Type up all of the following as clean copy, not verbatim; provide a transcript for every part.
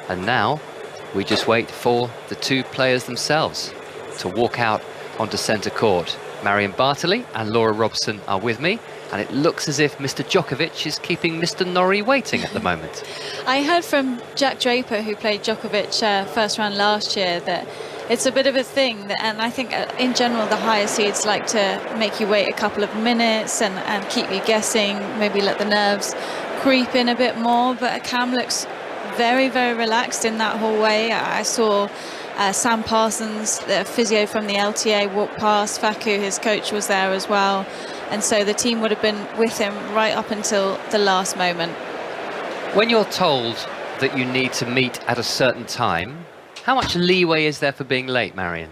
And now we just wait for the two players themselves to walk out onto centre court. Marion Bartley and Laura Robson are with me, and it looks as if Mr. Djokovic is keeping Mr. Norrie waiting at the moment. I heard from Jack Draper, who played Djokovic first round last year, that it's a bit of a thing, and I think in general the higher seeds like to make you wait a couple of minutes and keep you guessing, maybe let the nerves creep in a bit more. But Cam looks very, very relaxed in that hallway. I saw Sam Parsons, the physio from the LTA, walk past. Facu, his coach, was there as well. And so the team would have been with him right up until the last moment. When you're told that you need to meet at a certain time, how much leeway is there for being late, Marion?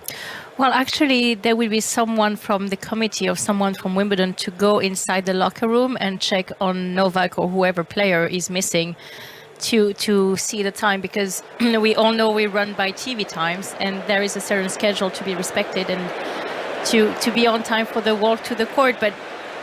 Well, actually, there will be someone from the committee or someone from Wimbledon to go inside the locker room and check on Novak or whoever player is missing to see the time, because we all know we run by TV times and there is a certain schedule to be respected and to be on time for the walk to the court. But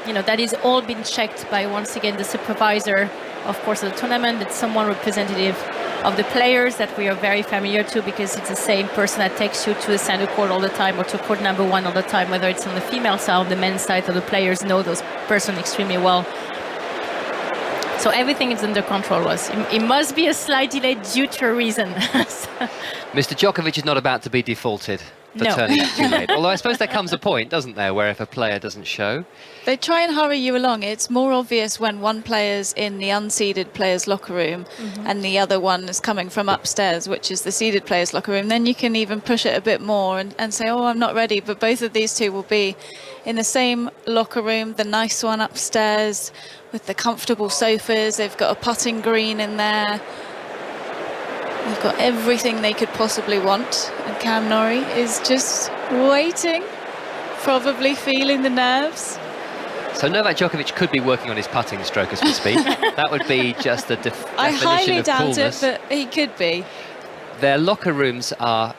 that is all been checked by, once again, the supervisor, of course, of the tournament. It's someone representative of the players that we are very familiar to, because it's the same person that takes you to the center court all the time or to court number 1 all the time, whether it's on the female side or the men's side. So the players know those person extremely well. So everything is under control. It must be a slight delay due to a reason. Mr. Djokovic is not about to be defaulted for turning up too late. Although I suppose there comes a point, doesn't there, where if a player doesn't show... They try and hurry you along. It's more obvious when one player's in the unseeded player's locker room and the other one is coming from upstairs, which is the seeded player's locker room. Then you can even push it a bit more and say, oh, I'm not ready. But both of these two will be in the same locker room, the nice one upstairs with the comfortable sofas. They've got a putting green in there. They've got everything they could possibly want. And Cam Norrie is just waiting, probably feeling the nerves. So Novak Djokovic could be working on his putting stroke as we speak. That would be just the definition I highly of doubt coolness. it, but he could be. Their locker rooms are...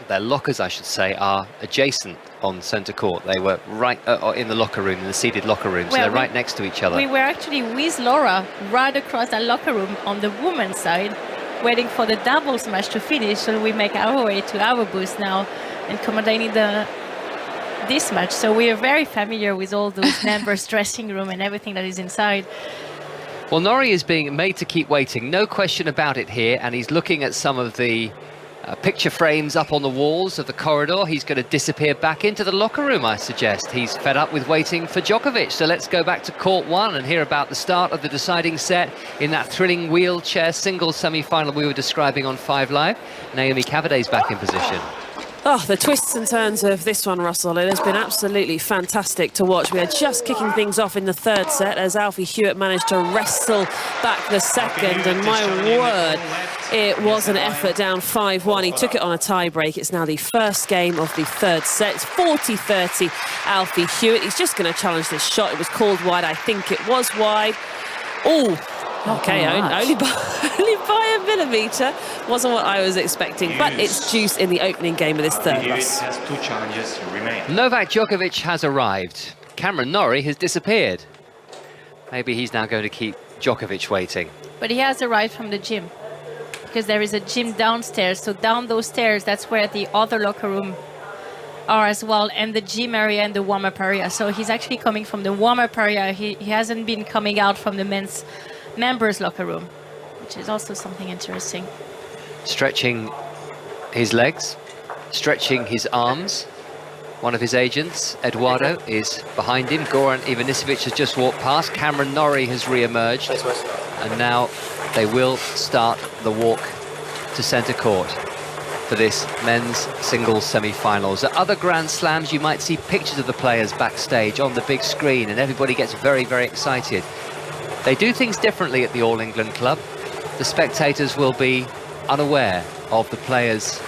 Their lockers, I should say, are adjacent on centre court. They were right in the locker room, in the seated locker room, so they're right next to each other. We were actually with Laura right across that locker room on the women's side, waiting for the doubles match to finish, so we make our way to our booth now and commentating this match. So we are very familiar with all those members' dressing room and everything that is inside. Well, Norrie is being made to keep waiting, no question about it here, and he's looking at some of the picture frames up on the walls of the corridor. He's going to disappear back into the locker room, I suggest. He's fed up with waiting for Djokovic. So let's go back to court 1 and hear about the start of the deciding set in that thrilling wheelchair singles semi-final we were describing on 5 Live. Naomi Cavaday's back in position. Oh, the twists and turns of this one, Russell. It has been absolutely fantastic to watch. We are just kicking things off in the third set as Alfie Hewitt managed to wrestle back the second. And my word, it was an effort, down 5-1. He took it on a tie break. It's now the first game of the third set. It's 40-30 Alfie Hewitt. He's just going to challenge this shot. It was called wide. I think it was wide. Oh, okay, only by a millimetre. Wasn't what I was expecting, but it's juice in the opening game of this third. Has 2 challenges remain. Novak Djokovic has arrived. Cameron Norrie has disappeared. Maybe he's now going to keep Djokovic waiting. But he has arrived from the gym, because there is a gym downstairs. So down those stairs, that's where the other locker room are as well, and the gym area and the warm-up area. So he's actually coming from the warm-up area. He hasn't been coming out from the men's members locker room, which is also something interesting. Stretching his legs, stretching his arms. One of his agents, Eduardo, is behind him. Goran Ivanisevic has just walked past. Cameron Norrie has re-emerged. And now they will start the walk to centre court for this men's singles semi-finals. At other Grand Slams, you might see pictures of the players backstage on the big screen, and everybody gets very, very excited. They do things differently at the All England Club. The spectators will be unaware of the players'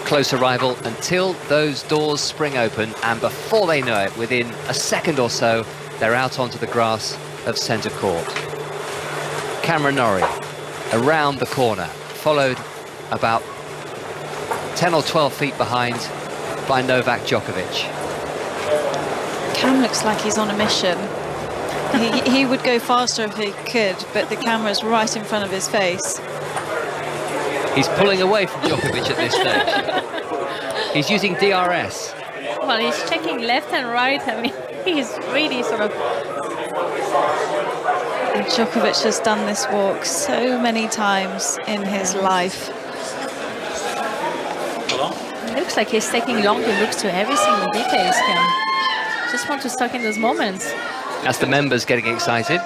close arrival until those doors spring open, and before they know it, within a second or so, they're out onto the grass of centre court. Cameron Norrie around the corner, followed about 10 or 12 feet behind by Novak Djokovic. Cam looks like he's on a mission. He would go faster if he could, but the camera's right in front of his face. He's pulling away from Djokovic at this stage. He's using DRS. Well, he's checking left and right. I mean, he's really sort of... And Djokovic has done this walk so many times in his life. It looks like he's taking longer looks to every single detail, Cam. Just want to suck in those moments. That's the members getting excited.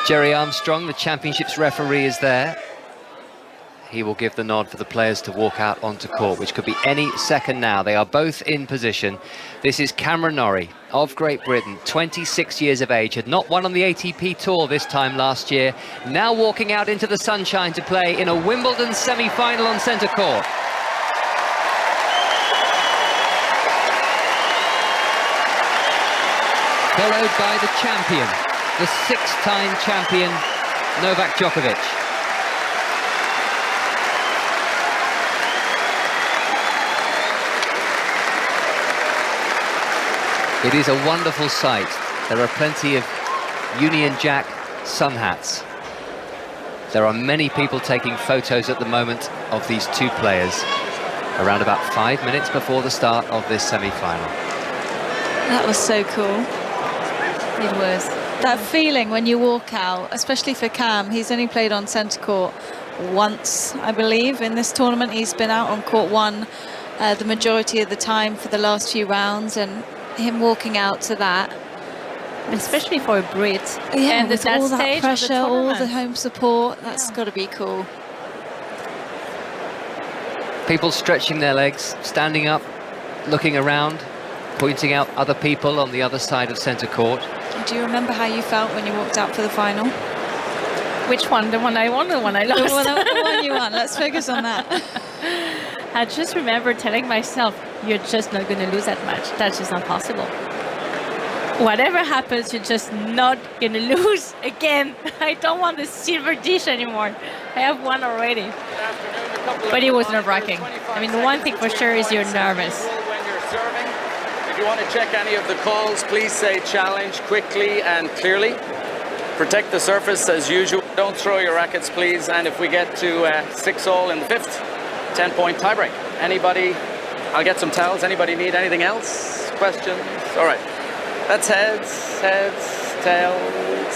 Jerry Armstrong, the championship's referee, is there. He will give the nod for the players to walk out onto court, which could be any second now. They are both in position. This is Cameron Norrie of Great Britain, 26 years of age, had not won on the ATP Tour this time last year, now walking out into the sunshine to play in a Wimbledon semi-final on centre court. Followed by the champion, the six-time champion, Novak Djokovic. It is a wonderful sight. There are plenty of Union Jack sun hats. There are many people taking photos at the moment of these two players, around about 5 minutes before the start of this semi-final. That was so cool. It was. That feeling when you walk out, especially for Cam, he's only played on centre court once, I believe, in this tournament. He's been out on court one the majority of the time for the last few rounds, and him walking out to that, especially for a Brit, yeah, and with all that pressure, all the home support, that's got to be cool. People stretching their legs, standing up, looking around, pointing out other people on the other side of centre court. Do you remember how you felt when you walked out for the final? Which one? The one I won or the one I lost? The one you won. Let's focus on that. I just remember telling myself, you're just not going to lose that match. That's just not possible. Whatever happens, you're just not going to lose again. I don't want the silver dish anymore. I have one already. But it was nerve-wracking. I mean, the one thing for sure is you're nervous. When you're serving, if you want to check any of the calls, please say challenge quickly and clearly. Protect the surface as usual. Don't throw your rackets, please. And if we get to 6-all in the fifth, 10-point tiebreak. Anybody? I'll get some towels. Anybody need anything else? Questions? All right. That's heads, tails.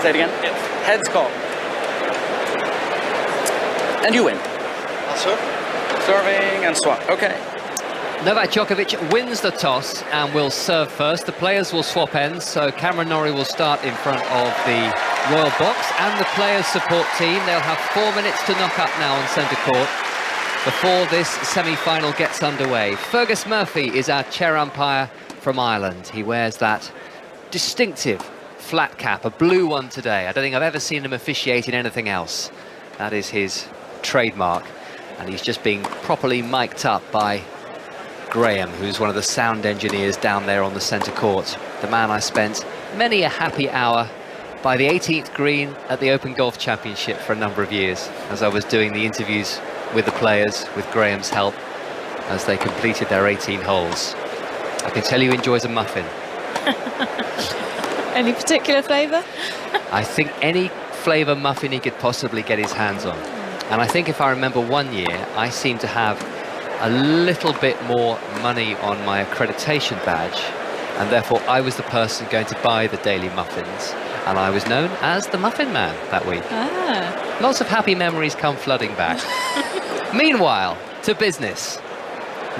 Say it again. Heads call. And you win. I'll serve. Serving and swap. Okay. Novak Djokovic wins the toss and will serve first. The players will swap ends, so Cameron Norrie will start in front of the royal box and the players' support team. They'll have 4 minutes to knock up now on centre court before this semi-final gets underway. Fergus Murphy is our chair umpire from Ireland. He wears that distinctive flat cap, a blue one today. I don't think I've ever seen him officiate in anything else. That is his trademark, and he's just being properly mic'd up by Graham, who's one of the sound engineers down there on the centre court. The man I spent many a happy hour by the 18th green at the Open Golf Championship for a number of years, as I was doing the interviews with the players, with Graham's help, as they completed their 18 holes. I can tell you he enjoys a muffin. Any particular flavour? I think any flavour muffin he could possibly get his hands on. And I think if I remember one year, I seemed to have a little bit more money on my accreditation badge, and therefore I was the person going to buy the daily muffins, and I was known as the Muffin Man that week. Lots of happy memories come flooding back. Meanwhile, to business.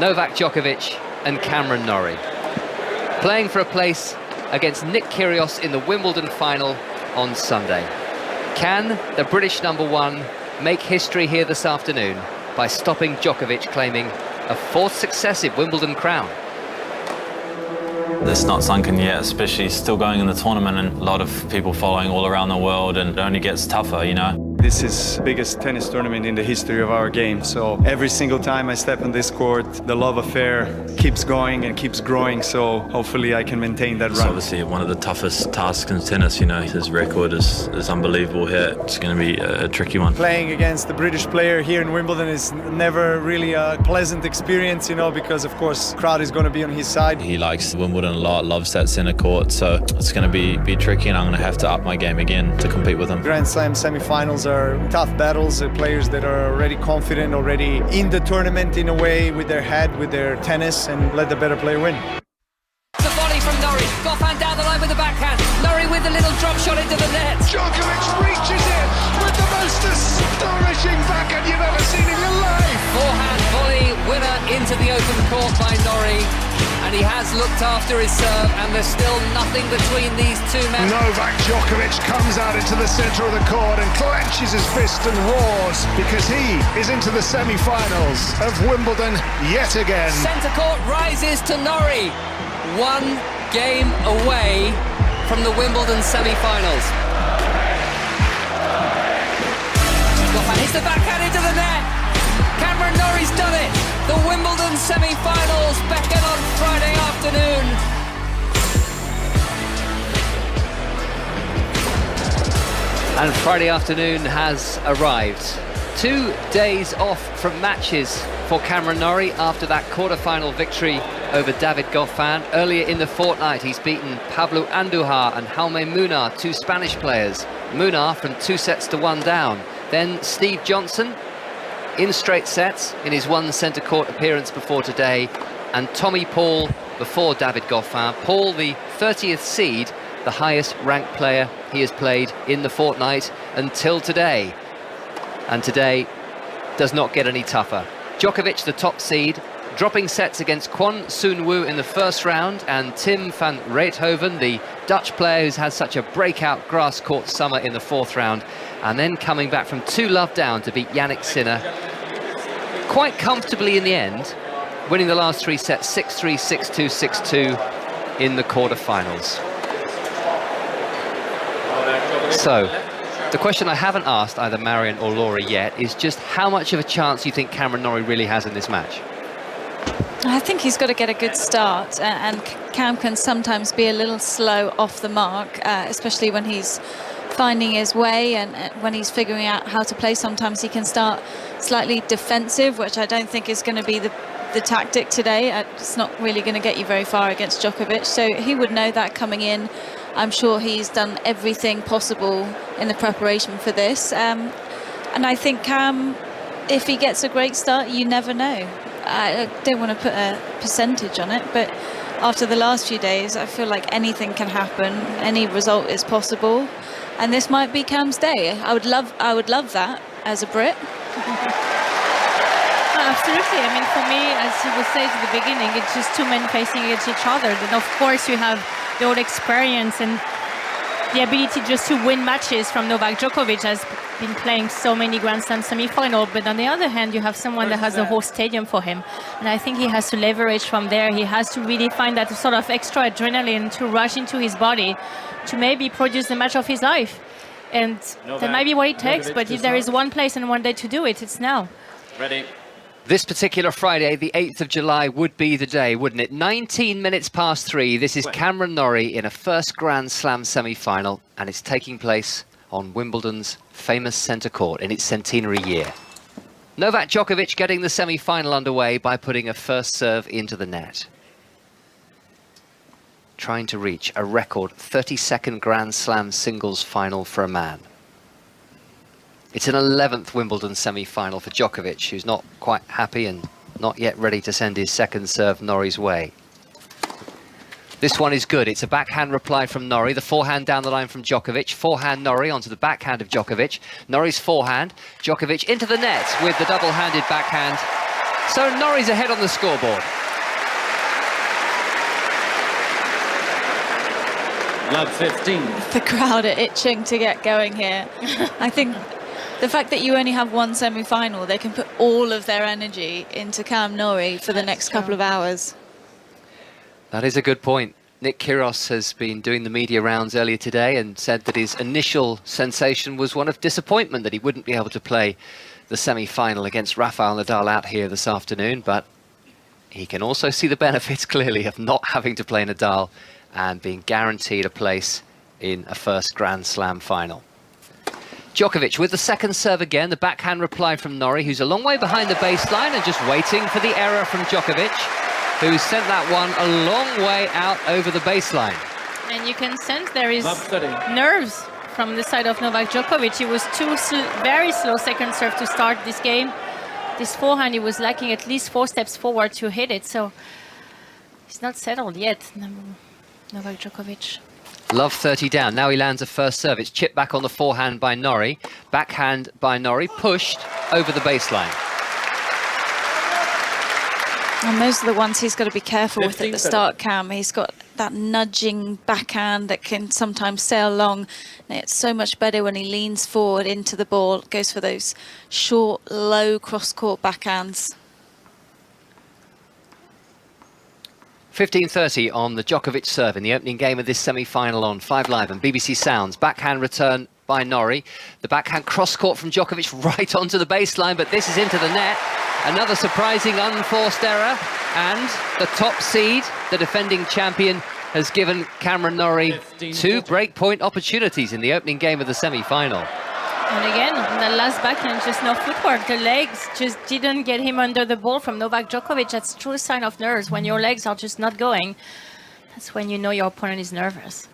Novak Djokovic and Cameron Norrie playing for a place against Nick Kyrgios in the Wimbledon final on Sunday. Can the British #1 make history here this afternoon by stopping Djokovic claiming a fourth successive Wimbledon crown? It's not sunken yet, especially still going in the tournament and a lot of people following all around the world, and it only gets tougher, you know. This is the biggest tennis tournament in the history of our game, so every single time I step on this court, the love affair keeps going and keeps growing, so hopefully I can maintain that It's run. obviously one of the toughest tasks in tennis, you know. His record is unbelievable here. It's going to be a tricky one. Playing against the British player here in Wimbledon is never really a pleasant experience, you know, because of course the crowd is going to be on his side. He likes Wimbledon a lot, loves that centre court, so it's going to be tricky, and I'm going to have to up my game again to compete with him. Grand Slam semi-finals are are tough battles, players that are already confident, already in the tournament in a way, with their head, with their tennis, and let the better player win. The volley from Norrie. Goffin down the line with the backhand. Norrie with the little drop shot into the net. Djokovic reaches in with the most astonishing backhand you've ever seen in your life. Forehand volley winner into the open court by Norrie. And he has looked after his serve, and there's still nothing between these two men. Novak Djokovic comes out into the centre of the court and clenches his fist and roars because he is into the semi-finals of Wimbledon yet again. Centre court rises to Norrie. 1 game away from the Wimbledon semi-finals. Goffin hits the backhand into the net. Cameron Norrie's done it. The Wimbledon semi-finals beckon on Friday afternoon. And Friday afternoon has arrived. 2 days off from matches for Cameron Norrie after that quarter-final victory over David Goffin. Earlier in the fortnight, he's beaten Pablo Andujar and Jaume Munar, 2 Spanish players. Munar from 2-1 down. Then Steve Johnson in straight sets in his 1 centre court appearance before today, and Tommy Paul before David Goffin. Paul, the 30th seed, the highest ranked player he has played in the fortnight until today. And today does not get any tougher. Djokovic, the top seed, dropping sets against Kwon Soon Woo in the first round, and Tim van Rijthoven, the Dutch player who's had such a breakout grass court summer, in the 4th round, and then coming back from 2-love down to beat Yannick Sinner quite comfortably in the end, winning the last 3 sets 6-3, 6-2, 6-2 in the quarterfinals. So the question I haven't asked either Marion or Laura yet is just how much of a chance you think Cameron Norrie really has in this match? I think he's got to get a good start, and Cam can sometimes be a little slow off the mark, especially when he's finding his way and when he's figuring out how to play. Sometimes he can start slightly defensive, which I don't think is going to be the tactic today. It's not really going to get you very far against Djokovic, so he would know that coming in. I'm sure he's done everything possible in the preparation for this, and I think Cam, if he gets a great start, you never know. I don't want to put a percentage on it, but after the last few days, I feel like anything can happen. Any result is possible, and this might be Cam's day. I would love that as a Brit. Absolutely. I mean, for me, as you would say at the beginning, it's just 2 men facing against each other. Then of course you have the old experience and the ability just to win matches from Novak Djokovic, has been playing so many Grand Slam semi-final. But on the other hand, you have someone that has the whole stadium for him. And I think he has to leverage from there. He has to really find that sort of extra adrenaline to rush into his body to maybe produce the match of his life. And that might be what it takes. But if there is one place and one day to do it, it's now. Ready. This particular Friday, the 8th of July, would be the day, wouldn't it? 19 minutes past 3. This is Cameron Norrie in a first Grand Slam semi-final, and it's taking place on Wimbledon's famous centre court in its centenary year. Novak Djokovic getting the semi-final underway by putting a first serve into the net. Trying to reach a record 32nd Grand Slam singles final for a man. It's an 11th Wimbledon semi-final for Djokovic, who's not quite happy and not yet ready to send his second serve Norrie's way. This one is good. It's a backhand reply from Norrie. The forehand down the line from Djokovic. Forehand Norrie onto the backhand of Djokovic. Norrie's forehand. Djokovic into the net with the double-handed backhand. So Norrie's ahead on the scoreboard. Love 15. The crowd are itching to get going here. I think the fact that you only have one semi-final, they can put all of their energy into Cam Norrie for the next couple of hours. That is a good point. Nick Kyrgios has been doing the media rounds earlier today and said that his initial sensation was one of disappointment that he wouldn't be able to play the semi-final against Rafael Nadal out here this afternoon, but he can also see the benefits clearly of not having to play Nadal and being guaranteed a place in a first Grand Slam final. Djokovic with the second serve again, the backhand reply from Norrie, who's a long way behind the baseline and just waiting for the error from Djokovic, who sent that one a long way out over the baseline. And you can sense there is nerves from the side of Novak Djokovic. He was very slow second serve to start this game. This forehand, he was lacking at least 4 steps forward to hit it. So he's not settled yet, Novak Djokovic. Love 30 down. Now he lands a first serve. It's chipped back on the forehand by Norrie. Backhand by Norrie, pushed over the baseline. And those are the ones he's got to be careful with at the start, Cam. He's got that nudging backhand that can sometimes sail long. And it's so much better when he leans forward into the ball, goes for those short, low cross-court backhands. 15:30 on the Djokovic serve in the opening game of this semi-final on 5 Live and BBC Sounds. Backhand return by Norrie. The backhand cross-court from Djokovic right onto the baseline, but this is into the net. Another surprising unforced error, and the top seed, the defending champion, has given Cameron Norrie 2 breakpoint opportunities in the opening game of the semi-final. And again, on the last backhand, just no footwork. The legs just didn't get him under the ball from Novak Djokovic. That's a true sign of nerves. When your legs are just not going, that's when you know your opponent is nervous.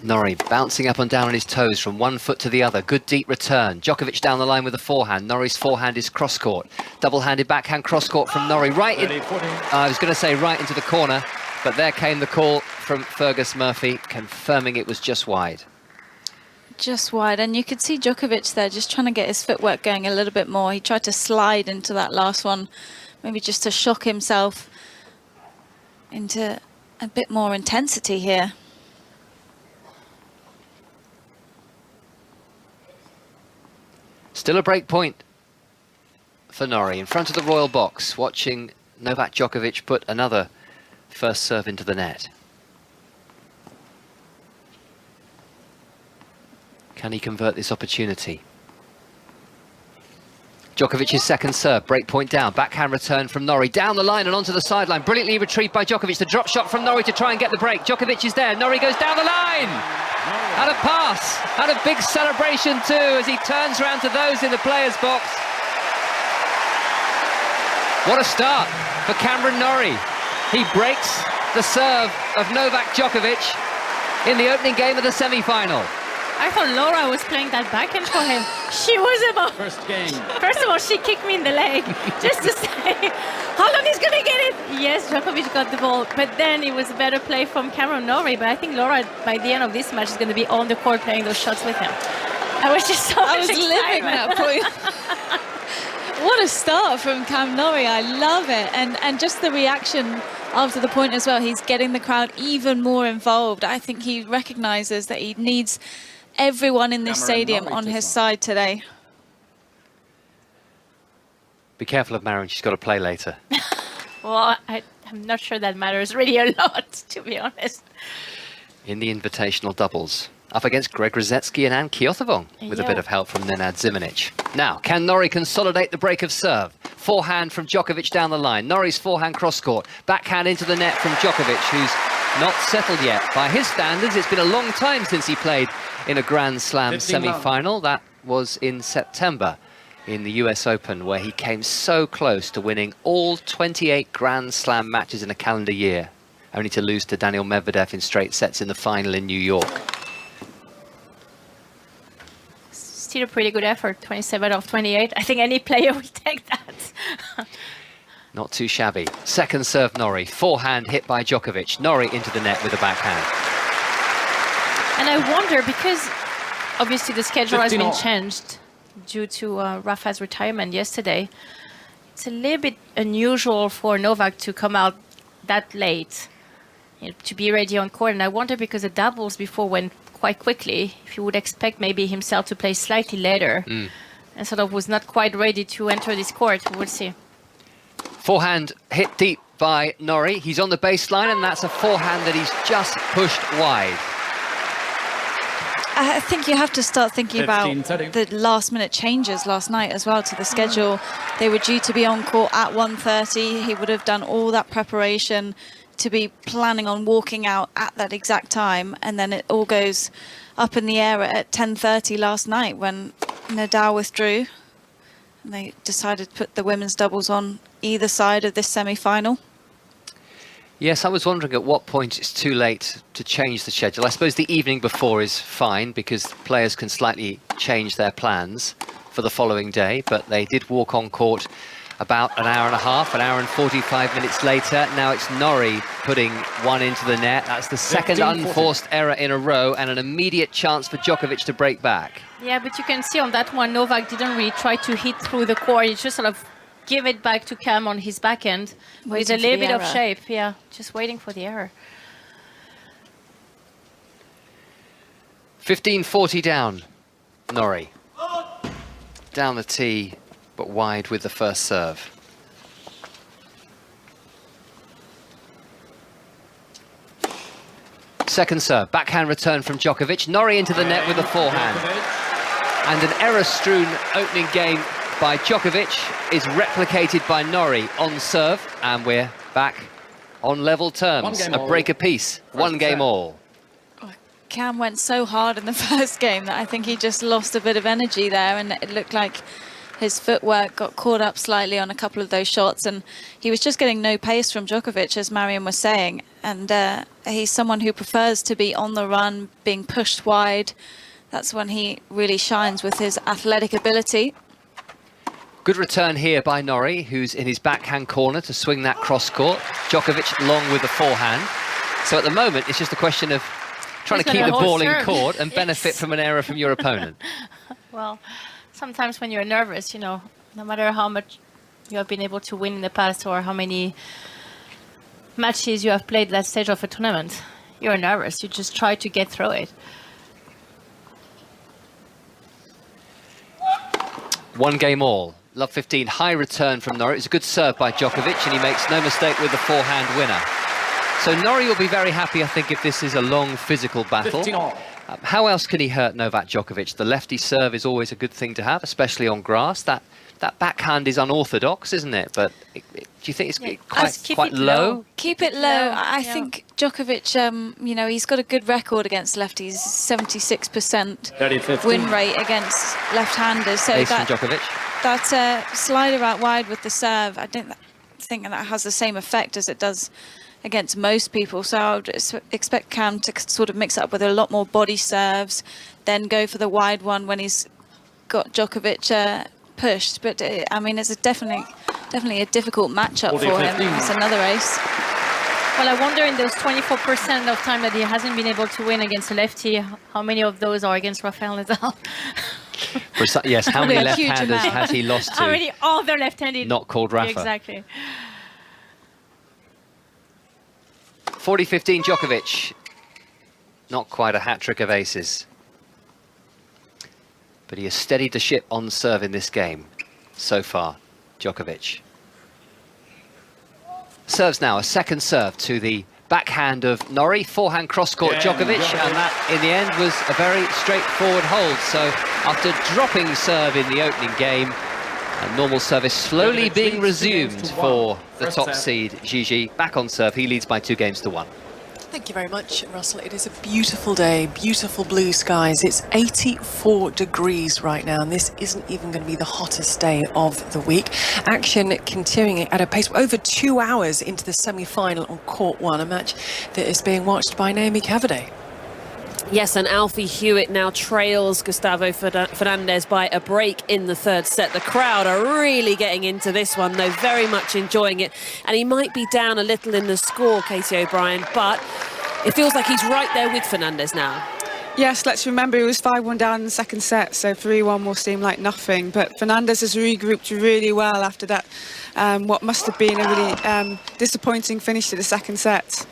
Norrie bouncing up and down on his toes from one foot to the other. Good deep return. Djokovic down the line with the forehand. Norrie's forehand is cross-court. Double-handed backhand cross-court from Norrie. Right in, I was going to say right into the corner, but there came the call from Fergus Murphy, confirming it was just wide. Just wide, and you could see Djokovic there just trying to get his footwork going a little bit more. He tried to slide into that last one, maybe just to shock himself into a bit more intensity here. Still a break point for Norrie in front of the royal box, watching Novak Djokovic put another first serve into the net. Can he convert this opportunity? Djokovic's second serve, break point down, backhand return from Norrie, down the line and onto the sideline, brilliantly retrieved by Djokovic. The drop shot from Norrie to try and get the break. Djokovic is there, Norrie goes down the line! Had a pass, had a big celebration too as he turns around to those in the players' box. What a start for Cameron Norrie. He breaks the serve of Novak Djokovic in the opening game of the semi-final. I thought Laura was playing that backhand for him. She was about... First game. First of all, she kicked me in the leg just to say, how long he's going to get it? Yes, Djokovic got the ball, but then it was a better play from Cameron Norrie. But I think Laura, by the end of this match, is going to be on the court playing those shots with him. I was just so much excitement. Living that point. What a start from Cam Norrie. I love it. And just the reaction after the point as well. He's getting the crowd even more involved. I think he recognises that he needs everyone in this stadium on his side today. Be careful of Marion, she's got to play later. Well, I'm not sure that matters really a lot, to be honest. In the invitational doubles, up against Greg Rosetsky and Anne Kiothevong, with a bit of help from Nenad Zimanic. Now, can Norrie consolidate the break of serve? Forehand from Djokovic down the line. Norrie's forehand cross-court. Backhand into the net from Djokovic, who's not settled yet. By his standards, it's been a long time since he played in a Grand Slam semi-final. That was in September in the US Open, where he came so close to winning all 28 Grand Slam matches in a calendar year, only to lose to Daniil Medvedev in straight sets in the final in New York. Still a pretty good effort, 27 of 28. I think any player would take that. Not too shabby. Second serve Norrie, forehand hit by Djokovic. Norrie into the net with a backhand. And I wonder, because obviously the schedule has been changed due to Rafa's retirement yesterday, it's a little bit unusual for Novak to come out that late, to be ready on court. And I wonder, because the doubles before went quite quickly, if you would expect maybe himself to play slightly later and sort of was not quite ready to enter this court. We'll see. Forehand hit deep by Norrie. He's on the baseline, and that's a forehand that he's just pushed wide. I think you have to start thinking about the last-minute changes last night as well to the schedule. They were due to be on court at 1:30. He would have done all that preparation to be planning on walking out at that exact time, and then it all goes up in the air at 10:30 last night when Nadal withdrew, and they decided to put the women's doubles on either side of this semi-final. Yes, I was wondering at what point it's too late to change the schedule. I suppose the evening before is fine because players can slightly change their plans for the following day, but they did walk on court about an hour and a half, an hour and 45 minutes later. Now it's Norrie putting one into the net. That's the second unforced error in a row and an immediate chance for Djokovic to break back. Yeah, but you can see on that one, Novak didn't really try to hit through the court. He just sort of give it back to Cam on his backhand with a little bit of shape. Yeah, just waiting for the error. 15-40 down, Norrie. Down the tee, but wide with the first serve. Second serve, backhand return from Djokovic. Norrie into the net with a forehand. And an error-strewn opening game by Djokovic is replicated by Norrie on serve, and we're back on level terms. A break apiece, one game all. Cam went so hard in the first game that I think he just lost a bit of energy there, and it looked like his footwork got caught up slightly on a couple of those shots, and he was just getting no pace from Djokovic, as Mariam was saying. And he's someone who prefers to be on the run, being pushed wide. That's when he really shines with his athletic ability. Good return here by Norrie, who's in his backhand corner to swing that cross court. Djokovic long with the forehand. So at the moment, it's just a question of trying to keep the ball in court and benefit from an error from your opponent. Well, sometimes when you're nervous, you know, no matter how much you have been able to win in the past or how many matches you have played that stage of a tournament, you're nervous. You just try to get through it. One game all. Love 15, high return from Norrie. It's a good serve by Djokovic, and he makes no mistake with the forehand winner. So Norrie will be very happy, I think, if this is a long physical battle. How else can he hurt Novak Djokovic? The lefty serve is always a good thing to have, especially on grass. That backhand is unorthodox, isn't it? But do you think it's quite low? Keep it low. I think Djokovic, you know, he's got a good record against lefties, 76% win rate against left-handers. So Ace from Djokovic. That slider out wide with the serve, I don't think that has the same effect as it does against most people. So I would expect Cam to sort of mix it up with a lot more body serves, then go for the wide one when he's got Djokovic pushed. But I mean, it's definitely a difficult matchup for him. It's another ace. Well, I wonder in those 24% of time that he hasn't been able to win against a lefty, how many of those are against Rafael Nadal? Yes, how many left-handers has he lost to? How many other left-handed? Not called Rafa. Exactly. 40-15 Djokovic. Not quite a hat-trick of aces. But he has steadied the ship on serve in this game so far, Djokovic. Serves now, a second serve to the backhand of Norrie, forehand cross-court Djokovic, and that in the end was a very straightforward hold. So after dropping serve in the opening game, a normal service slowly being resumed for the top seed, Gigi. Back on serve, he leads by 2-1. Thank you very much, Russell. It is a beautiful day, beautiful blue skies. It's 84 degrees right now, and this isn't even going to be the hottest day of the week. Action continuing at a pace over 2 hours into the semi-final on court one, a match that is being watched by Naomi Cavaday. Yes, and Alfie Hewitt now trails Gustavo Fernandez by a break in the third set. The crowd are really getting into this one, though, very much enjoying it. And he might be down a little in the score, Katie O'Brien, but it feels like he's right there with Fernandez now. Yes, let's remember he was 5-1 down in the second set, so 3-1 will seem like nothing. But Fernandez has regrouped really well after that, what must have been a really disappointing finish to the second set.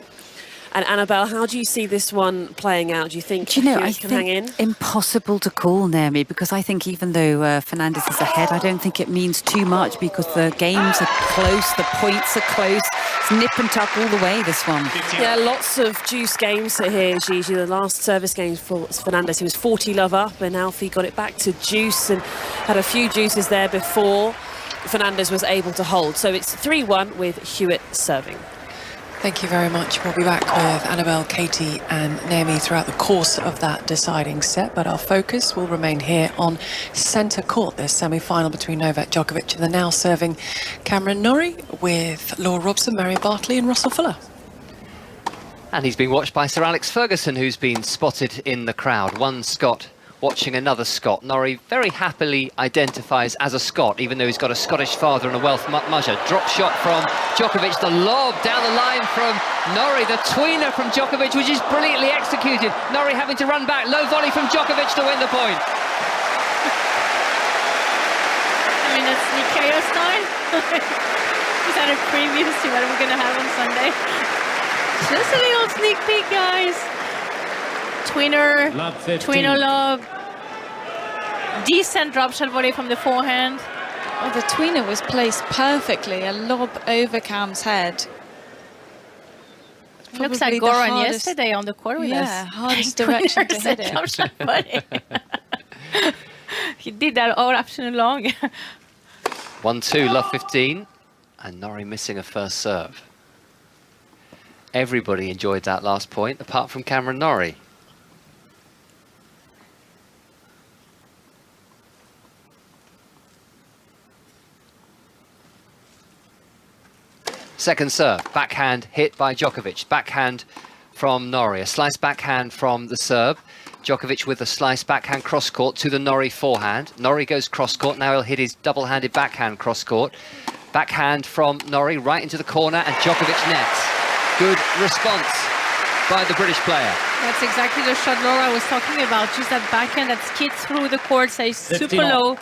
And Annabelle, how do you see this one playing out? Do you think Hewitt can hang in? Impossible to call, Naomi, because I think even though Fernandez is ahead, I don't think it means too much because the games are close, the points are close. It's nip and tuck all the way, this one. Yeah, lots of juice games here, Gigi. The last service game for Fernandez, he was 40 love up, and Alfie got it back to juice and had a few juices there before Fernandez was able to hold. So it's 3-1 with Hewitt serving. Thank you very much. We'll be back with Annabelle, Katie and Naomi throughout the course of that deciding set, but our focus will remain here on centre court, this semi-final between Novak Djokovic and the now serving Cameron Norrie, with Laura Robson, Marion Bartley and Russell Fuller. And he's being watched by Sir Alex Ferguson, who's been spotted in the crowd. One Scot watching another Scot. Norrie very happily identifies as a Scot, even though he's got a Scottish father and a Welsh mother. Drop shot from Djokovic, the lob down the line from Norrie, the tweener from Djokovic, which is brilliantly executed. Norrie having to run back, low volley from Djokovic to win the point. I mean, that's the chaos style. Is that a preview to what we're going to have on Sunday? Just a little sneak peek, guys. Tweener lob. Decent drop shot volley from the forehand. Oh, the tweener was placed perfectly. A lob over Cam's head. Looks like Goran yesterday on the court with us. Yeah, hardest direction to hit it. Drop shot volley. He did that all afternoon long. 1-2, love 15. And Norrie missing a first serve. Everybody enjoyed that last point, apart from Cameron Norrie. Second serve, backhand hit by Djokovic. Backhand from Norrie. A slice backhand from the Serb. Djokovic with a slice backhand cross-court to the Norrie forehand. Norrie goes cross-court. Now he'll hit his double-handed backhand cross-court. Backhand from Norrie right into the corner, and Djokovic nets. Good response by the British player. That's exactly the shot Laura was talking about. Just that backhand that skids through the court, stays super low.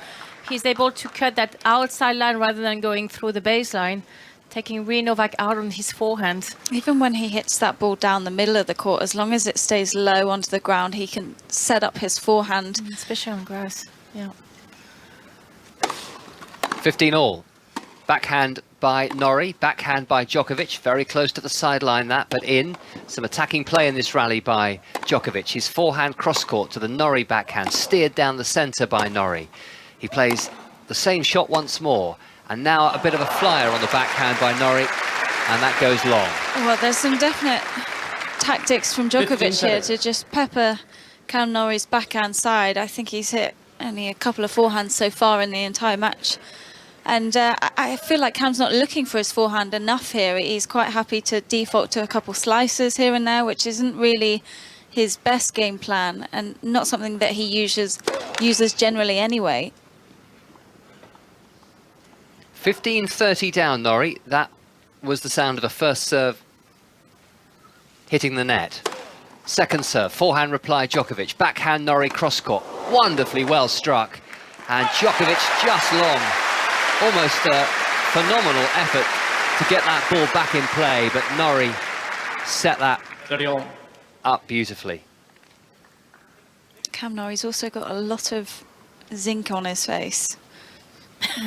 He's able to cut that outside line rather than going through the baseline, taking Novak out on his forehand. Even when he hits that ball down the middle of the court, as long as it stays low onto the ground, he can set up his forehand. Especially on grass, yeah. 15-all. Backhand by Norrie, backhand by Djokovic, very close to the sideline that, but in. Some attacking play in this rally by Djokovic. His forehand cross-court to the Norrie backhand, steered down the centre by Norrie. He plays the same shot once more, and now a bit of a flyer on the backhand by Norrie, and that goes long. Well, there's some definite tactics from Djokovic here to just pepper Cam Norrie's backhand side. I think he's hit only a couple of forehands so far in the entire match. And I feel like Cam's not looking for his forehand enough here. He's quite happy to default to a couple slices here and there, which isn't really his best game plan and not something that he uses generally anyway. 15-30 down, Norrie. That was the sound of a first serve hitting the net. Second serve, forehand reply Djokovic. Backhand Norrie cross-court. Wonderfully well struck. And Djokovic just long. Almost a phenomenal effort to get that ball back in play, but Norrie set that up beautifully. Cam Norrie's also got a lot of zinc on his face.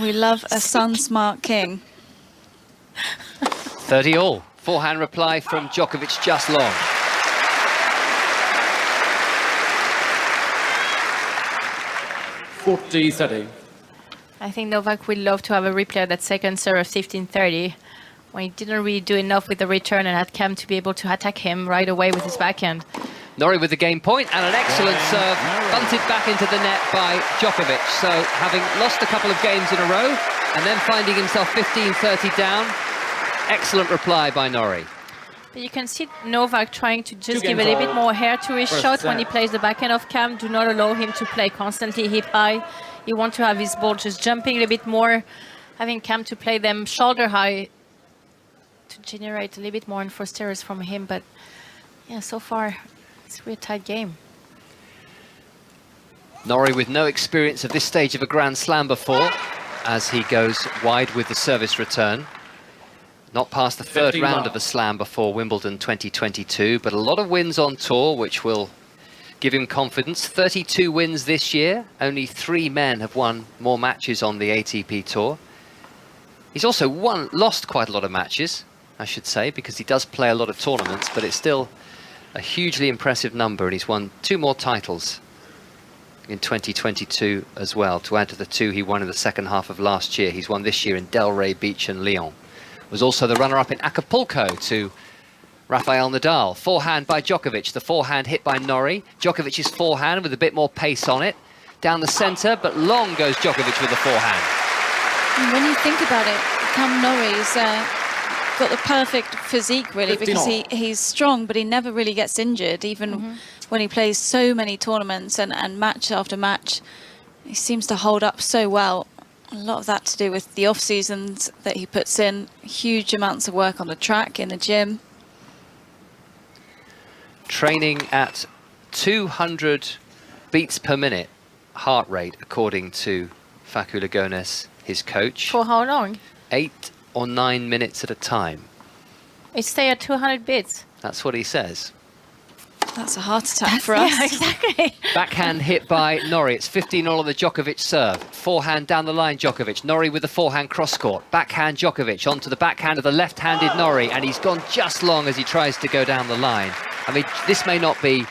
We love a sun-smart king. 30-all. Forehand reply from Djokovic just long. I think Novak would love to have a replay of that second serve of 15-30, when he didn't really do enough with the return and had Cam to be able to attack him right away with his backhand. Norrie with the game point and an excellent serve, bunted back into the net by Djokovic. So having lost a couple of games in a row and then finding himself 15-30 down, excellent reply by Norrie. But you can see Novak trying to just give a little bit more hair to his shot when he plays the backhand of Cam. Do not allow him to play constantly hip high. You want to have his ball just jumping a little bit more, having Cam to play them shoulder high to generate a little bit more enforced errors from him. But yeah, so far it's a really tight game. Norrie with no experience of this stage of a Grand Slam before, as he goes wide with the service return. Not past the third round of a Slam before Wimbledon 2022, but a lot of wins on tour, which will give him confidence. 32 wins this year. Only 3 men have won more matches on the ATP Tour. He's also lost quite a lot of matches, I should say, because he does play a lot of tournaments, but it's still a hugely impressive number, and he's won 2 more titles in 2022 as well, to add to the 2 he won in the second half of last year. He's won this year in Delray Beach and Lyon. Was also the runner-up in Acapulco to Rafael Nadal. Forehand by Djokovic, the forehand hit by Norrie. Djokovic's forehand with a bit more pace on it. Down the centre, but long goes Djokovic with the forehand. And when you think about it, Cam Norrie's got the perfect physique, really, because he's strong, but he never really gets injured, even when he plays so many tournaments and match after match. He seems to hold up so well. A lot of that to do with the off-seasons that he puts in, huge amounts of work on the track, in the gym. Training at 200 beats per minute heart rate, according to Facu Lagones, his coach. For how long? 8 or 9 minutes at a time. It stay at 200 beats. That's what he says. That's a heart attack for us. Yeah, exactly. Backhand hit by Norrie. It's 15-all on the Djokovic serve. Forehand down the line, Djokovic. Norrie with the forehand cross-court. Backhand Djokovic onto the backhand of the left-handed Norrie, and he's gone just long as he tries to go down the line. I mean, this may not be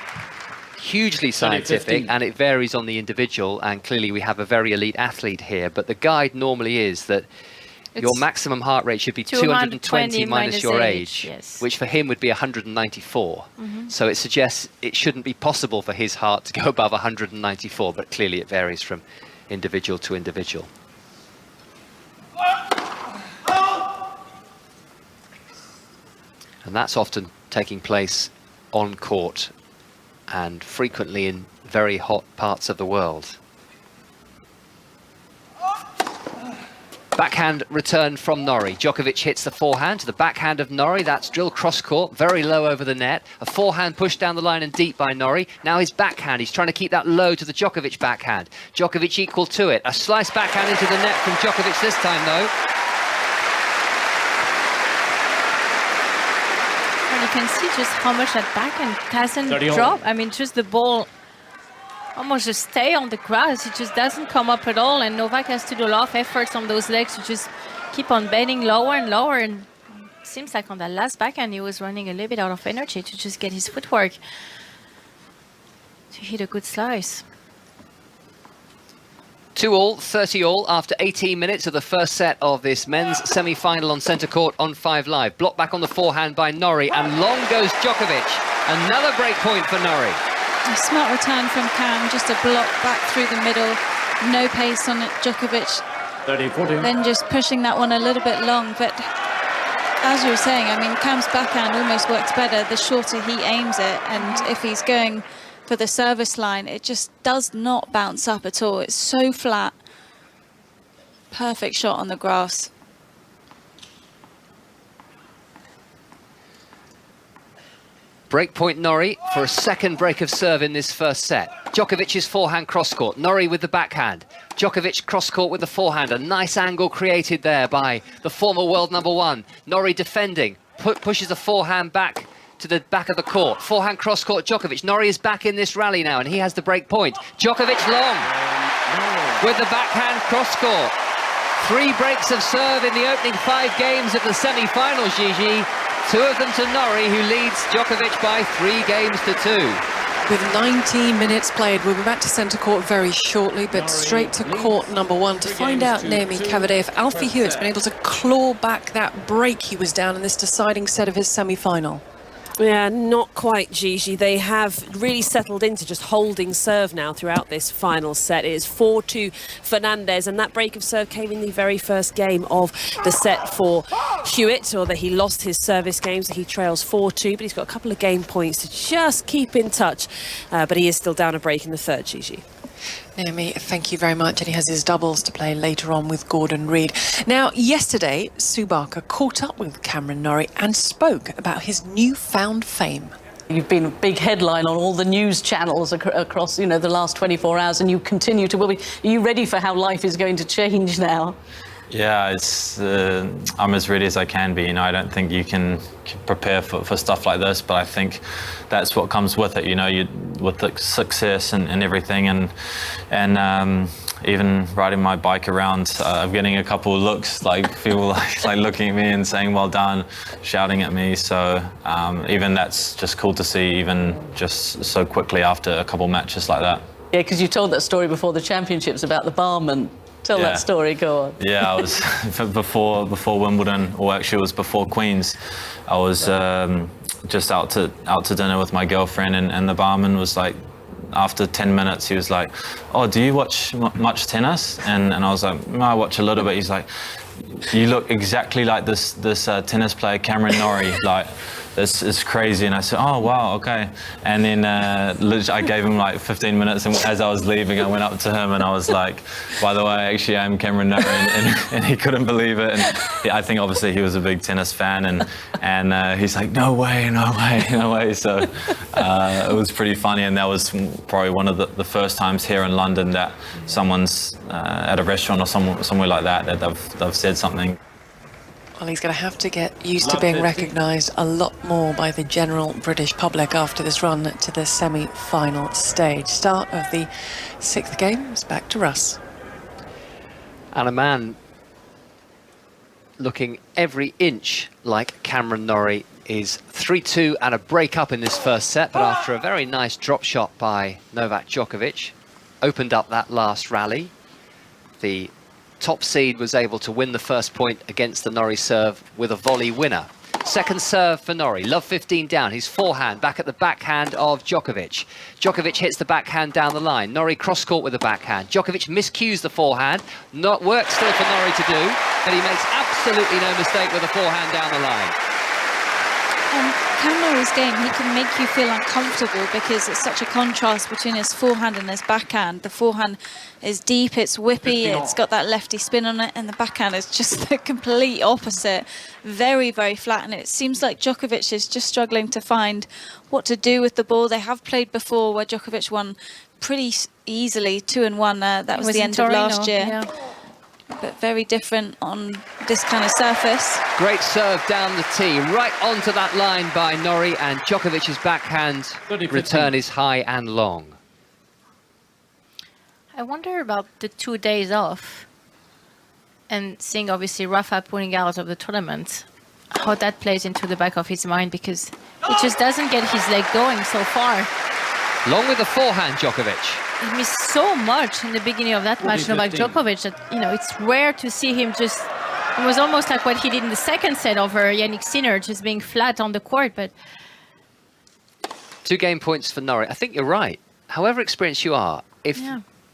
hugely scientific, and it varies on the individual, and clearly we have a very elite athlete here, but the guide normally is that your maximum heart rate should be 220 minus your age, yes. which for him would be 194. So it suggests it shouldn't be possible for his heart to go above 194, but clearly it varies from individual to individual. And that's often taking place on court and frequently in very hot parts of the world. Backhand return from Norrie. Djokovic hits the forehand to the backhand of Norrie. That's drilled cross-court, very low over the net. A forehand pushed down the line and deep by Norrie. Now his backhand, he's trying to keep that low to the Djokovic backhand. Djokovic equal to it. A slice backhand into the net from Djokovic this time, though. And you can see just how much that backhand doesn't drop. I mean, just the ball almost just stay on the grass. It just doesn't come up at all, and Novak has to do a lot of efforts on those legs to just keep on bending lower and lower, and it seems like on that last backhand he was running a little bit out of energy to just get his footwork to hit a good slice. 2-all, 30-all after 18 minutes of the first set of this men's semi-final on centre court on 5 Live. Blocked back on the forehand by Norrie, and long goes Djokovic. Another break point for Norrie. A smart return from Cam, just a block back through the middle, no pace on it, Djokovic. 30-40. Then just pushing that one a little bit long, but as you were saying, I mean, Cam's backhand almost works better the shorter he aims it, and if he's going for the service line, it just does not bounce up at all. It's so flat. Perfect shot on the grass. Breakpoint Norrie for a second break of serve in this first set. Djokovic's forehand cross-court. Norrie with the backhand. Djokovic cross-court with the forehand. A nice angle created there by the former world #1. Norrie defending. Pushes the forehand back to the back of the court. Forehand cross-court Djokovic. Norrie is back in this rally now, and he has the break point. Djokovic long with the backhand cross-court. 3 breaks of serve in the opening 5 games of the semi-finals, Gigi. 2 of them to Norrie, who leads Djokovic by 3 games to 2. With 19 minutes played, we'll be back to centre court very shortly, but straight to court #1 to find out, Naomi Cavaday, if Alfie Hewitt's been able to claw back that break he was down in this deciding set of his semi-final. Yeah, not quite, Gigi. They have really settled into just holding serve now throughout this final set. It is 4-2 Fernandez, and that break of serve came in the very first game of the set for Hewitt, or that he lost his service games. He trails 4-2, but he's got a couple of game points to just keep in touch. But he is still down a break in the third, Gigi. Naomi, thank you very much. And he has his doubles to play later on with Gordon Reid. Now, yesterday, Sue Barker caught up with Cameron Norrie and spoke about his newfound fame. You've been a big headline on all the news channels across, the last 24 hours, and you continue to will be. Are you ready for how life is going to change now? Yeah, I'm as ready as I can be. I don't think you can prepare for stuff like this, but I think that's what comes with it. With the success and everything, and even riding my bike around, I'm getting a couple of looks, people like looking at me and saying well done, shouting at me. So even that's just cool to see, even just so quickly after a couple of matches like that. Yeah, because you told that story before the championships about the barman. Tell that story, go on. Yeah, I was before Wimbledon, or actually it was before Queen's. I was just out to dinner with my girlfriend, and the barman was like, after 10 minutes, he was like, "Oh, do you watch much tennis?" And I was like, "No, I watch a little bit." He's like, you look exactly like this tennis player, Cameron Norrie. Like, it's crazy. And I said, oh, wow, okay. And then literally I gave him like 15 minutes, and as I was leaving, I went up to him and I was like, by the way, actually, I'm Cameron Norrie. And he couldn't believe it. And I think obviously he was a big tennis fan, and he's like, no way, no way, no way. So it was pretty funny, and that was probably one of the first times here in London that someone's at a restaurant or somewhere like that they've said something. Well, he's going to have to get used to being recognised a lot more by the general British public after this run to the semi-final stage. Start of the 6th game is back to Russ. And a man looking every inch like Cameron Norrie is 3-2 and a break up in this first set, but after a very nice drop shot by Novak Djokovic, opened up that last rally. The top seed was able to win the first point against the Norrie serve with a volley winner. Second serve for Norrie, love 15 down, his forehand back at the backhand of Djokovic. Djokovic hits the backhand down the line, Norrie cross-court with the backhand. Djokovic miscues the forehand, not work still for Norrie to do, but he makes absolutely no mistake with the forehand down the line. Cam Norrie's game, he can make you feel uncomfortable because it's such a contrast between his forehand and his backhand. The forehand is deep, it's whippy, it's got that lefty spin on it, and the backhand is just the complete opposite. Very, very flat, and it seems like Djokovic is just struggling to find what to do with the ball. They have played before where Djokovic won pretty easily, 2-1. That was the end of last year. Yeah. But very different on this kind of surface. Great serve down the tee, right onto that line by Norrie, and Djokovic's backhand return is high and long. I wonder about the 2 days off and seeing obviously Rafa pulling out of the tournament, how that plays into the back of his mind, because he just doesn't get his leg going so far. Long with the forehand, Djokovic. He missed so much in the beginning of that match, Novak Djokovic, that, you know, it's rare to see him just... It was almost like what he did in the second set over Yannick Sinner, just being flat on the court, but... 2 game points for Norrie. I think you're right. However experienced you are, if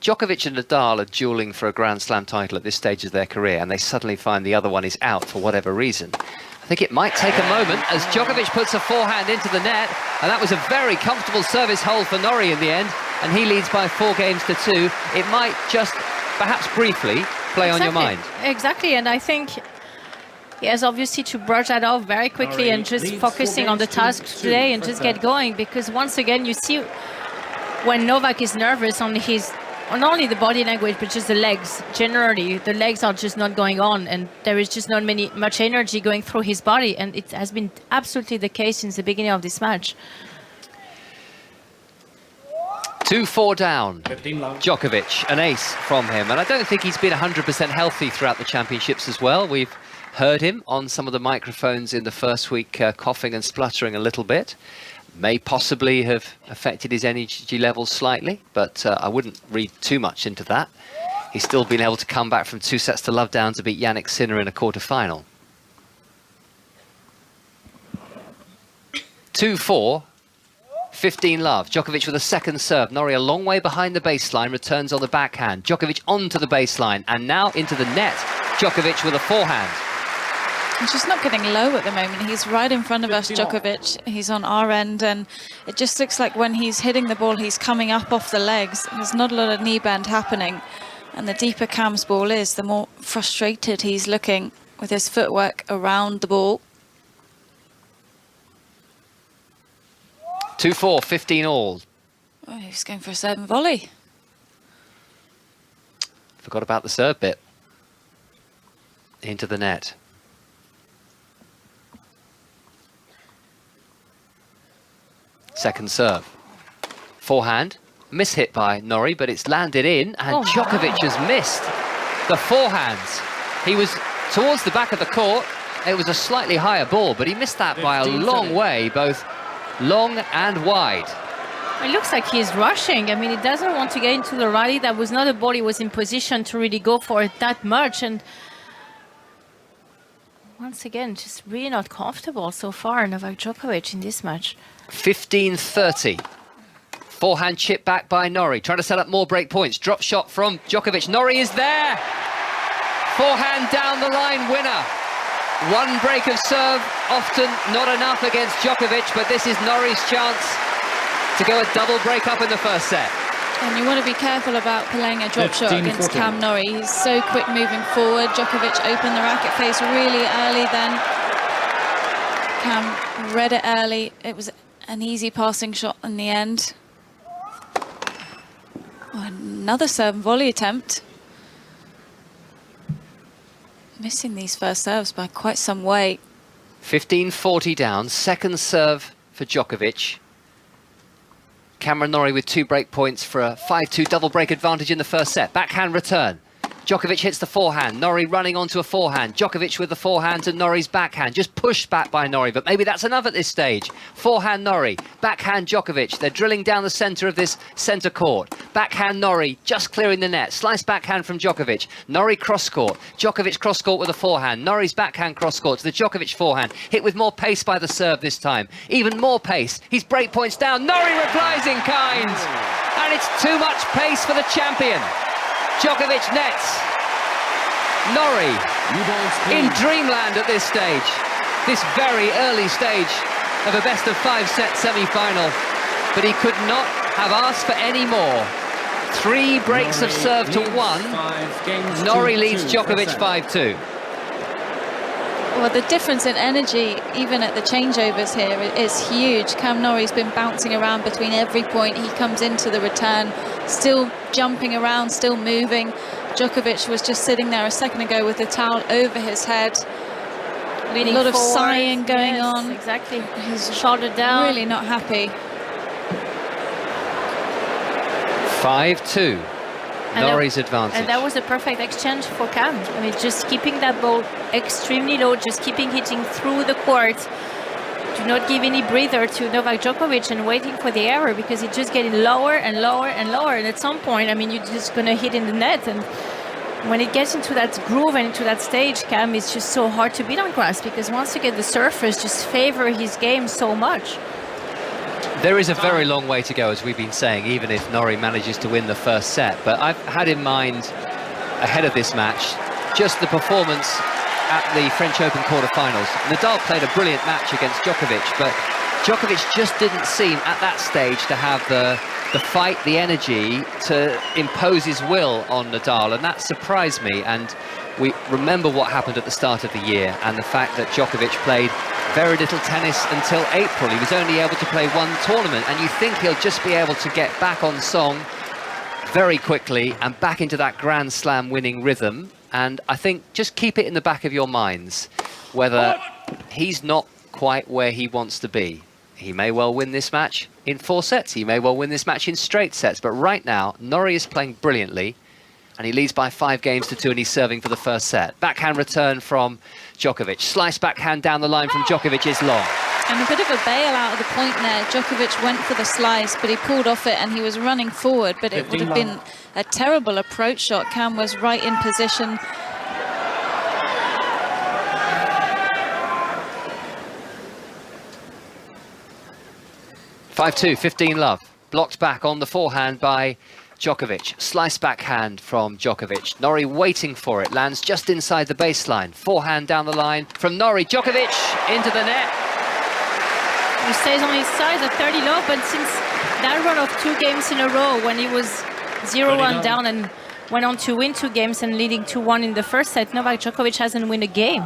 Djokovic and Nadal are dueling for a Grand Slam title at this stage of their career and they suddenly find the other one is out for whatever reason, I think it might take a moment as Djokovic puts a forehand into the net, and that was a very comfortable service hole for Norrie in the end, and he leads by 4 games to 2. It might just, perhaps briefly, play on your mind. Exactly, and I think he has obviously to brush that off very quickly and just focusing on the task today and just get going, because once again you see when Novak is nervous on not only the body language but just the legs. Generally the legs are just not going on, and there is just not much energy going through his body, and it has been absolutely the case since the beginning of this match. 2-4 down. Djokovic, an ace from him, and I don't think he's been 100% healthy throughout the championships as well. We've heard him on some of the microphones in the first week coughing and spluttering a little bit. May possibly have affected his energy levels slightly, but I wouldn't read too much into that. He's still been able to come back from 2-0 down to beat Yannick Sinner in a quarter-final. 2-4, 15 love. Djokovic with a second serve. Norrie a long way behind the baseline, returns on the backhand. Djokovic onto the baseline, and now into the net. Djokovic with a forehand. He's just not getting low at the moment. He's right in front of us, Djokovic. He's on our end, and it just looks like when he's hitting the ball, he's coming up off the legs. There's not a lot of knee bend happening. And the deeper Cam's ball is, the more frustrated he's looking with his footwork around the ball. 2-4, 15 all. Oh, he's going for a serve and volley. Forgot about the serve bit. Into the net. Second serve. Forehand. Mishit by Norrie, but it's landed in, and Djokovic has missed the forehands. He was towards the back of the court. It was a slightly higher ball, but he missed that by a long way, both long and wide. It looks like he's rushing. I mean, he doesn't want to get into the rally. That was not a ball he was in position to really go for it that much, and once again, just really not comfortable so far, Novak Djokovic in this match. 15-30. Forehand chip back by Norrie, trying to set up more break points. Drop shot from Djokovic. Norrie is there! Forehand down the line winner. One break of serve, often not enough against Djokovic, but this is Norrie's chance to go a double break up in the first set. And you want to be careful about playing a drop shot against Cam Norrie. He's so quick moving forward. Djokovic opened the racket face really early then. Cam read it early. It was an easy passing shot in the end. Oh, another serve volley attempt. Missing these first serves by quite some way. 15-40 down, second serve for Djokovic. Cameron Norrie with 2 break points for a 5-2 double break advantage in the first set. Backhand return. Djokovic hits the forehand. Norrie running onto a forehand. Djokovic with the forehand to Norrie's backhand. Just pushed back by Norrie, but maybe that's enough at this stage. Forehand Norrie, backhand Djokovic. They're drilling down the centre of this centre court. Backhand Norrie, just clearing the net. Slice backhand from Djokovic. Norrie cross court. Djokovic cross court with a forehand. Norrie's backhand cross court to the Djokovic forehand. Hit with more pace by the serve this time. Even more pace. He's break points down. Norrie replies in kind. And it's too much pace for the champion. Djokovic nets. Norrie in dreamland at this stage. This very early stage of a best-of-5 set semi-final. But he could not have asked for any more. 3 breaks of serve to 1. Norrie leads Djokovic 5-2. Well, the difference in energy, even at the changeovers here, is huge. Cam Norrie's been bouncing around between every point. He comes into the return, still jumping around, still moving. Djokovic was just sitting there a second ago with the towel over his head. Leaning a lot of forward, sighing going yes, on. Exactly. His shoulder down. Really not happy. 5-2. Norrie's advantage. And that was a perfect exchange for Cam. I mean, just keeping that ball extremely low, just keeping hitting through the court. Do not give any breather to Novak Djokovic and waiting for the error, because it's just getting lower and lower and lower. And at some point, I mean, you're just going to hit in the net. And when it gets into that groove and into that stage, Cam is just so hard to beat on grass, because once you get the surface, just favor his game so much. There is a very long way to go, as we've been saying, even if Norrie manages to win the first set. But I've had in mind, ahead of this match, just the performance at the French Open quarterfinals. Nadal played a brilliant match against Djokovic, but Djokovic just didn't seem at that stage to have the fight, the energy to impose his will on Nadal, and that surprised me. And we remember what happened at the start of the year, and the fact that Djokovic played very little tennis until April. He was only able to play 1 tournament, and you think he'll just be able to get back on song very quickly and back into that Grand Slam winning rhythm. And I think just keep it in the back of your minds whether he's not quite where he wants to be. He may well win this match in 4 sets. He may well win this match in straight sets. But right now, Norrie is playing brilliantly, and he leads by 5 games to 2, and he's serving for the first set. Backhand return from Djokovic. Slice backhand down the line from Djokovic is long. And a bit of a bail out of the point there. Djokovic went for the slice, but he pulled off it and he was running forward, but it would have been a terrible approach shot. Cam was right in position. (5-2), 15 love. Blocked back on the forehand by Djokovic. Slice backhand from Djokovic. Norrie waiting for it. Lands just inside the baseline. Forehand down the line from Norrie. Djokovic into the net. He stays on his side at 30 love, but since that run of 2 games in a row, when he was 0-1 down and went on to win 2 games and leading 2-1 in the first set, Novak Djokovic hasn't won a game,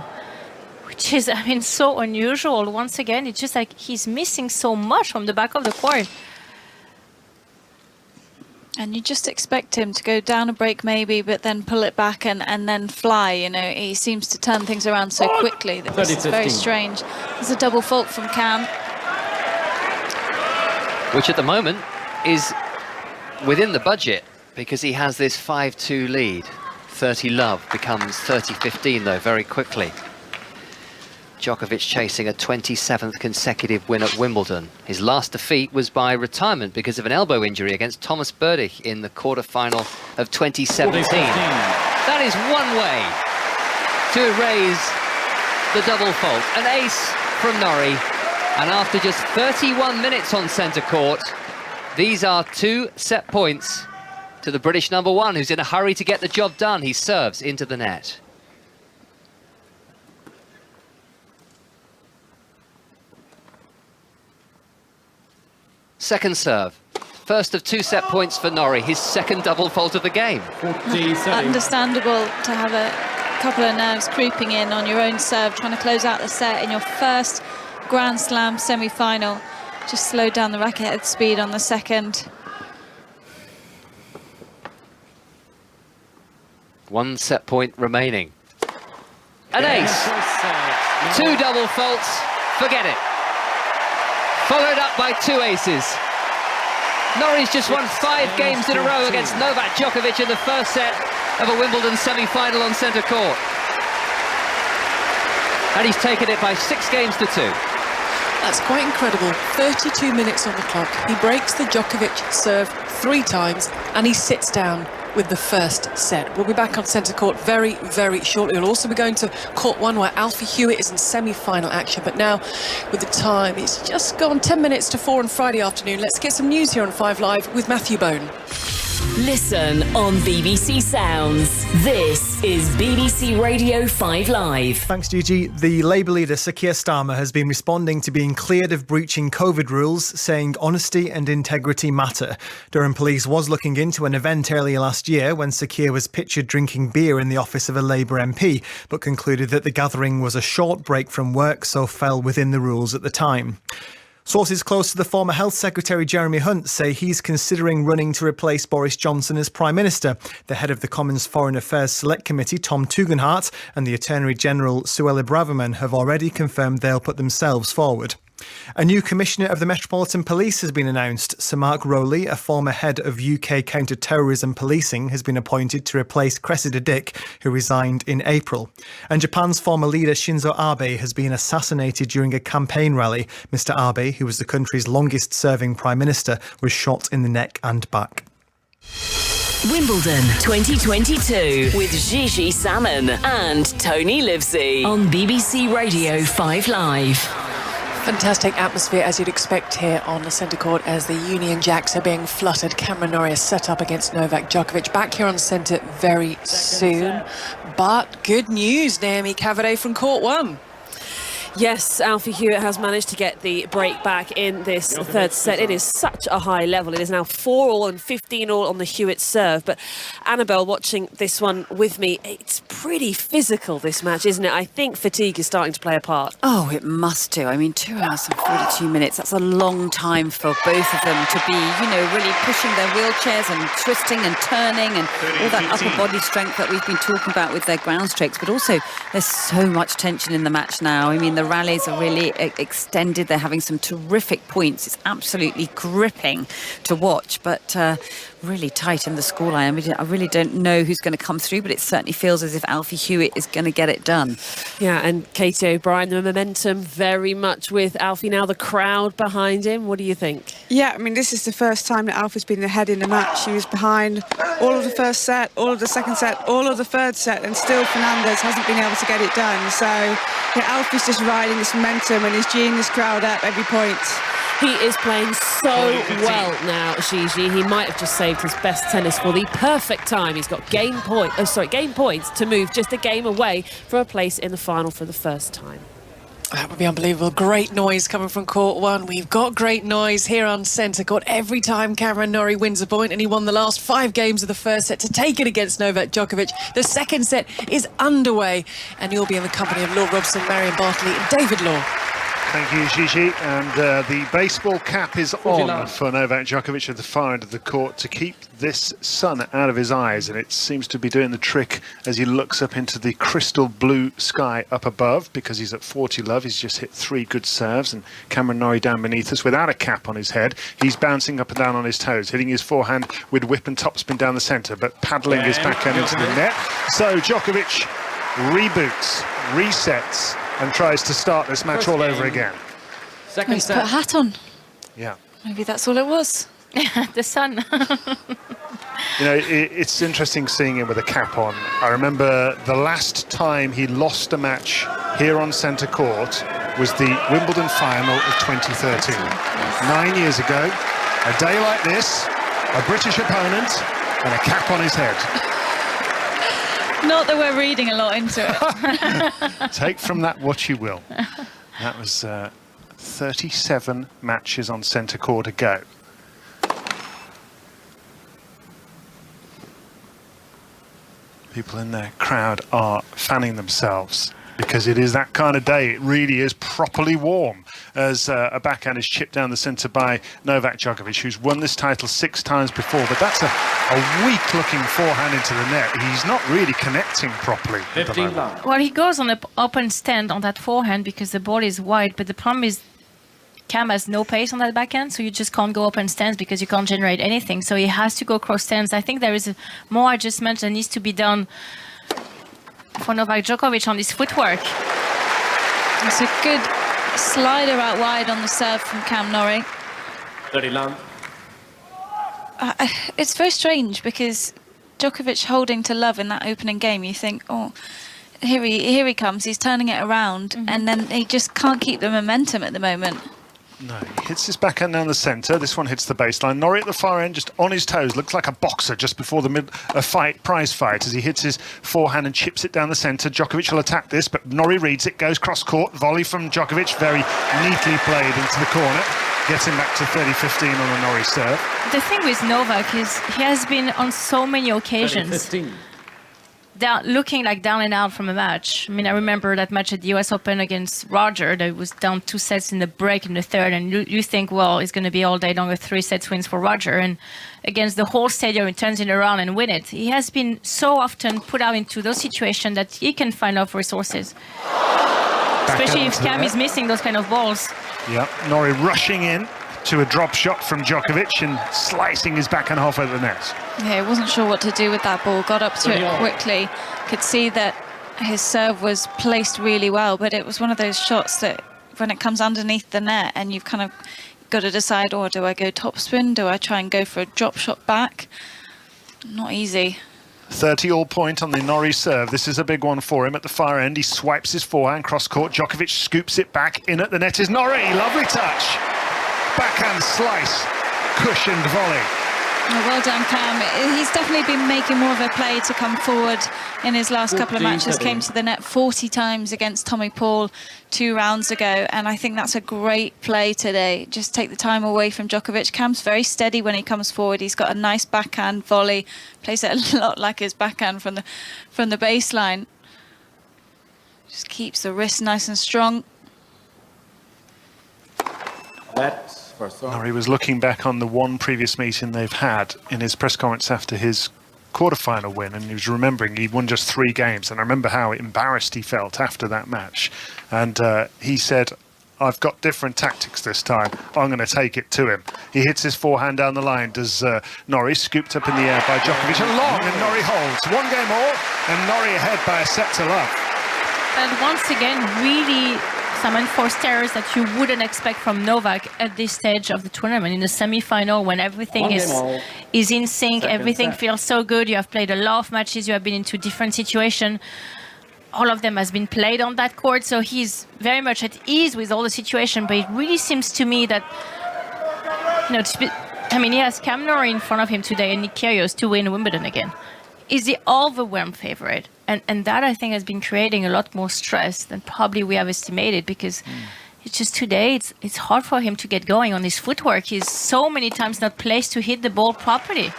which is, I mean, so unusual. Once again, it's just like he's missing so much from the back of the court. And you just expect him to go down a break maybe, but then pull it back and then fly. You know, he seems to turn things around so quickly that this is very strange. There's a double fault from Cam, which at the moment is within the budget, because he has this 5-2 lead. 30 love becomes 30-15 though very quickly. Djokovic chasing a 27th consecutive win at Wimbledon. His last defeat was by retirement because of an elbow injury against Thomas Berdych in the quarterfinal of 2017. That is one way to erase the double fault. An ace from Norrie, and after just 31 minutes on centre court, these are 2 set points to the British #1, who's in a hurry to get the job done. He serves into the net. Second serve. First of 2 set points for Norrie, his second double fault of the game. Understandable to have a couple of nerves creeping in on your own serve, trying to close out the set in your first Grand Slam semi-final. Just slowed down the racket head speed on the second. 1 set point remaining. An ace. 2 double faults, forget it. Followed up by 2 aces. Norrie's just won 5 games in a row against Novak Djokovic in the first set of a Wimbledon semi-final on centre court. And he's taken it by 6 games to 2. That's quite incredible. 32 minutes on the clock. He breaks the Djokovic serve 3 times and he sits down with the first set. We'll be back on centre court very, very shortly. We'll also be going to court 1 where Alfie Hewitt is in semi-final action. But now, with the time, it's just gone 10 minutes to 4 on Friday afternoon. Let's get some news here on 5 Live with Matthew Bone. Listen on BBC Sounds. This is BBC Radio 5 Live. Thanks, Gigi. The Labour leader, Sir Keir Starmer, has been responding to being cleared of breaching COVID rules, saying honesty and integrity matter. Durham Police was looking into an event earlier last year when Sir Keir was pictured drinking beer in the office of a Labour MP, but concluded that the gathering was a short break from work, so fell within the rules at the time. Sources close to the former Health Secretary Jeremy Hunt say he's considering running to replace Boris Johnson as Prime Minister. The head of the Commons Foreign Affairs Select Committee, Tom Tugendhat, and the Attorney General, Suella Braverman, have already confirmed they'll put themselves forward. A new Commissioner of the Metropolitan Police has been announced. Sir Mark Rowley, a former head of UK counter-terrorism policing, has been appointed to replace Cressida Dick, who resigned in April. And Japan's former leader Shinzo Abe has been assassinated during a campaign rally. Mr Abe, who was the country's longest-serving Prime Minister, was shot in the neck and back. Wimbledon 2022 with Gigi Salmon and Tony Livesey on BBC Radio 5 Live. Fantastic atmosphere, as you'd expect here on the centre court as the Union Jacks are being fluttered. Cameron Norrie is set up against Novak Djokovic. Back here on centre very soon. But good news, Naomi Cavaday from court 1. Yes, Alfie Hewitt has managed to get the break back in this third set. It is such a high level. It is now 4-all and 15-all on the Hewitt serve. But Annabelle, watching this one with me, it's pretty physical, this match, isn't it? I think fatigue is starting to play a part. Oh, it must do. I mean, 2 hours and 42 minutes. That's a long time for both of them to be, really pushing their wheelchairs and twisting and turning and all that upper body strength that we've been talking about with their ground strokes. But also, there's so much tension in the match now. I mean, the rallies are really extended. They're having some terrific points. It's absolutely gripping to watch, but really tight in the scoreline. I mean, I really don't know who's going to come through, but it certainly feels as if Alfie Hewitt is going to get it done. Yeah, and Katie O'Brien, the momentum very much with Alfie now, the crowd behind him. What do you think? Yeah, I mean, this is the first time that Alfie's been ahead in the match. He was behind all of the first set, all of the second set, all of the third set, and still Fernandez hasn't been able to get it done. So, yeah, Alfie's just riding this momentum and he's geeing this crowd up every point. He is playing so well now, Gigi. He might have just saved his best tennis for the perfect time. He's got game points to move just a game away from a place in the final for the first time. That would be unbelievable. Great noise coming from court 1. We've got great noise here on centre court every time Cameron Norrie wins a point, and he won the last 5 games of the first set to take it against Novak Djokovic. The second set is underway, and you'll be in the company of Law Robson, Marion Bartley and David Law. Thank you, Gigi. And the baseball cap is on for Novak Djokovic at the far end of the court to keep this sun out of his eyes. And it seems to be doing the trick as he looks up into the crystal blue sky up above, because he's at 40 love. He's just hit 3 good serves. And Cameron Norrie down beneath us without a cap on his head. He's bouncing up and down on his toes, hitting his forehand with whip and topspin down the centre, but paddling his backhand into the net. So Djokovic reboots, resets, and tries to start this match all over again. He's put a hat on. Yeah. Maybe that's all it was. The sun. It's interesting seeing him with a cap on. I remember the last time he lost a match here on centre court was the Wimbledon final of 2013. 9 years ago, a day like this, a British opponent and a cap on his head. Not that we're reading a lot into it. Take from that what you will. That was 37 matches on centre court ago. People in the crowd are fanning themselves because it is that kind of day. It really is properly warm as a backhand is chipped down the centre by Novak Djokovic, who's won this title 6 times before, but that's a weak-looking forehand into the net. He's not really connecting properly at the moment. Well, he goes on an open stand on that forehand because the ball is wide, but the problem is Cam has no pace on that backhand, so you just can't go open stands because you can't generate anything. So he has to go cross stands. I think there is more adjustment that needs to be done for Novak Djokovic on his footwork. It's a good slider out wide on the serve from Cam Norrie. 30 long. It's very strange because Djokovic holding to love in that opening game, you think, oh, here he comes, he's turning it around, and then he just can't keep the momentum at the moment. No, he hits his backhand down the centre. This one hits the baseline. Norrie at the far end, just on his toes, looks like a boxer just before the prize fight as he hits his forehand and chips it down the centre. Djokovic will attack this, but Norrie reads it, goes cross-court. Volley from Djokovic, very neatly played into the corner. Gets him back to 30-15 on the Norrie serve. The thing with Novak is he has been on so many occasions looking like down and out from a match. I mean, I remember that match at the US Open against Roger that was down 2 sets in the break in the third, and you think, well, it's going to be all day long with 3 sets wins for Roger, and against the whole stadium, he turns it around and win it. He has been so often put out into those situations that he can find off resources. Especially if Cam is missing those kind of balls. Yeah, Norrie rushing in to a drop shot from Djokovic and slicing his backhand half over the net. Yeah, he wasn't sure what to do with that ball, got up to it quickly, could see that his serve was placed really well, but it was one of those shots that when it comes underneath the net and you've kind of got to decide, or do I go topspin, do I try and go for a drop shot back? Not easy. 30 all point on the Norrie serve. This is a big one for him at the far end. He swipes his forehand cross court. Djokovic scoops it back. In at the net is Norrie. Lovely touch. Backhand slice. Cushioned volley. Well done, Cam. He's definitely been making more of a play to come forward in his last couple of matches. Came to the net 40 times against Tommy Paul 2 rounds ago, and I think that's a great play today. Just take the time away from Djokovic. Cam's very steady when he comes forward. He's got a nice backhand volley. Plays it a lot like his backhand from the baseline. Just keeps the wrist nice and strong. Norrie was looking back on the one previous meeting they've had in his press conference after his quarter-final win, and he was remembering he'd won just 3 games, and I remember how embarrassed he felt after that match. And he said, I've got different tactics this time. I'm going to take it to him. He hits his forehand down the line. Does Norrie, scooped up in the air by Djokovic, and long, and Norrie holds. 1 game all, and Norrie ahead by a set to love. And once again, really some enforced errors that you wouldn't expect from Novak at this stage of the tournament. In the semi-final, when everything is in sync, everything feels so good. You have played a lot of matches. You have been into different situations. All of them has been played on that court, so he's very much at ease with all the situation. But it really seems to me that, he has Cam Norrie in front of him today and Nick Kyrgios to win Wimbledon again. Is the overwhelmed favorite, and that I think has been creating a lot more stress than probably we have estimated, because it's just today it's hard for him to get going on his footwork. He's so many times not placed to hit the ball properly.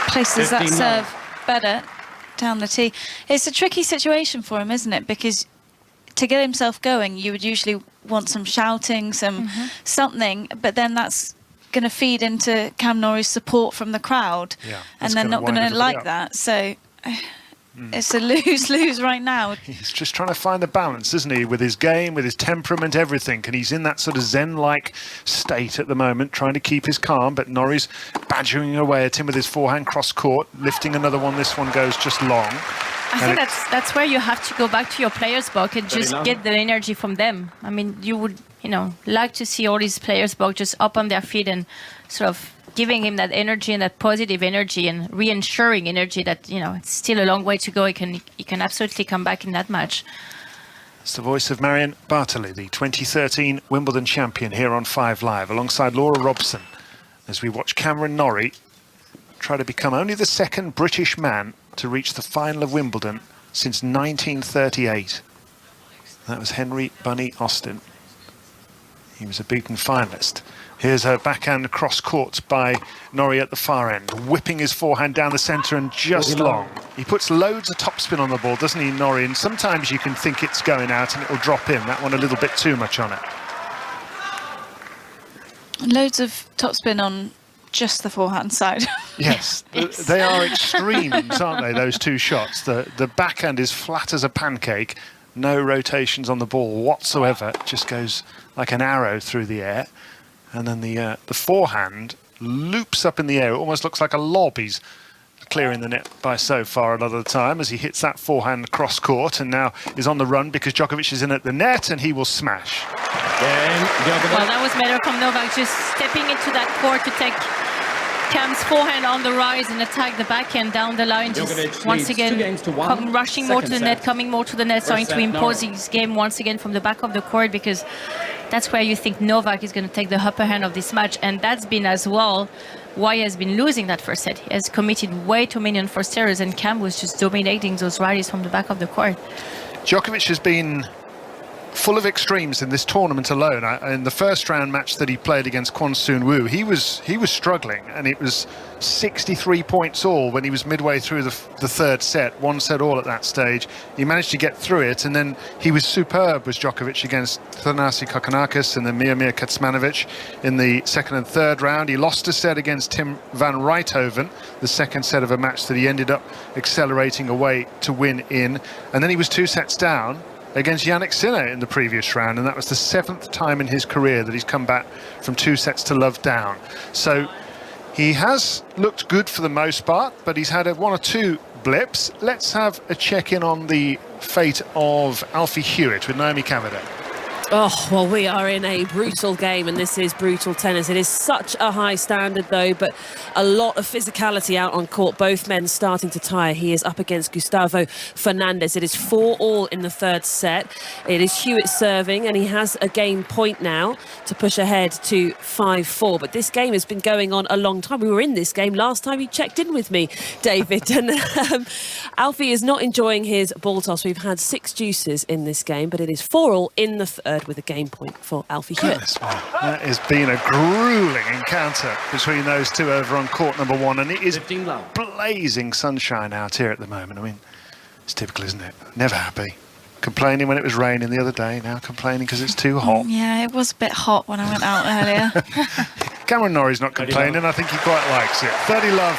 Places that serve better down the tee. It's a tricky situation for him, isn't it? Because to get himself going, you would usually want some shouting, something, but then that's going to feed into Cam Norrie's support from the crowd, and they're not going to like that. So it's a lose-lose right now. He's just trying to find the balance, isn't he, with his game, with his temperament, everything. And he's in that sort of zen-like state at the moment, trying to keep his calm. But Norrie's badgering away at him with his forehand cross-court, lifting another one. This one goes just long. I think that's where you have to go back to your players' book and just get the energy from them. I mean, you would, like to see all these players' book just up on their feet and sort of giving him that energy and that positive energy and reassuring energy that, it's still a long way to go. He can absolutely come back in that match. It's the voice of Marion Bartoli, the 2013 Wimbledon champion, here on 5 Live, alongside Laura Robson, as we watch Cameron Norrie try to become only the 2nd British man to reach the final of Wimbledon since 1938. That was Henry Bunny Austin. He was a beaten finalist Here's a backhand cross court by Norrie at the far end, whipping his forehand down the centre and just long. He puts loads of topspin on the ball, doesn't he, Norrie? And sometimes you can think it's going out and it'll drop in. That one a little bit too much on it. Loads of topspin on just the forehand side. Yes, they are extremes, aren't they, those two shots? The backhand is flat as a pancake, no rotations on the ball whatsoever, it just goes like an arrow through the air. And then the forehand loops up in the air. It almost looks like a lob. He's clearing the net by so far another time as he hits that forehand cross court and now is on the run because Djokovic is in at the net and he will smash. Well, that was better from Novak, just stepping into that court to take Cam's forehand on the rise and attack the backhand down the line. Just once again, rushing more to the net, coming more to the net, trying to impose his game once again from the back of the court, because that's where you think Novak is going to take the upper hand of this match. And that's been as well why he has been losing that first set. He has committed way too many unforced errors and Cam was just dominating those rallies from the back of the court. Djokovic has been full of extremes in this tournament alone. In the first round match that he played against Kwon Soon Woo, he was struggling, and it was 63 points all when he was midway through the third set, one set all at that stage. He managed to get through it, and then he was superb, was Djokovic, against Thanasi Kokkinakis and then Miomir Kecmanovic in the second and third round. He lost a set against Tim van Rijthoven, the second set of a match that he ended up accelerating away to win in, and then he was 2 sets down against Jannik Sinner in the previous round, and that was the 7th time in his career that he's come back from 2 sets to love down. So he has looked good for the most part, but he's had 1 or 2 blips. Let's have a check-in on the fate of Alfie Hewitt with Naomi Cavaday. Oh, well, we are in a brutal game, and this is brutal tennis. It is such a high standard, though, but a lot of physicality out on court. Both men starting to tire. He is up against Gustavo Fernandez. It is 4-all in the third set. It is Hewitt serving, and he has a game point now to push ahead to 5-4. But this game has been going on a long time. We were in this game last time you checked in with me, David. And Alfie is not enjoying his ball toss. We've had 6 deuces in this game, but it is 4-all in the third, with a game point for Alfie Hewitt. That has been a gruelling encounter between those two over on court number 1, and it is blazing sunshine out here at the moment. I mean, it's typical, isn't it? Never happy. Complaining when it was raining the other day, now complaining because it's too hot. Yeah, it was a bit hot when I went out earlier. Cameron Norrie's not complaining. I think he quite likes it. 30 love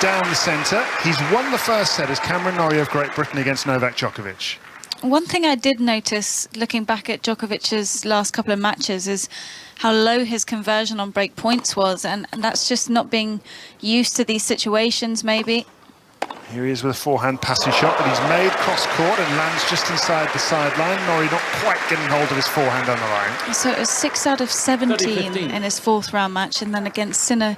down the centre. He's won the first set as Cameron Norrie of Great Britain against Novak Djokovic. One thing I did notice, looking back at Djokovic's last couple of matches, is how low his conversion on break points was, and that's just not being used to these situations, maybe. Here he is with a forehand passing shot, but he's made cross-court and lands just inside the sideline. Norrie not quite getting hold of his forehand on the line. So it was 6 out of 17 in his 4th round match, and then against Sinner,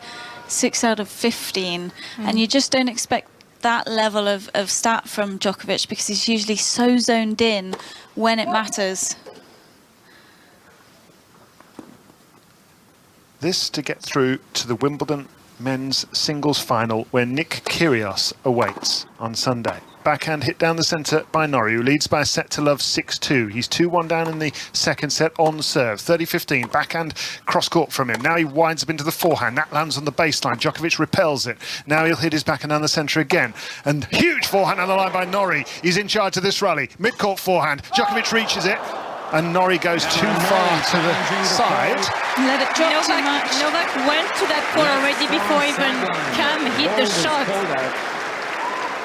6 out of 15. And you just don't expect that level of stat from Djokovic, because he's usually so zoned in when it matters. This to get through to the Wimbledon men's singles final, where Nick Kyrgios awaits on Sunday. Backhand hit down the centre by Norrie, who leads by a set to love 6-2. He's 2-1 down in the second set on serve. 30-15, backhand cross-court from him. Now he winds up into the forehand. That lands on the baseline. Djokovic repels it. Now he'll hit his backhand down the centre again. And huge forehand on the line by Norrie. He's in charge of this rally. Mid-court forehand. Djokovic reaches it. And Norrie goes too far to the side. Let it drop too much. Novak went to that court already before even Cam hit the shot.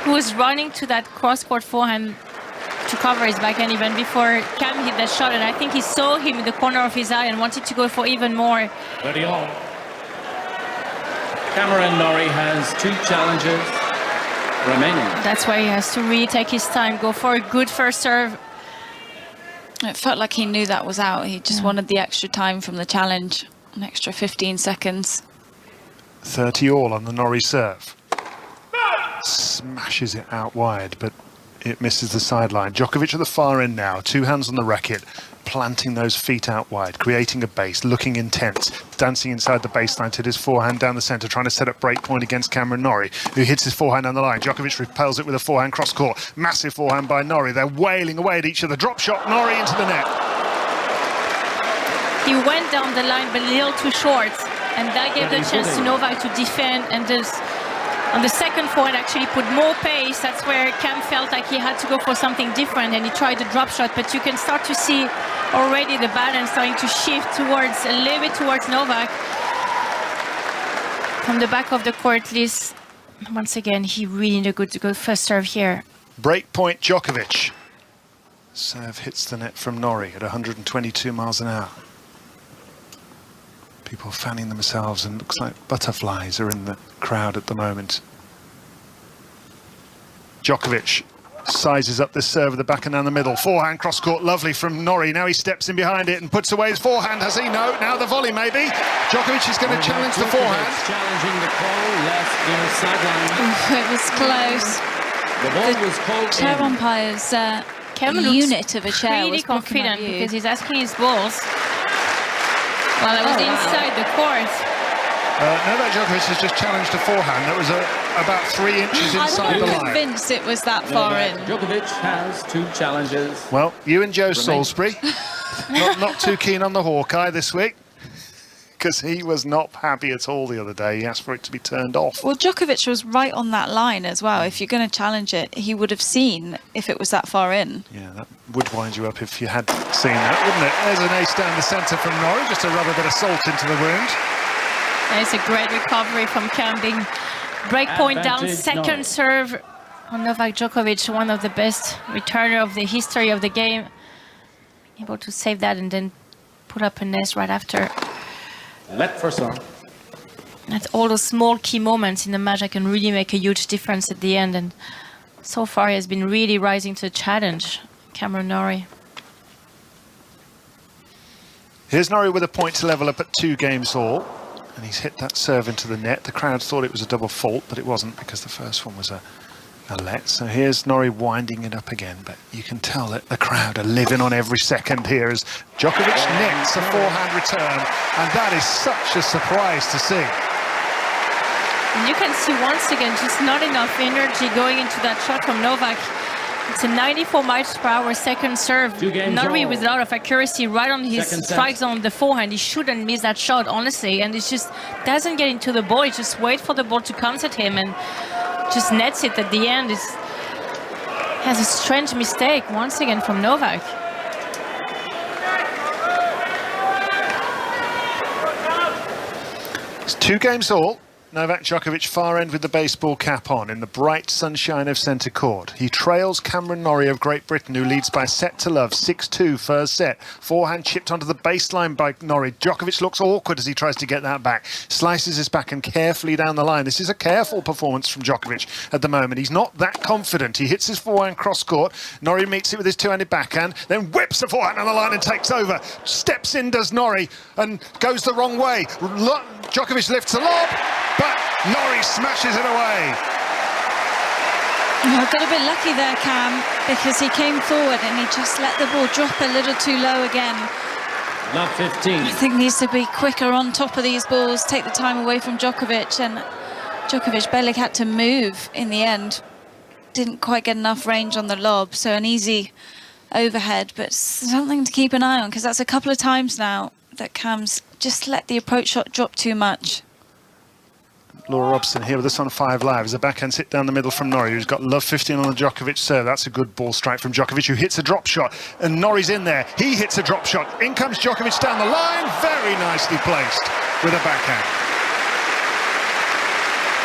He was running to that cross-court forehand to cover his backhand even before Cam hit that shot, and I think he saw him in the corner of his eye and wanted to go for even more. Cameron Norrie has 2 challenges remaining. That's why he has to really take his time, go for a good first serve. It felt like he knew that was out. He just wanted the extra time from the challenge, an extra 15 seconds. 30 all on the Norrie serve. Smashes it out wide, but it misses the sideline. Djokovic at the far end now, 2 hands on the racket, planting those feet out wide, creating a base, looking intense, dancing inside the baseline to his forehand down the centre, trying to set up break point against Cameron Norrie, who hits his forehand down the line. Djokovic repels it with a forehand cross-court. Massive forehand by Norrie. They're wailing away at each other. Drop shot, Norrie into the net. he went down the line but a little too short, and that gave the chance to Novak to defend, and just on the second forehand actually put more pace. That's where Cam felt like he had to go for something different, and he tried the drop shot, but you can start to see already the balance starting to shift towards a little bit towards Novak. From the back of the court, Liz, once again, he really needed a good first serve here. Break point Djokovic. Serve hits the net from Norrie at 122 miles an hour. People fanning themselves, and looks like butterflies are in the crowd at the moment. Djokovic sizes up this serve at the back and down the middle. Forehand cross court, lovely from Norrie. Now he steps in behind it and puts away his forehand. Has he? No. Now the volley maybe. Djokovic is going to challenge the forehand. Challenging the call, left inner sideline. It was close. The ball was called chair in. umpire's unit of a chair really was confident because he's asking his balls. Well, it was inside the court. Novak Djokovic has just challenged a forehand that was about 3 inches inside the I'm line. convinced it was that far in. Djokovic has 2 challenges. Well, you and Joe Salisbury, not too keen on the Hawkeye this week, because he was not happy at all the other day. He asked for it to be turned off. Well, Djokovic was right on that line as well. If you're going to challenge it, he would have seen if it was that far in. Yeah, that would wind you up if you had seen that, wouldn't it? There's an ace down the centre from Norrie, just to rub a bit of salt into the wound. It's a great recovery from Cam, being break point down, second serve on Novak Djokovic, one of the best returner of the history of the game. Able to save that and then put up a nest right after. Let for some. That's all those small key moments in the match that can really make a huge difference at the end, and so far he has been really rising to the challenge, Cameron Norrie. Here's Norrie with a point to level up at 2 games all. And he's hit that serve into the net. The crowd thought it was a double fault, but it wasn't, because the first one was a let. So here's Norrie winding it up again, but you can tell that the crowd are living on every second here as Djokovic nets a forehand return, and that is such a surprise to see. And you can see once again just not enough energy going into that shot from Novak. It's a 94 miles per hour second serve. Norrie with a lot of accuracy right on his strike zone, the forehand. He shouldn't miss that shot, honestly. And it just doesn't get into the ball. He just waits for the ball to come at him and just nets it at the end. It has a strange mistake once again from Novak. It's 2 games all. Novak Djokovic far end with the baseball cap on in the bright sunshine of centre court. He trails Cameron Norrie of Great Britain, who leads by set to love, 6-2 first set. Forehand chipped onto the baseline by Norrie. Djokovic looks awkward as he tries to get that back. Slices his backhand carefully down the line. This is a careful performance from Djokovic at the moment. He's not that confident. He hits his forehand cross court. Norrie meets it with his 2-handed backhand, then whips the forehand on the line and takes over. Steps in, does Norrie, and goes the wrong way. Djokovic lifts a lob, but Norrie smashes it away. Well, got a bit lucky there, Cam, because he came forward and he just let the ball drop a little too low again. Love 15. I think needs to be quicker on top of these balls, take the time away from Djokovic, and Djokovic barely had to move in the end. Didn't quite get enough range on the lob, so an easy overhead, but something to keep an eye on, because that's a couple of times now that Cam's just let the approach shot drop too much. Laura Robson here with us on 5 Live as a backhand hit down the middle from Norrie, who's got love 15 on the Djokovic serve. That's a good ball strike from Djokovic, who hits a drop shot, and Norrie's in there. He hits a drop shot. In comes Djokovic down the line, very nicely placed with a backhand.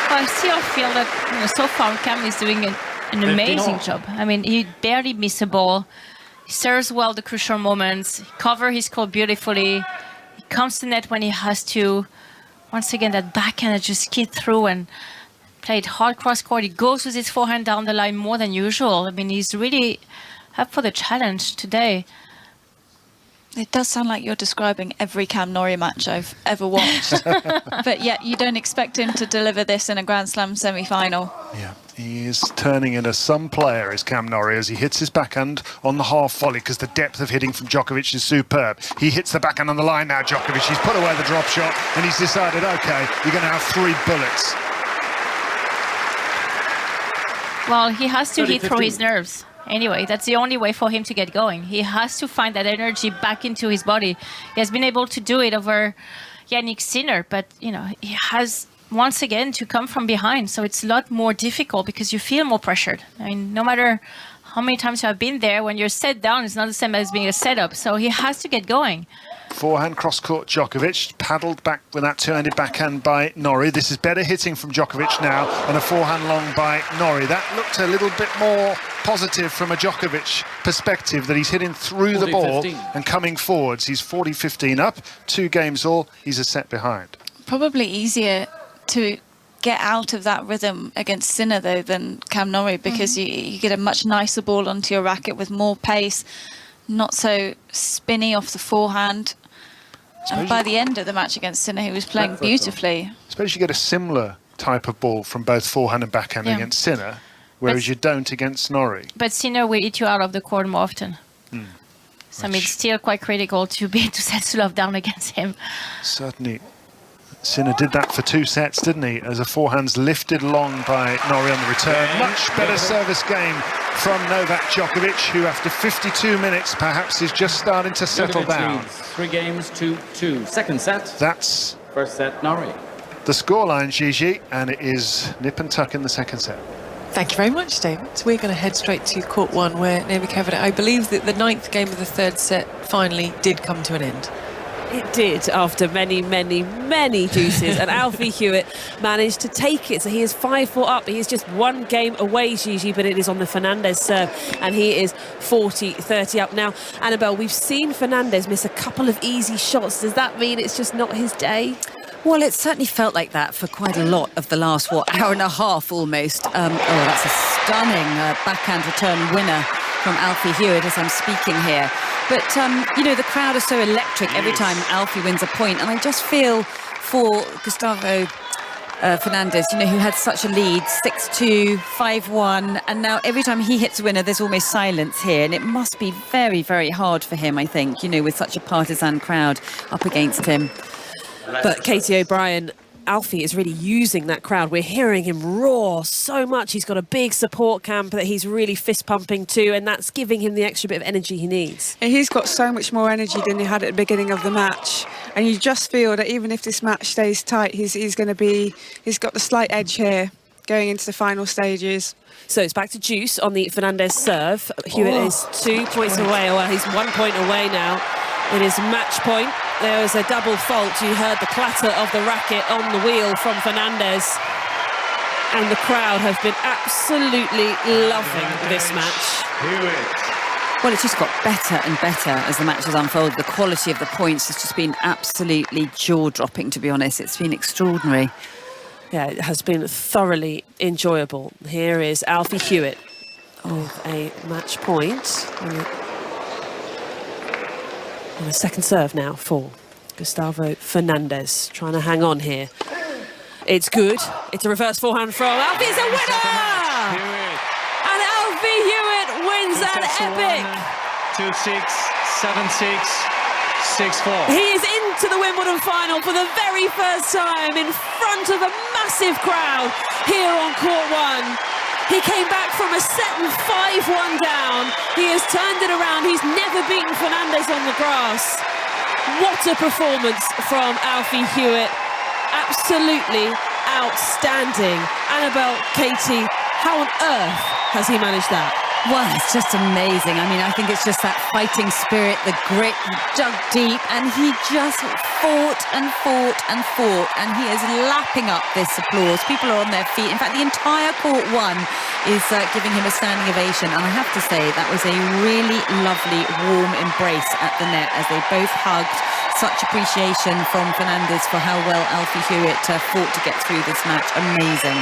Well, I still feel that so far Cam is doing an amazing job. I mean, he barely missed a ball. He serves well the crucial moments. He covers his court beautifully. He comes to net when he has to. Once again, that backhand that just skid through and played hard cross court. He goes with his forehand down the line more than usual. I mean, he's really up for the challenge today. It does sound like you're describing every Cam Norrie match I've ever watched. But yet you don't expect him to deliver this in a Grand Slam semi-final. Yeah, he is turning into some player, is Cam Norrie, as he hits his backhand on the half volley, because the depth of hitting from Djokovic is superb. He hits the backhand on the line now, Djokovic. He's put away the drop shot, and he's decided, OK, you're going to have 3 bullets. Well, he has to hit through his nerves. Anyway, that's the only way for him to get going. He has to find that energy back into his body. He has been able to do it over Yannick Sinner, but he has once again to come from behind. So it's a lot more difficult because you feel more pressured. I mean, no matter how many times you have been there, when you're set down, it's not the same as being a setup. So he has to get going. Forehand cross-court Djokovic, paddled back with that two-handed backhand by Norrie. This is better hitting from Djokovic now, and a forehand long by Norrie. That looked a little bit more positive from a Djokovic perspective, that he's hitting through the ball and coming forwards. He's 40-15 up, 2 games all, he's a set behind. Probably easier to get out of that rhythm against Sinner, though, than Cam Norrie, because you get a much nicer ball onto your racket with more pace, not so spinny off the forehand. And by the end of the match against Sinner, he was playing beautifully. I suppose you get a similar type of ball from both forehand and backhand against Sinner, whereas you don't against Norrie. But Sinner will eat you out of the court more often. So I mean, it's still quite critical to be able to set Sulov down against him. Certainly. Sinner did that for 2 sets, didn't he? As a forehand's lifted long by Norrie on the return. Much better service game from Novak Djokovic, who after 52 minutes perhaps is just starting to settle down. 3 games to 2. Second set. That's first set, Norrie. The scoreline, Gigi, and it is nip and tuck in the second set. Thank you very much, David. We're going to head straight to court 1, where Novak Djokovic, I believe that the 9th game of the 3rd set finally did come to an end. It did, after many, many, many deuces, and Alfie Hewitt managed to take it. So he is 5-4 up. He is just 1 game away, Gigi, but it is on the Fernandez serve, and he is 40-30 up now. Annabelle, we've seen Fernandez miss a couple of easy shots. Does that mean it's just not his day? Well, it certainly felt like that for quite a lot of the last, hour and a half almost. That's a stunning backhand return winner from Alfie Hewitt as I'm speaking here. But, the crowd is so electric every time Alfie wins a point. And I just feel for Gustavo Fernandez, who had such a lead, 6-2, 5-1. And now every time he hits a winner, there's almost silence here. And it must be very, very hard for him, I think, with such a partisan crowd up against him. But Katie O'Brien, Alfie is really using that crowd. We're hearing him roar so much. He's got a big support camp that he's really fist pumping to, and that's giving him the extra bit of energy he needs. And he's got so much more energy than he had at the beginning of the match. And you just feel that even if this match stays tight, he's got the slight edge here going into the final stages. So it's back to Juice on the Fernandez serve. Hewitt is 2 points away. Well, he's 1 point away now. It is match point. There was a double fault. You heard the clatter of the racket on the wheel from Fernandez. And the crowd have been absolutely loving this match. Well, it's just got better and better as the match has unfolded. The quality of the points has just been absolutely jaw-dropping, to be honest. It's been extraordinary. Yeah, it has been thoroughly enjoyable. Here is Alfie Hewitt with a match point. And a second serve now for Gustavo Fernandez, trying to hang on here. It's good. It's a reverse forehand from Alfie. It's a winner! And Alfie Hewitt wins an epic. 2-6, 7-6, 6-4. He is into the Wimbledon final for the very first time in front of a massive crowd here on court 1. He came back from a set and 5-1 down. He has turned it around. He's never beaten Fernandez on the grass. What a performance from Alfie Hewitt. Absolutely outstanding. Annabelle, Katie, how on earth has he managed that? Well, it's just amazing. I mean, I think it's just that fighting spirit, the grit, dug deep, and he just fought and fought and fought, and he is lapping up this applause. People are on their feet. In fact, the entire court 1 is giving him a standing ovation, and I have to say that was a really lovely, warm embrace at the net as they both hugged. Such appreciation from Fernandez for how well Alfie Hewitt fought to get through this match. Amazing.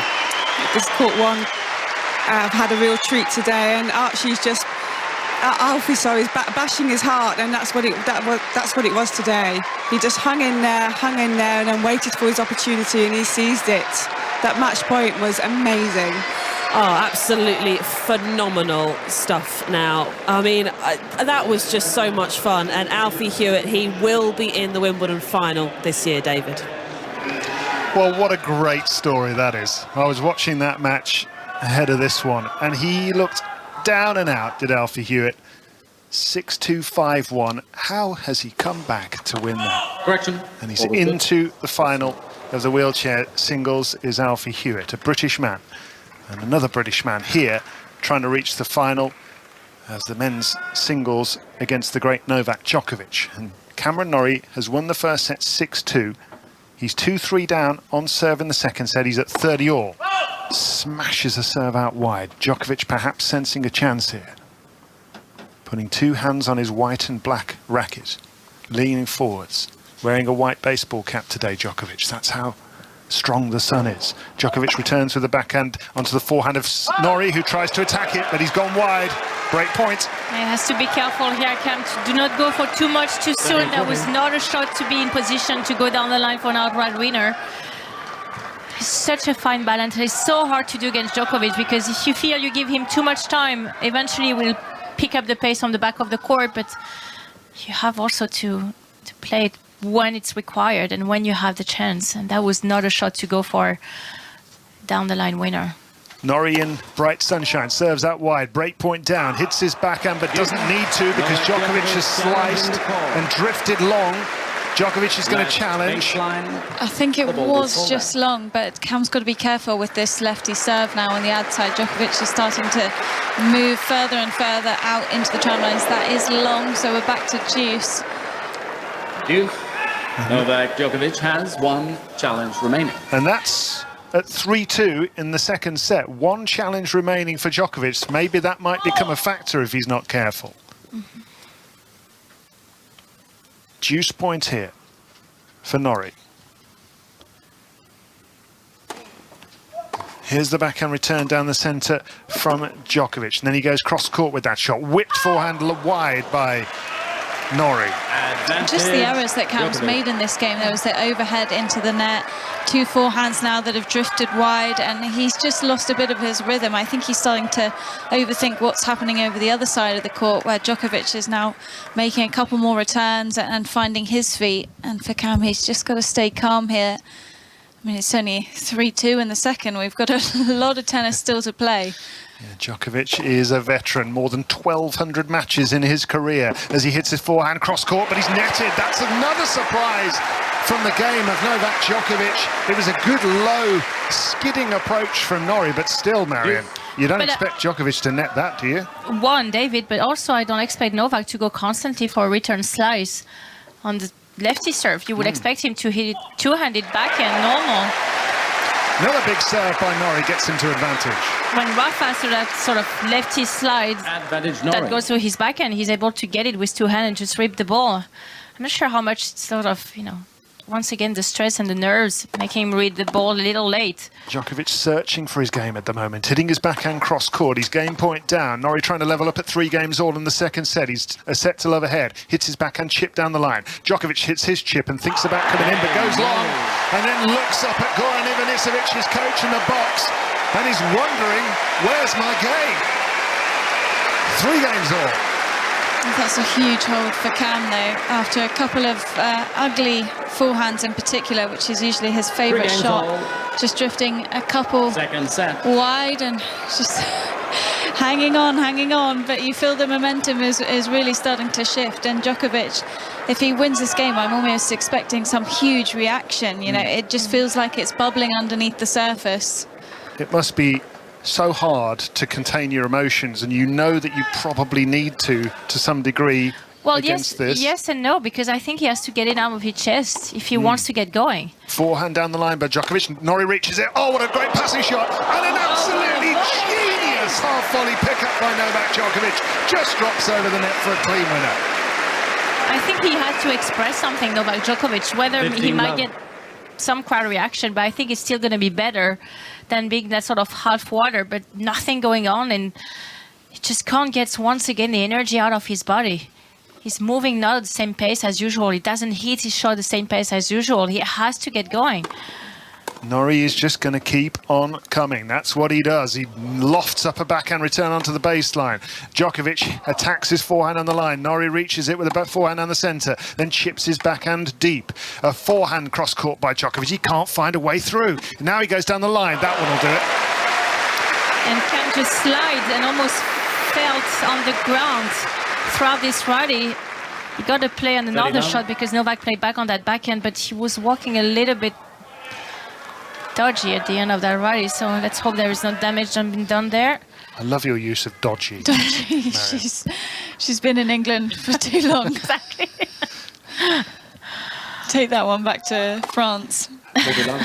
This court 1 have had a real treat today, and Archie's just Alfie is bashing his heart, and that's what it was today. He just hung in there, and then waited for his opportunity, and he seized it. That match point was amazing. Oh, absolutely phenomenal stuff now. I mean, that was just so much fun. And Alfie Hewitt, he will be in the Wimbledon final this year, David. Well, what a great story that is. I was watching that match ahead of this one, and he looked down and out did Alfie Hewitt. 6-2, 5-1. How has he come back to win that? Correction. And he's into the final of the wheelchair singles is Alfie Hewitt, a British man. And another British man here trying to reach the final as the men's singles against the great Novak Djokovic. And Cameron Norrie has won the first set 6-2. He's 2-3 down on serve in the second set. He's at 30 all. Smashes a serve out wide. Djokovic perhaps sensing a chance here. Putting two hands on his white and black racket, leaning forwards, wearing a white baseball cap today, Djokovic. That's how strong the sun is. Djokovic returns with the backhand onto the forehand of Norrie, who tries to attack it, but he's gone wide. Break point. He has to be careful here, Cam. Do not go for too much too soon. That was not a shot to be in position to go down the line for an outright winner. It's such a fine balance. It's so hard to do against Djokovic, because if you feel you give him too much time, eventually he will pick up the pace on the back of the court, but you have also to play it when it's required and when you have the chance, and that was not a shot to go for down the line winner. Norrie in bright sunshine, serves out wide, break point down, hits his backhand but doesn't need to because Djokovic has sliced and drifted long. Djokovic is going to challenge. I think it was just long, but Cam's got to be careful with this lefty serve now on the ad side. Djokovic is starting to move further and further out into the tramlines. That is long, so we're back to deuce. Deuce. Novak Djokovic has one challenge remaining. And that's at 3-2 in the second set. One challenge remaining for Djokovic. Maybe that might become a factor if he's not careful. Deuce point here for Norrie. Here's the backhand return down the centre from Djokovic. And then he goes cross-court with that shot. Whipped forehand wide by Norrie. Just the errors that Cam's made in this game. There was the overhead into the net, two forehands now that have drifted wide, and he's just lost a bit of his rhythm. I think he's starting to overthink what's happening over the other side of the court, where Djokovic is now making a couple more returns and finding his feet. And for Cam, he's just got to stay calm here. I mean, it's only 3-2 in the second. We've got a lot of tennis still to play. Yeah, Djokovic is a veteran, more than 1,200 matches in his career as he hits his forehand cross-court, but he's netted. That's another surprise from the game of Novak Djokovic. It was a good, low, skidding approach from Norrie, but still, Marion, you don't expect Djokovic to net that, do you? One, David, but also I don't expect Novak to go constantly for a return slice on the lefty serve. You would expect him to hit it two-handed backhand normal. Another big serve by Norrie gets him to advantage. When Rafa has that sort of lefty slide that goes to his backhand, he's able to get it with two hands and just rip the ball. I'm not sure how much sort of, once again, the stress and the nerves make him read the ball a little late. Djokovic searching for his game at the moment, hitting his backhand cross-court, his game point down. Norrie trying to level up at 3 games all in the second set. He's a set to love ahead, hits his backhand chip down the line. Djokovic hits his chip and thinks about coming in, but goes long, and then looks up at Goran Ivanisevic, his coach, in the box, and he's wondering, where's my game? 3 games all. That's a huge hold for Cam, though, after a couple of ugly forehands in particular, which is usually his favourite shot. Just drifting a couple wide and just hanging on, but you feel the momentum is really starting to shift. And Djokovic, if he wins this game, I'm almost expecting some huge reaction. It just feels like it's bubbling underneath the surface. It must be so hard to contain your emotions, and you know that you probably need to some degree against this. Yes and no, because I think he has to get it out of his chest if he wants to get going. Forehand down the line by Djokovic. Norrie reaches it. Oh, what a great passing shot. And an absolutely genius half-volley pick-up by Novak Djokovic. Just drops over the net for a clean winner. I think he has to express something, Novak Djokovic, whether he might get some crowd reaction, but I think it's still going to be better than being that sort of half water, but nothing going on, and he just can't get, once again, the energy out of his body. He's moving not at the same pace as usual. He doesn't hit his shot the same pace as usual. He has to get going. Norrie is just going to keep on coming. That's what he does. He lofts up a backhand return onto the baseline. Djokovic attacks his forehand on the line. Norrie reaches it with a forehand on the centre, then chips his backhand deep. A forehand cross-court by Djokovic. He can't find a way through. Now he goes down the line. That one will do it. And Cam just slides and almost felt on the ground throughout this rally. He got a play on another shot because Novak played back on that backhand, but he was walking a little bit dodgy at the end of that rally. So let's hope there is no damage been done there. I love your use of dodgy. Dodgy. She's been in England for too long. Exactly. Take that one back to France.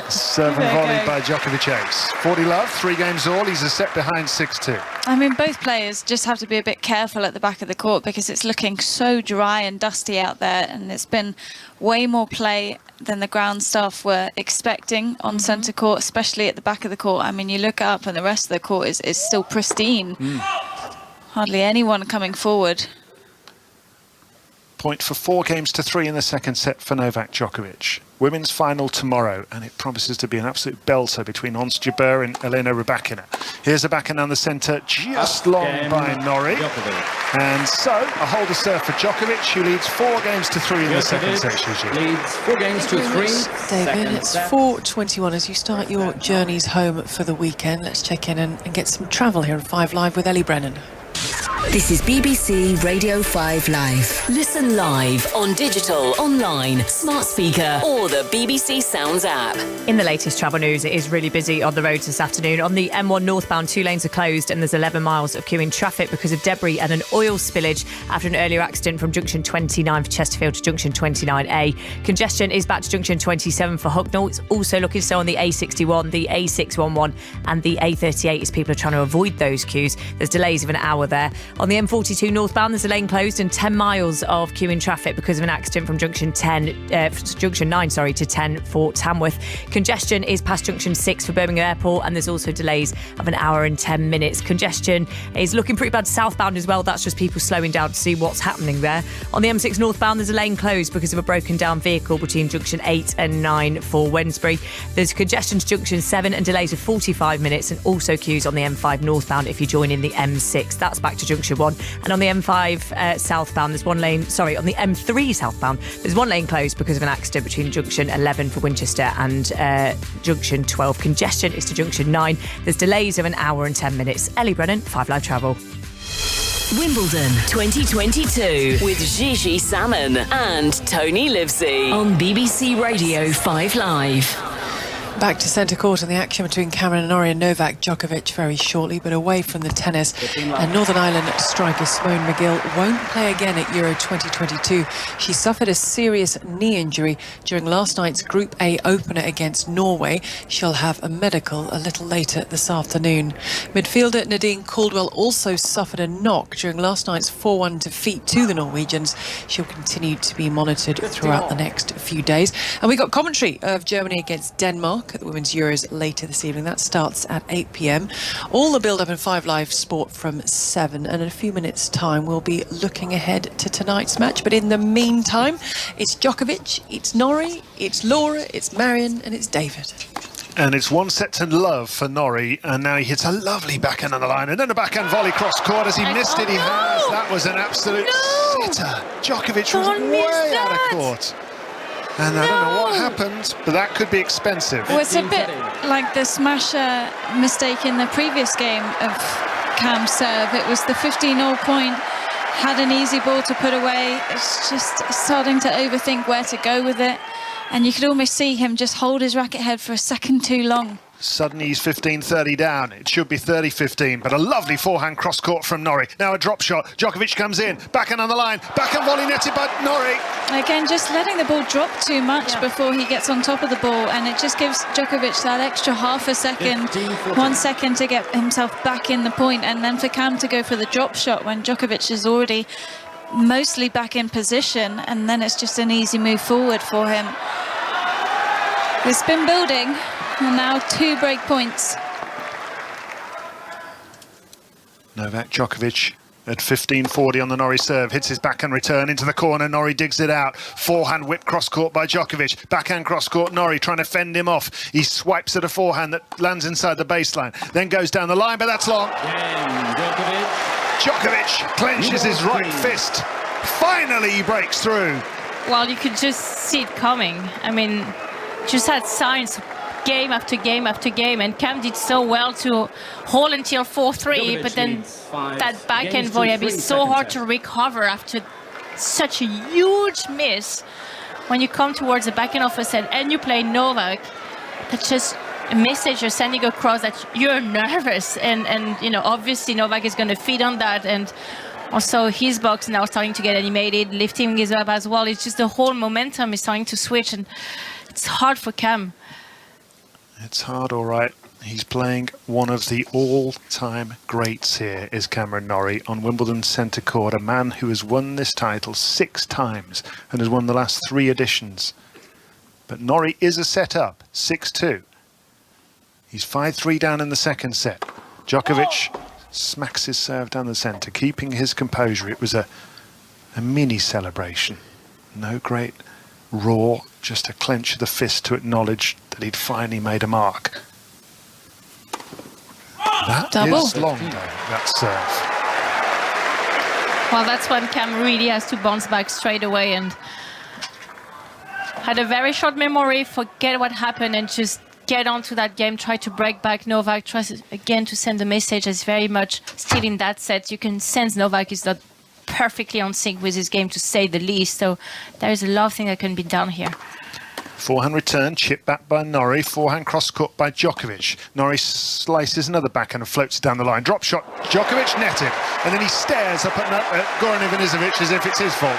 Serve and volley by Djokovic ace. 40 love, 3 games all. He's a set behind 6-2. I mean, both players just have to be a bit careful at the back of the court because it's looking so dry and dusty out there, and it's been way more play than the ground staff were expecting on centre court, especially at the back of the court. I mean, you look up and the rest of the court is still pristine. Hardly anyone coming forward. Point for 4-3 in the second set for Novak Djokovic. Women's final tomorrow, and it promises to be an absolute belter between Ons Jabeur and Elena Rybakina. Here's a backhand down the centre, just long by Norrie. And so, a holder serve for Djokovic, who leads 4-3 in the second set. Leads 4-3. David, it's 4:21 as you start your journeys home for the weekend. Let's check in and get some travel here on 5 Live with Ellie Brennan. This is BBC Radio 5 Live. Listen live on digital, online, smart speaker, or the BBC Sounds app. In the latest travel news, it is really busy on the roads this afternoon. On the M1 northbound, 2 lanes are closed and there's 11 miles of queuing traffic because of debris and an oil spillage after an earlier accident from junction 29 for Chesterfield to junction 29A. Congestion is back to junction 27 for Hucknall. It's also looking so on the A61, the A611 and the A38 as people are trying to avoid those queues. There's delays of an hour there. On the M42 northbound, there's a lane closed and 10 miles of queuing traffic because of an accident from junction 9 to 10 for Tamworth. Congestion is past junction 6 for Birmingham Airport, and there's also delays of an hour and 10 minutes. Congestion is looking pretty bad southbound as well. That's just people slowing down to see what's happening there. On the M6 northbound, there's a lane closed because of a broken down vehicle between junction 8 and 9 for Wednesbury. There's congestion to junction 7 and delays of 45 minutes, and also queues on the M5 northbound if you join in the M6. That's back to junction 1. And on the M5 southbound, there's one lane, on the M3 southbound, there's one lane closed because of an accident between junction 11 for Winchester and junction 12. Congestion is to junction 9. There's delays of an hour and 10 minutes. Ellie Brennan, 5 Live Travel. Wimbledon 2022 with Gigi Salmon and Tony Livesey on BBC Radio 5 Live. Back to centre court and the action between Cameron Norrie and Novak Djokovic very shortly, but away from the tennis. And Northern Ireland striker Simone McGill won't play again at Euro 2022. She suffered a serious knee injury during last night's Group A opener against Norway. She'll have a medical a little later this afternoon. Midfielder Nadine Caldwell also suffered a knock during last night's 4-1 defeat to the Norwegians. She'll continue to be monitored throughout the next few days. And we got commentary of Germany against Denmark at the Women's Euros later this evening. That starts at 8 p.m. All the build-up in 5 Live Sport from 7, and in a few minutes' time we'll be looking ahead to tonight's match. But in the meantime, it's Djokovic, it's Norrie, it's Laura, it's Marion, and it's David. And it's 1-0 for Norrie, and now he hits a lovely backhand on the line, and then a backhand volley cross court. As he missed it, he has. That was an absolute sitter. Djokovic was way out of court. And I don't know what happened, but that could be expensive. Well, it's a bit like the smasher mistake in the previous game of Cam's serve. It was the 15-all point, had an easy ball to put away. It's just starting to overthink where to go with it. And you could almost see him just hold his racket head for a second too long. Suddenly he's 15-30 down. It should be 30-15, but a lovely forehand cross-court from Norrie. Now a drop shot. Djokovic comes in. Backhand on the line. Backhand volley netted by Norrie. Again, just letting the ball drop too much before he gets on top of the ball, and it just gives Djokovic that extra half a second, 1 second to get himself back in the point, and then for Cam to go for the drop shot when Djokovic is already mostly back in position, and then it's just an easy move forward for him. It's been building. And now 2 break points. Novak Djokovic at 15-40 on the Norrie serve. Hits his backhand return into the corner. Norrie digs it out. Forehand whip cross court by Djokovic. Backhand cross court. Norrie trying to fend him off. He swipes at a forehand that lands inside the baseline. Then goes down the line, but that's long. Djokovic clenches his right fist. Finally he breaks through. Well, you could just see it coming. I mean, just had signs game after game after game, and Cam did so well to hold until 4-3, but then that backhand volley is so hard to recover after such a huge miss. When you come towards the backhand of a set and you play Novak, that's just a message you're sending across that you're nervous, and you know, obviously Novak is going to feed on that, and also his box now starting to get animated, lifting his up as well. It's just the whole momentum is starting to switch, and it's hard for Cam. It's hard, all right. He's playing one of the all-time greats here, is Cameron Norrie, on Wimbledon centre court, a man who has won this title 6 times and has won the last 3 editions. But Norrie is a set up, 6-2. He's 5-3 down in the second set. Djokovic smacks his serve down the centre, keeping his composure. It was a mini celebration. No great roar, just a clench of the fist to acknowledge that he'd finally made a mark. That is long, though, that serve. Well, that's when Cam really has to bounce back straight away, and had a very short memory, forget what happened, and just get onto that game, try to break back Novak, tries again to send a message. It's very much still in that set. You can sense Novak is not perfectly on sync with his game, to say the least, so there is a lot of things that can be done here. Forehand return, chip back by Norrie, forehand cross-court by Djokovic. Norrie slices another backhand and floats down the line. Drop shot, Djokovic netted, and then he stares up at Goran Ivanisevic as if it's his fault.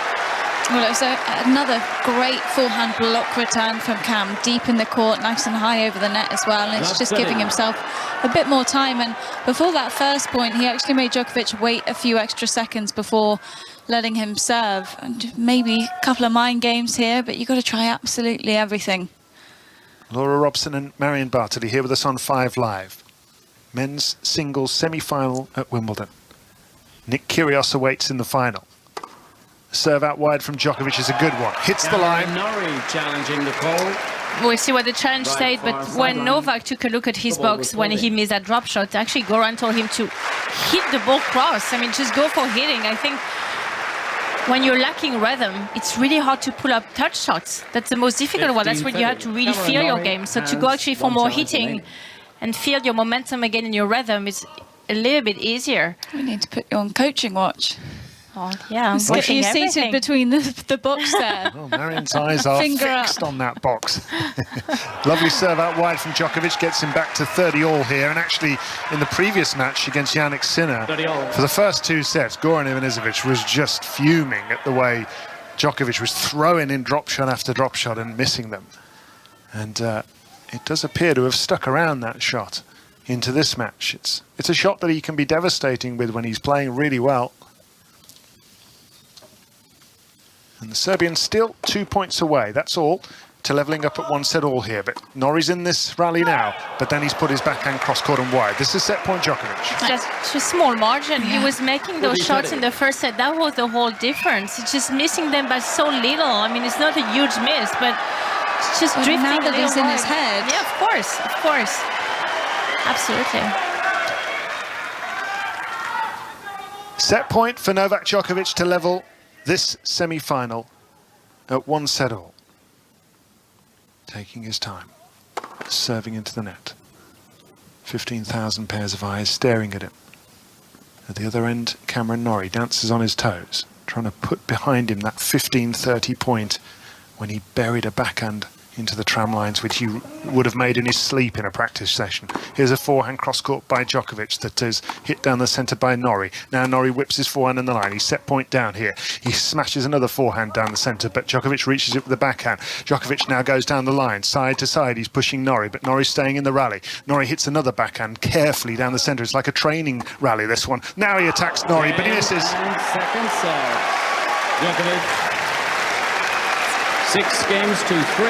Well, it was another great forehand block return from Cam, deep in the court, nice and high over the net as well, and it's just giving himself a bit more time. And before that first point, he actually made Djokovic wait a few extra seconds before letting him serve. And maybe a couple of mind games here, but you've got to try absolutely everything. Laura Robson and Marion Bartley here with us on 5 Live. Men's singles semi-final at Wimbledon. Nick Kyrgios awaits in the final. Serve out wide from Djokovic is a good one. Hits the line. Norrie challenging the call. We'll see what the challenge said, but when Novak took a look at his box when he missed that drop shot, actually Goran told him to hit the ball cross. I mean, just go for hitting. I think when you're lacking rhythm, it's really hard to pull up touch shots. That's the most difficult one. That's when you have to really feel your game. So to go actually for more hitting and feel your momentum again in your rhythm is a little bit easier. We need to put you on coaching watch. Oh, yeah, I'm you're seated between the box there. Oh, Marion's eyes are fixed on that box. Lovely serve out wide from Djokovic, gets him back to 30 all here. And actually, in the previous match against Jannik Sinner, for the first 2 sets, Goran Ivanisevic was just fuming at the way Djokovic was throwing in drop shot after drop shot and missing them. And it does appear to have stuck around that shot into this match. It's a shot that he can be devastating with when he's playing really well. And the Serbians still 2 points away, that's all, to levelling up at 1 set all here. But Norrie's in this rally now, but then he's put his backhand cross-court and wide. This is set point Djokovic. Just a small margin. He was making those shots in the first set. That was the whole difference. It's just missing them by so little. I mean, it's not a huge miss, but it's just drifting now that he's in his head. Yeah, of course. Absolutely. Set point for Novak Djokovic to level this semi-final at 1 set all. Taking his time, serving into the net. 15,000 pairs of eyes staring at him. At the other end, Cameron Norrie dances on his toes, trying to put behind him that 15-30 point when he buried a backhand into the tram lines, which he would have made in his sleep in a practice session. Here's a forehand cross-court by Djokovic that is hit down the centre by Norrie. Now Norrie whips his forehand in the line. He's set point down here. He smashes another forehand down the centre, but Djokovic reaches it with the backhand. Djokovic now goes down the line, side to side. He's pushing Norrie, but Norrie's staying in the rally. Norrie hits another backhand carefully down the centre. It's like a training rally, this one. Now he attacks Norrie, but he misses. And second serve. Djokovic. 6 games to 3.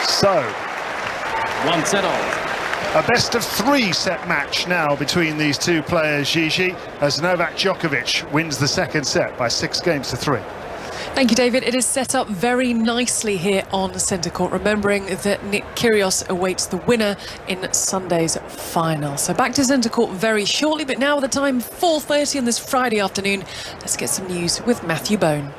So, 1 set all. A best of 3 set match now between these 2 players, Gigi, as Novak Djokovic wins the second set by 6 games to 3. Thank you, David. It is set up very nicely here on centre court, remembering that Nick Kyrgios awaits the winner in Sunday's final. So back to centre court very shortly, but now at the time 4:30 on this Friday afternoon, let's get some news with Matthew Bone.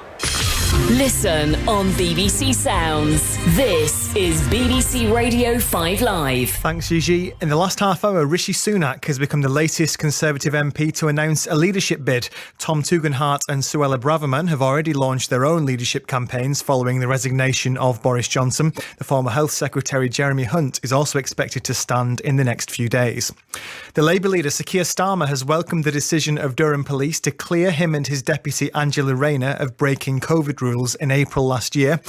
Listen on BBC Sounds. This is BBC Radio 5 Live. Thanks, Gigi. In the last half hour, Rishi Sunak has become the latest Conservative MP to announce a leadership bid. Tom Tugendhat and Suella Braverman have already launched their own leadership campaigns following the resignation of Boris Johnson. The former Health Secretary Jeremy Hunt is also expected to stand in the next few days. The Labour leader Sir Keir Starmer has welcomed the decision of Durham Police to clear him and his deputy Angela Rayner of breaking COVID rules in April last year.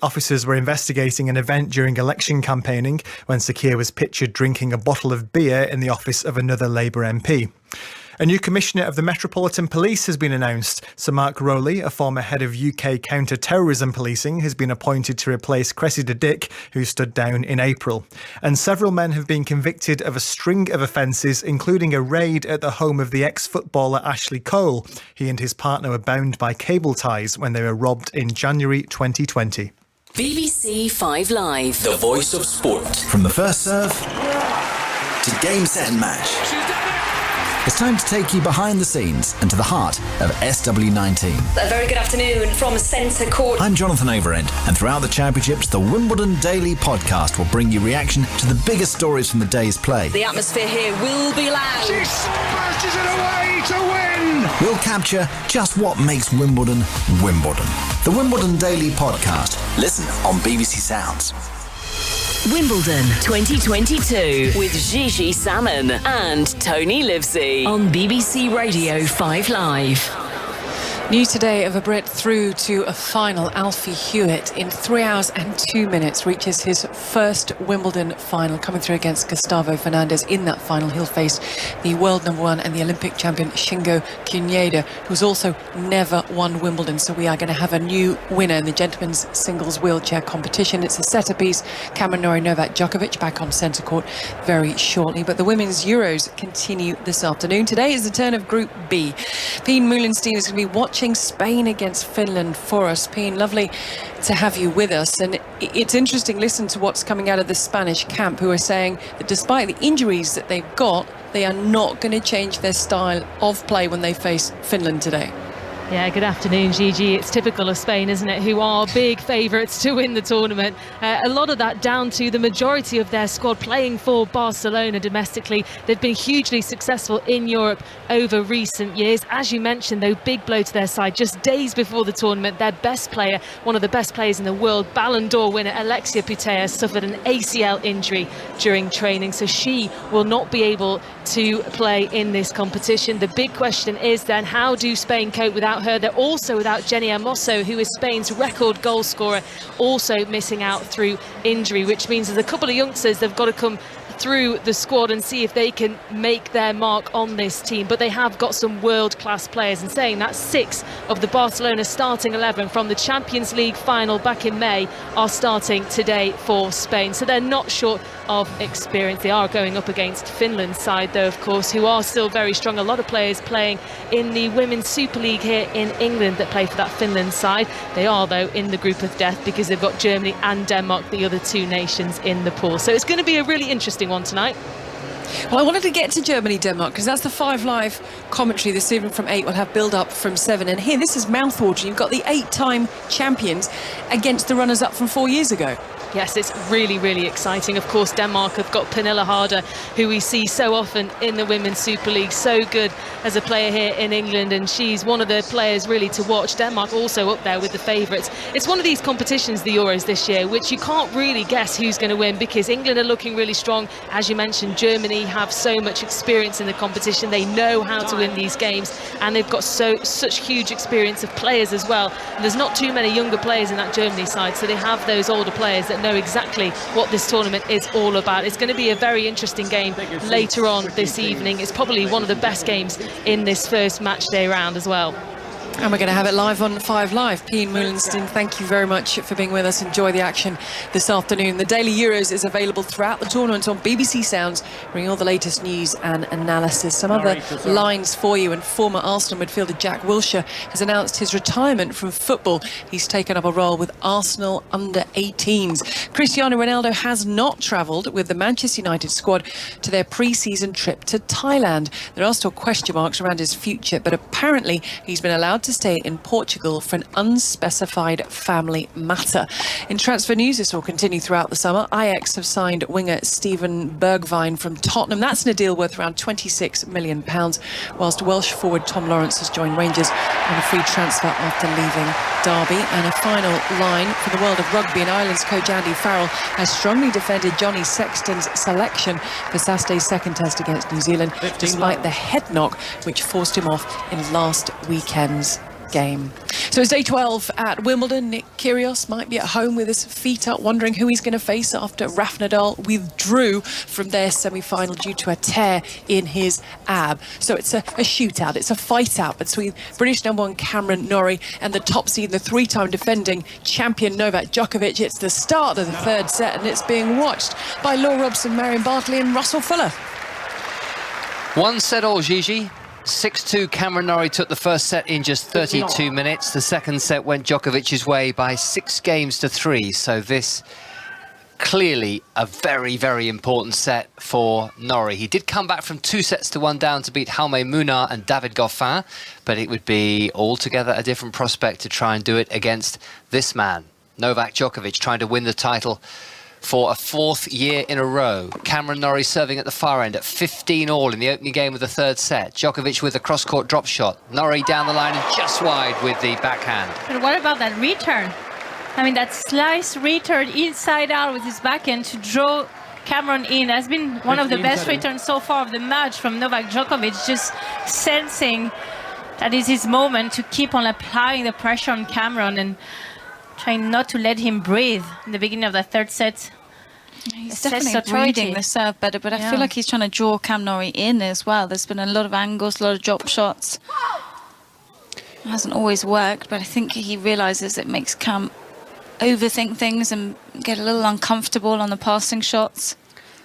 Officers were investigating an event during election campaigning when Sir Keir was pictured drinking a bottle of beer in the office of another Labour MP. A new commissioner of the Metropolitan Police has been announced. Sir Mark Rowley, a former head of UK counter-terrorism policing, has been appointed to replace Cressida Dick, who stood down in April. And several men have been convicted of a string of offences, including a raid at the home of the ex-footballer Ashley Cole. He and his partner were bound by cable ties when they were robbed in January 2020. BBC 5 Live. The voice of sport. From the first serve to game, set and match. It's time to take you behind the scenes and to the heart of SW19. A very good afternoon from Centre Court. I'm Jonathan Overend, and throughout the championships, the Wimbledon Daily Podcast will bring you reaction to the biggest stories from the day's play. The atmosphere here will be loud. She smashes it away to win! We'll capture just what makes Wimbledon Wimbledon. The Wimbledon Daily Podcast. Listen on BBC Sounds. Wimbledon 2022 with Gigi Salmon and Tony Livesey on BBC Radio 5 Live. News today of a breakthrough to a final. Alfie Hewitt, in 3 hours and 2 minutes, reaches his first Wimbledon final, coming through against Gustavo Fernandez. In that final, he'll face the world number one and the Olympic champion Shingo Kunieda, who's also never won Wimbledon. So we are going to have a new winner in the gentlemen's singles wheelchair competition. It's a set-apiece. Cameron Norrie, Novak Djokovic back on centre court very shortly. But the women's Euros continue this afternoon. Today is the turn of Group B. Pien Meulenstein is going to be watching Spain against Finland for us. Pien, lovely to have you with us. And it's interesting, listen to what's coming out of the Spanish camp, who are saying that despite the injuries that they've got, they are not going to change their style of play when they face Finland today. Yeah, good afternoon, Gigi. It's typical of Spain, isn't it, who are big favourites to win the tournament. A lot of that down to the majority of their squad playing for Barcelona domestically. They've been hugely successful in Europe over recent years. As you mentioned, though, big blow to their side. Just days before the tournament, their best player, one of the best players in the world, Ballon d'Or winner Alexia Putellas, suffered an ACL injury during training, so she will not be able to play in this competition. The big question is then, how do Spain cope without her? They're also without Jenny Hermoso, who is Spain's record goal scorer, also missing out through injury, which means there's a couple of youngsters they've got to come through the squad and see if they can make their mark on this team. But they have got some world-class players, and saying that 6 of the Barcelona starting 11 from the Champions League final back in May are starting today for Spain, so they're not short of experience. They are going up against Finland's side, though, of course, who are still very strong. A lot of players playing in the Women's Super League here in England that play for that Finland side. They are, though, in the group of death because they've got Germany and Denmark, the other 2 nations in the pool. So it's going to be a really interesting one tonight. Well, I wanted to get to Germany-Denmark because that's the 5 Live commentary this evening from 8. We'll have build-up from 7. And here, this is mouthwatering. You've got the 8-time champions against the runners-up from 4 years ago. Yes, it's really, really exciting. Of course, Denmark have got Pernille Harder, who we see so often in the Women's Super League. So good as a player here in England, and she's one of the players really to watch. Denmark also up there with the favourites. It's one of these competitions, the Euros this year, which you can't really guess who's going to win, because England are looking really strong. As you mentioned, Germany have so much experience in the competition. They know how to win these games, and they've got such huge experience of players as well. And there's not too many younger players in that Germany side, so they have those older players that know exactly what this tournament is all about. It's going to be a very interesting game later on this evening. It's probably one of the best games in this first match day round as well. And we're going to have it live on 5 Live. Pien Meulenstein, thank you very much for being with us. Enjoy the action this afternoon. The Daily Euros is available throughout the tournament on BBC Sounds, bringing all the latest news and analysis. Some other lines for you. And former Arsenal midfielder Jack Wilshere has announced his retirement from football. He's taken up a role with Arsenal under-18s. Cristiano Ronaldo has not travelled with the Manchester United squad to their pre-season trip to Thailand. There are still question marks around his future, but apparently he's been allowed allowed to stay in Portugal for an unspecified family matter. In transfer news, this will continue throughout the summer. Ajax have signed winger Steven Bergwijn from Tottenham. That's in a deal worth around £26 million, whilst Welsh forward Tom Lawrence has joined Rangers on a free transfer after leaving Derby. And a final line for the world of rugby, and Ireland's coach Andy Farrell has strongly defended Johnny Sexton's selection for Saturday's second test against New Zealand, despite the head knock which forced him off in last weekend's game. So it's day 12 at Wimbledon. Nick Kyrgios might be at home with his feet up, wondering who he's going to face after Rafa Nadal withdrew from their semi-final due to a tear in his ab. So it's a shootout, it's a fight out between British #1 Cameron Norrie and the top seed, the three-time defending champion Novak Djokovic. It's the start of the third set, and it's being watched by Laura Robson, Marion Bartley and Russell Fuller. 1 set all, Gigi. 6-2, Cameron Norrie took the first set in just 32 minutes. The second set went Djokovic's way by 6 games to 3. So this clearly a very, very important set for Norrie. He did come back from 2-1 down to beat Jaume Munar and David Goffin, but it would be altogether a different prospect to try and do it against this man, Novak Djokovic, trying to win the title for a 4th year in a row. Cameron Norrie serving at the far end at 15 all in the opening game of the third set. Djokovic with a cross-court drop shot. Norrie down the line and just wide with the backhand. But what about that return? I mean, that slice return inside out with his backhand to draw Cameron in has been one of the best returns so far of the match from Novak Djokovic, just sensing that is his moment to keep on applying the pressure on Cameron and trying not to let him breathe in the beginning of the third set. He's definitely reading the serve better, but I feel like he's trying to draw Cam Norrie in as well. There's been a lot of angles, a lot of drop shots. It hasn't always worked, but I think he realises it makes Cam overthink things and get a little uncomfortable on the passing shots.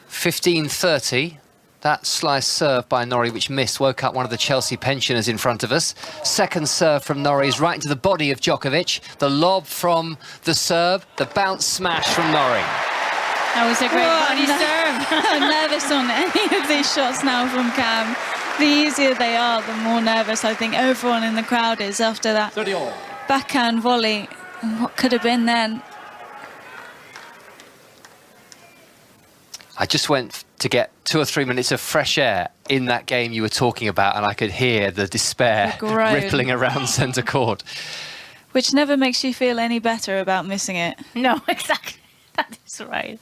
15-30. That slice serve by Norrie, which missed, woke up one of the Chelsea pensioners in front of us. Second serve from Norrie is right into the body of Djokovic. The lob from the serve, the bounce smash from Norrie. That was a great body serve. I'm nervous on any of these shots now from Cam. The easier they are, the more nervous I think everyone in the crowd is after that backhand volley. And what could have been then? I just went to get 2 or 3 minutes of fresh air in that game you were talking about, and I could hear the despair rippling around centre court. Which never makes you feel any better about missing it. No, exactly. That is right.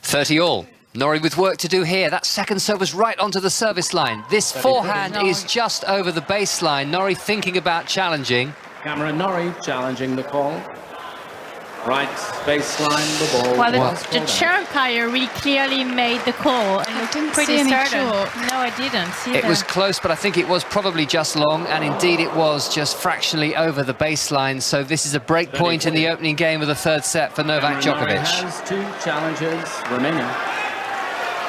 30 all. Norrie with work to do here. That second serve was right onto the service line. This forehand is just over the baseline. Norrie thinking about challenging. Cameron Norrie challenging the call. Right baseline, the ball. Well, the chair umpire really clearly made the call and looked pretty certain. No, I didn't see It was close, but I think it was probably just long, and indeed it was just fractionally over the baseline. So this is a break point in the opening game of the third set for Novak Djokovic. Has 2 challenges remaining.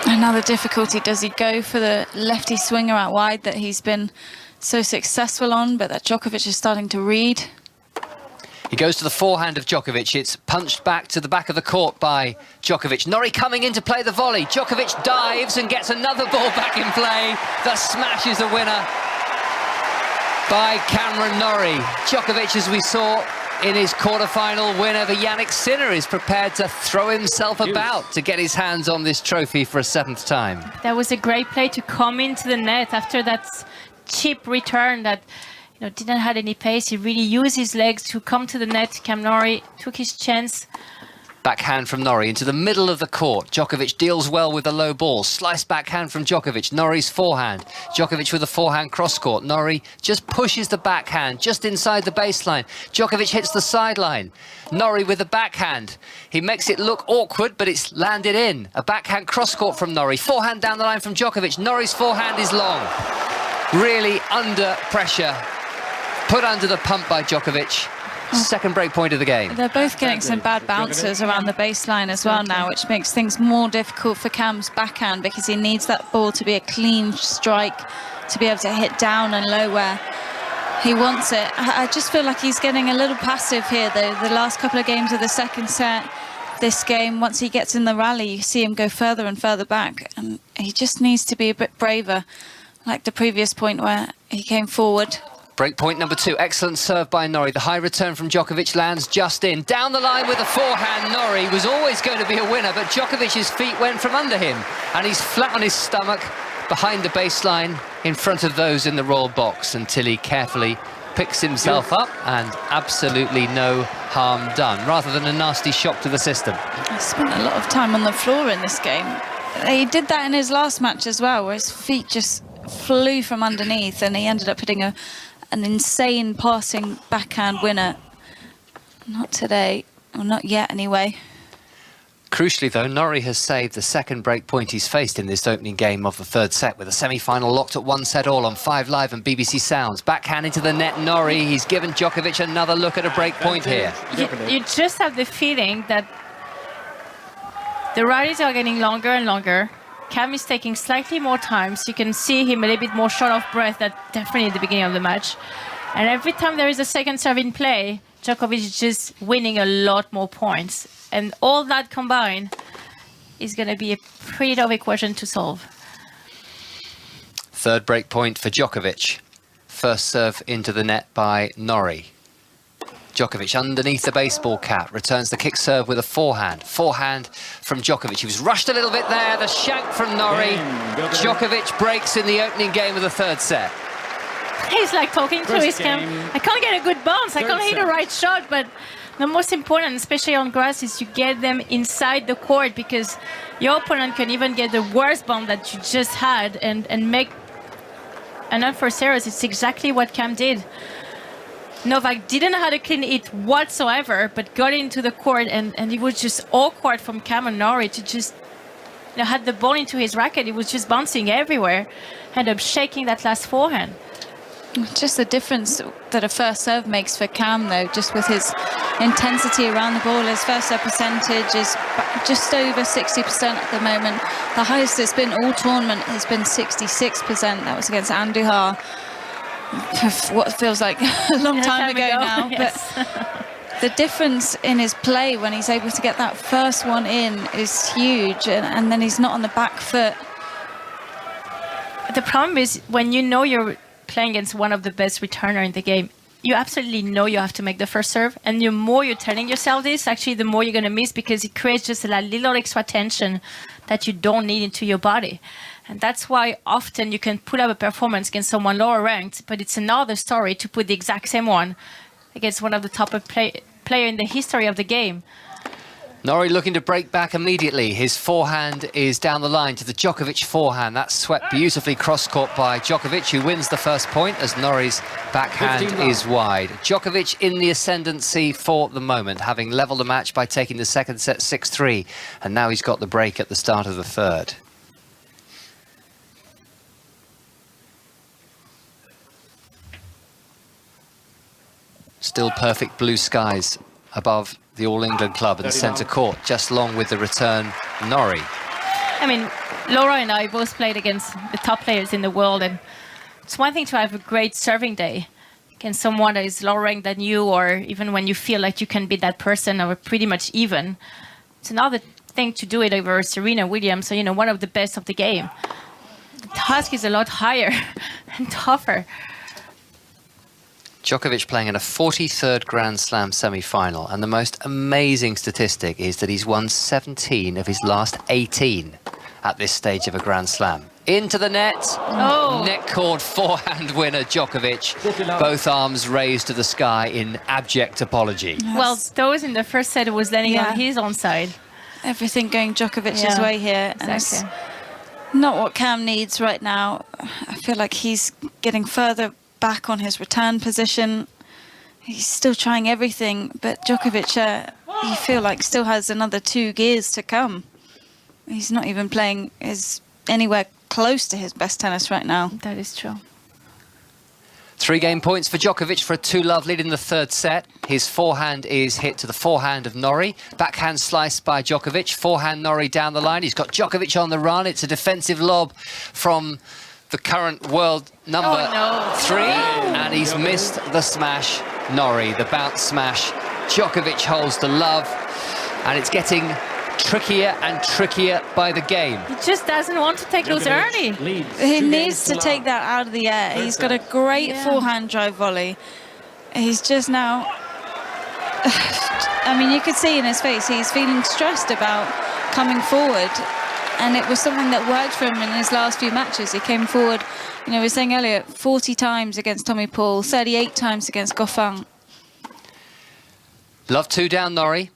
Another difficulty, does he go for the lefty swinger out wide that he's been so successful on, but that Djokovic is starting to read? He goes to the forehand of Djokovic. It's punched back to the back of the court by Djokovic. Norrie coming in to play the volley. Djokovic dives and gets another ball back in play. The smash is the winner by Cameron Norrie. Djokovic, as we saw in his quarter-final win over Jannik Sinner, is prepared to throw himself about to get his hands on this trophy for a 7th time. That was a great play to come into the net after that cheap return that didn't have any pace. He really used his legs to come to the net. Cam Norrie took his chance. Backhand from Norrie into the middle of the court. Djokovic deals well with the low ball. Slice backhand from Djokovic. Norrie's forehand. Djokovic with a forehand cross-court. Norrie just pushes the backhand just inside the baseline. Djokovic hits the sideline. Norrie with the backhand. He makes it look awkward, but it's landed in. A backhand cross-court from Norrie. Forehand down the line from Djokovic. Norrie's forehand is long. Really under pressure. Put under the pump by Djokovic. Second break point of the game. They're both getting some bad bounces around the baseline as well now, which makes things more difficult for Cam's backhand because he needs that ball to be a clean strike, to be able to hit down and low where he wants it. I just feel like he's getting a little passive here, though. The last couple of games of the second set, this game, once he gets in the rally, you see him go further and further back, and he just needs to be a bit braver, like the previous point where he came forward. Break point number 2. Excellent serve by Norrie. The high return from Djokovic lands just in. Down the line with a forehand. Norrie was always going to be a winner, but Djokovic's feet went from under him, and he's flat on his stomach behind the baseline in front of those in the royal box until he carefully picks himself up, and absolutely no harm done, rather than a nasty shock to the system. He spent a lot of time on the floor in this game. He did that in his last match as well, where his feet just flew from underneath, and he ended up hitting an insane passing backhand winner. Not today, or not yet anyway. Crucially though, Norrie has saved the second break point he's faced in this opening game of the third set, with a semi-final locked at 1-1 on 5 Live and BBC Sounds. Backhand into the net, Norrie. He's given Djokovic another look at a break point here. You just have the feeling that the rallies are getting longer and longer. Cam is taking slightly more time, so you can see him a little bit more short of breath than definitely at the beginning of the match. And every time there is a second serve in play, Djokovic is just winning a lot more points. And all that combined is going to be a pretty tough equation to solve. Third break point for Djokovic. First serve into the net by Norrie. Djokovic underneath the baseball cap, returns the kick serve with a forehand. Forehand from Djokovic. He was rushed a little bit there. The shank from Norrie. Djokovic breaks in the opening game of the third set. He's like talking to his cam. I can't get a good bounce. I can't hit the right shot, but the most important, especially on grass, is you get them inside the court, because your opponent can even get the worst bounce that you just had and make an unforced error. It's exactly what Cam did. Novak didn't have a clean hit whatsoever, but got into the court, and it was just awkward from Cam and Norrie to just had the ball into his racket. It was just bouncing everywhere. Ended up shaking that last forehand. Just the difference that a first serve makes for Cam, though, just with his intensity around the ball. His first serve percentage is just over 60% at the moment. The highest it's been all tournament has been 66%. That was against Andujar. What feels like a long time ago now. Yes. But the difference in his play when he's able to get that first one in is huge, and then he's not on the back foot. The problem is when you know you're playing against one of the best returner in the game, you absolutely know you have to make the first serve, and the more you're telling yourself this, actually the more you're going to miss, because it creates just a little extra tension that you don't need into your body. And that's why often you can put up a performance against someone lower ranked, but it's another story to put the exact same one against one of the top player in the history of the game. Norrie looking to break back immediately. His forehand is down the line to the Djokovic forehand. That's swept beautifully cross-court by Djokovic, who wins the first point as Norrie's backhand is wide. Djokovic in the ascendancy for the moment, having levelled the match by taking the second set 6-3. And now he's got the break at the start of the third. Still perfect blue skies above the All England club in the centre court, just along with the return Norrie. I mean, Laura and I both played against the top players in the world, and it's one thing to have a great serving day against someone that is lower ranked than you, or even when you feel like you can beat that person or pretty much even. It's another thing to do it over Serena Williams, so, one of the best of the game. The task is a lot higher and tougher. Djokovic playing in a 43rd Grand Slam semi-final, and the most amazing statistic is that he's won 17 of his last 18 at this stage of a Grand Slam. Into the net, net cord forehand winner Djokovic, both arms raised to the sky in abject apology. Yes. Well, those in the first set was landing on his own side. Everything going Djokovic's way here. Exactly. And it's not what Cam needs right now. I feel like he's getting further back on his return position. He's still trying everything, but Djokovic, you feel like still has another 2 gears to come. He's not even playing anywhere close to his best tennis right now. That is true. 3 game points for Djokovic for a 2-love lead in the third set. His forehand is hit to the forehand of Norrie. Backhand slice by Djokovic. Forehand Norrie down the line. He's got Djokovic on the run. It's a defensive lob from the current world number 3, and he's missed the smash. Norrie, the bounce smash. Djokovic holds the love, and it's getting trickier and trickier by the game. He just doesn't want to take those early. He needs to take that out of the air. He's got a great forehand drive volley. He's just now... I mean, you could see in his face, he's feeling stressed about coming forward. And it was something that worked for him in his last few matches. He came forward, you know, we were saying earlier, 40 times against Tommy Paul, 38 times against Goffin. Love 2 down, Norrie.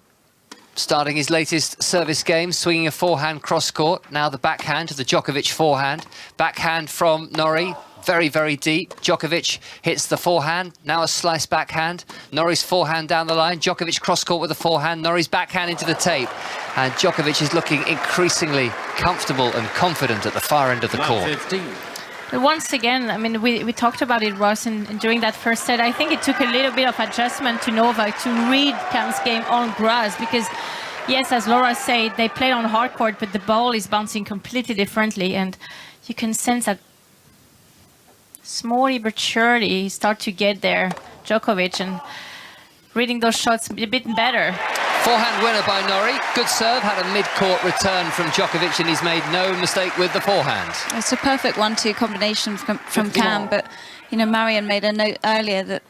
Starting his latest service game, swinging a forehand cross-court. Now the backhand to the Djokovic forehand. Backhand from Norrie, very, very deep. Djokovic hits the forehand. Now a slice backhand. Norrie's forehand down the line. Djokovic cross-court with the forehand. Norrie's backhand into the tape. And Djokovic is looking increasingly comfortable and confident at the far end of the court. But once again, I mean, we talked about it, Ross, and during that first set, I think it took a little bit of adjustment to Novak to read Cam's game on grass because, yes, as Laura said, they played on hard court, but the ball is bouncing completely differently, and you can sense that slowly but surely he start to get there, Djokovic, and reading those shots a bit better. Forehand winner by Norrie. Good serve, had a mid-court return from Djokovic, and he's made no mistake with the forehand. It's a perfect 1-2 combination from Cam, but, you know, Marion made a note earlier that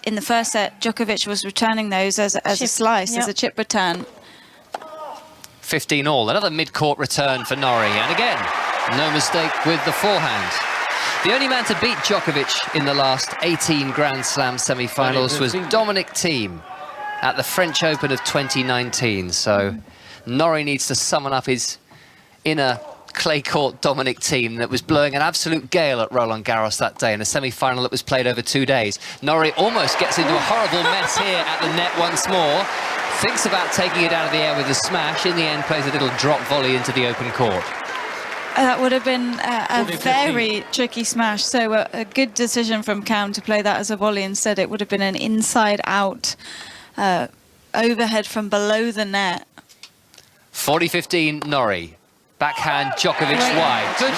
in the first set, Djokovic was returning those as a slice, as a chip return. 15 all. Another mid-court return for Norrie, and again, no mistake with the forehand. The only man to beat Djokovic in the last 18 Grand Slam semi-finals was Dominic Thiem at the French Open of 2019. So Norrie needs to summon up his inner clay court Dominic Thiem that was blowing an absolute gale at Roland Garros that day in a semi-final that was played over 2 days. Norrie almost gets into a horrible mess here at the net once more. Thinks about taking it out of the air with a smash. In the end, plays a little drop volley into the open court. That would have been a very tricky smash. So a good decision from Cam to play that as a volley instead. It would have been an inside-out overhead from below the net. 40-15 Norrie. Backhand Djokovic wide. Good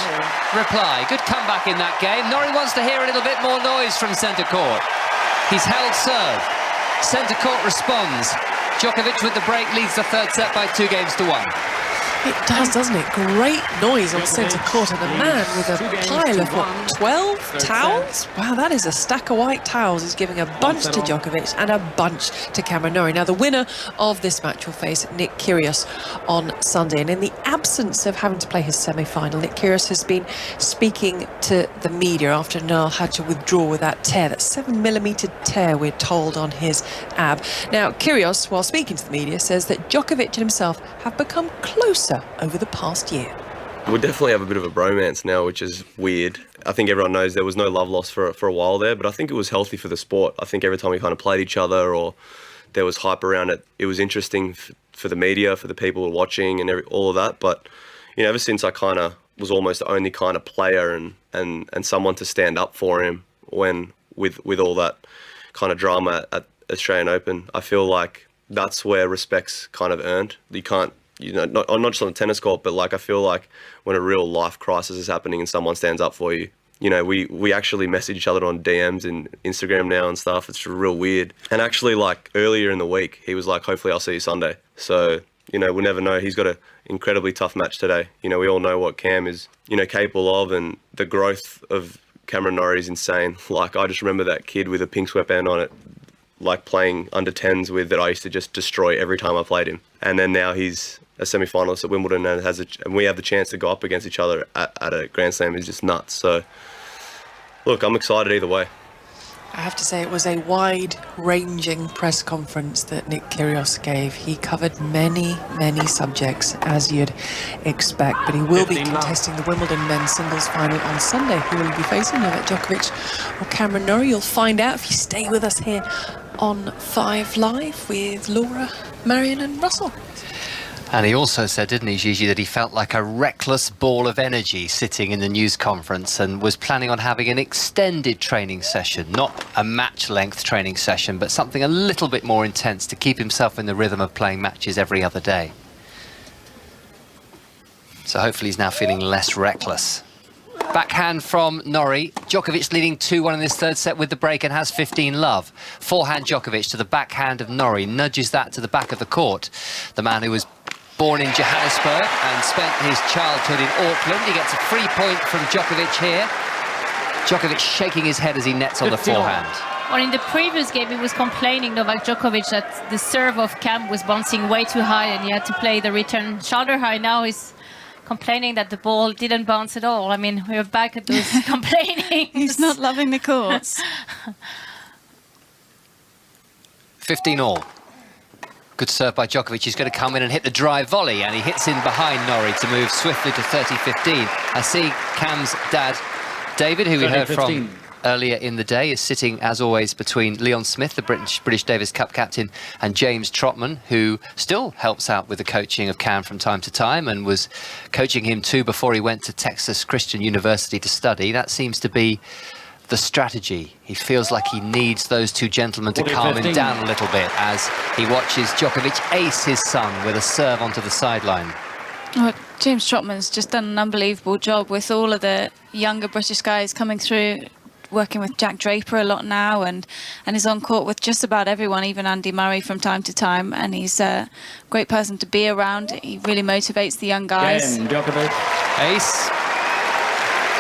reply. Good comeback in that game. Norrie wants to hear a little bit more noise from centre court. He's held serve. Centre court responds. Djokovic with the break leads the third set by 2-1. It does, doesn't it? Great noise on centre court, and a man with a pile of, what, 12 towels? Wow, that is a stack of white towels. He's giving a bunch to Djokovic and a bunch to Cameron Norrie. Now, the winner of this match will face Nick Kyrgios on Sunday, and in the absence of having to play his semi-final, Nick Kyrgios has been speaking to the media after Nadal had to withdraw with that tear, that 7mm tear, we're told, on his ab. Now, Kyrgios, while speaking to the media, says that Djokovic and himself have become closer over the past year. We definitely have a bit of a bromance now, which is weird. I think everyone knows there was no love lost for a while there, but I think it was healthy for the sport. I think every time we kind of played each other or there was hype around it, it was interesting for the media, for the people watching and all of that. But, you know, ever since I kind of was almost the only kind of player and someone to stand up for him when with all that kind of drama at Australian Open, I feel like that's where respect's kind of earned. You can't, you know, not just on the tennis court, but like I feel like when a real life crisis is happening and someone stands up for you, you know, we actually message each other on DMs and Instagram now and stuff. It's real weird. And actually, like earlier in the week, he was like, hopefully I'll see you Sunday. So, you know, we'll never know. He's got an incredibly tough match today. You know, we all know what Cam is, you know, capable of, and the growth of Cameron Norrie is insane. Like, I just remember that kid with a pink sweatband on it, like playing under 10s with, that I used to just destroy every time I played him. And then now he's a semi-finalist at Wimbledon and and we have the chance to go up against each other at a Grand Slam. Is just nuts. So, look, I'm excited either way. I have to say it was a wide-ranging press conference that Nick Kyrgios gave. He covered many, many subjects, as you'd expect, but he will be contesting the Wimbledon men's singles final on Sunday. He will be facing Novak Djokovic or Cameron Norrie. You'll find out if you stay with us here on 5 Live with Laura, Marion and Russell. And he also said, didn't he, Gigi, that he felt like a reckless ball of energy sitting in the news conference and was planning on having an extended training session, not a match-length training session, but something a little bit more intense to keep himself in the rhythm of playing matches every other day. So hopefully he's now feeling less reckless. Backhand from Norrie. Djokovic leading 2-1 in this third set with the break and has 15 love. Forehand Djokovic to the backhand of Norrie, nudges that to the back of the court. The man who was born in Johannesburg and spent his childhood in Auckland. He gets a free point from Djokovic here. Djokovic shaking his head as he nets on the forehand. Well, in the previous game, he was complaining, Novak Djokovic, that the serve of Cam was bouncing way too high and he had to play the return shoulder high. Now he's complaining that the ball didn't bounce at all. I mean, we're back at those complaining. He's not loving the courts. 15-all. Good serve by Djokovic. He's going to come in and hit the drive volley, and he hits in behind Norrie to move swiftly to 30-15. I see Cam's dad, David, who we heard from earlier in the day, is sitting, as always, between Leon Smith, the British Davis Cup captain, and James Trotman, who still helps out with the coaching of Cam from time to time and was coaching him too before he went to Texas Christian University to study. That seems to be the strategy. He feels like he needs those two gentlemen to calm him down a little bit as he watches Djokovic ace his son with a serve onto the sideline. Well, James Trotman's just done an unbelievable job with all of the younger British guys coming through, working with Jack Draper a lot now, and is on court with just about everyone, even Andy Murray from time to time, and he's a great person to be around. He really motivates the young guys. Djokovic. Ace.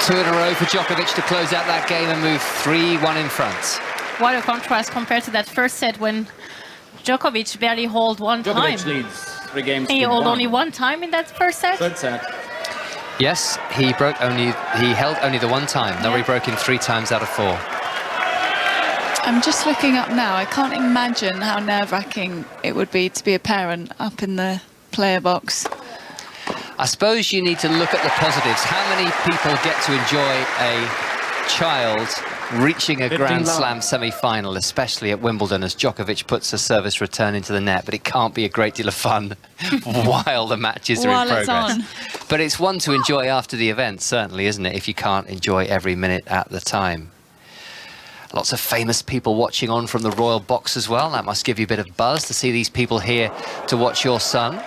2 in a row for Djokovic to close out that game and move 3-1 in front. What a contrast compared to that first set when Djokovic barely held one time. Djokovic leads 3 games. He held only one time in that first set. Third set. Yes, he held only the one time. Norrie broke him 3 times out of 4. I'm just looking up now. I can't imagine how nerve-wracking it would be to be a parent up in the player box. I suppose you need to look at the positives. How many people get to enjoy a child reaching a Grand Slam semi-final, especially at Wimbledon, as Djokovic puts a service return into the net, but it can't be a great deal of fun while the matches are in progress. But it's one to enjoy after the event, certainly, isn't it, if you can't enjoy every minute at the time. Lots of famous people watching on from the Royal Box as well. That must give you a bit of buzz to see these people here to watch your son.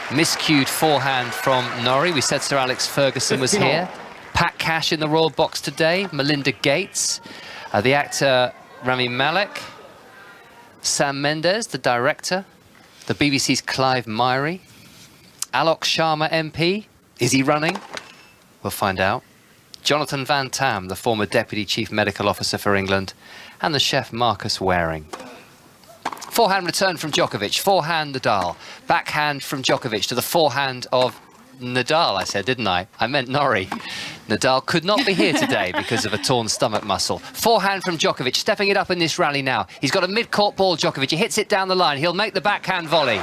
Miscued forehand from Norrie. We said Sir Alex Ferguson was here. Pat Cash in the Royal Box today. Melinda Gates. The actor Rami Malek. Sam Mendes, the director. The BBC's Clive Myrie. Alok Sharma MP. Is he running? We'll find out. Jonathan Van Tam, the former Deputy Chief Medical Officer for England. And the chef Marcus Waring. Forehand return from Djokovic, forehand Nadal, backhand from Djokovic to the forehand of Nadal, I said, didn't I? I meant Norrie. Nadal could not be here today because of a torn stomach muscle. Forehand from Djokovic, stepping it up in this rally now. He's got a mid-court ball, Djokovic. He hits it down the line. He'll make the backhand volley.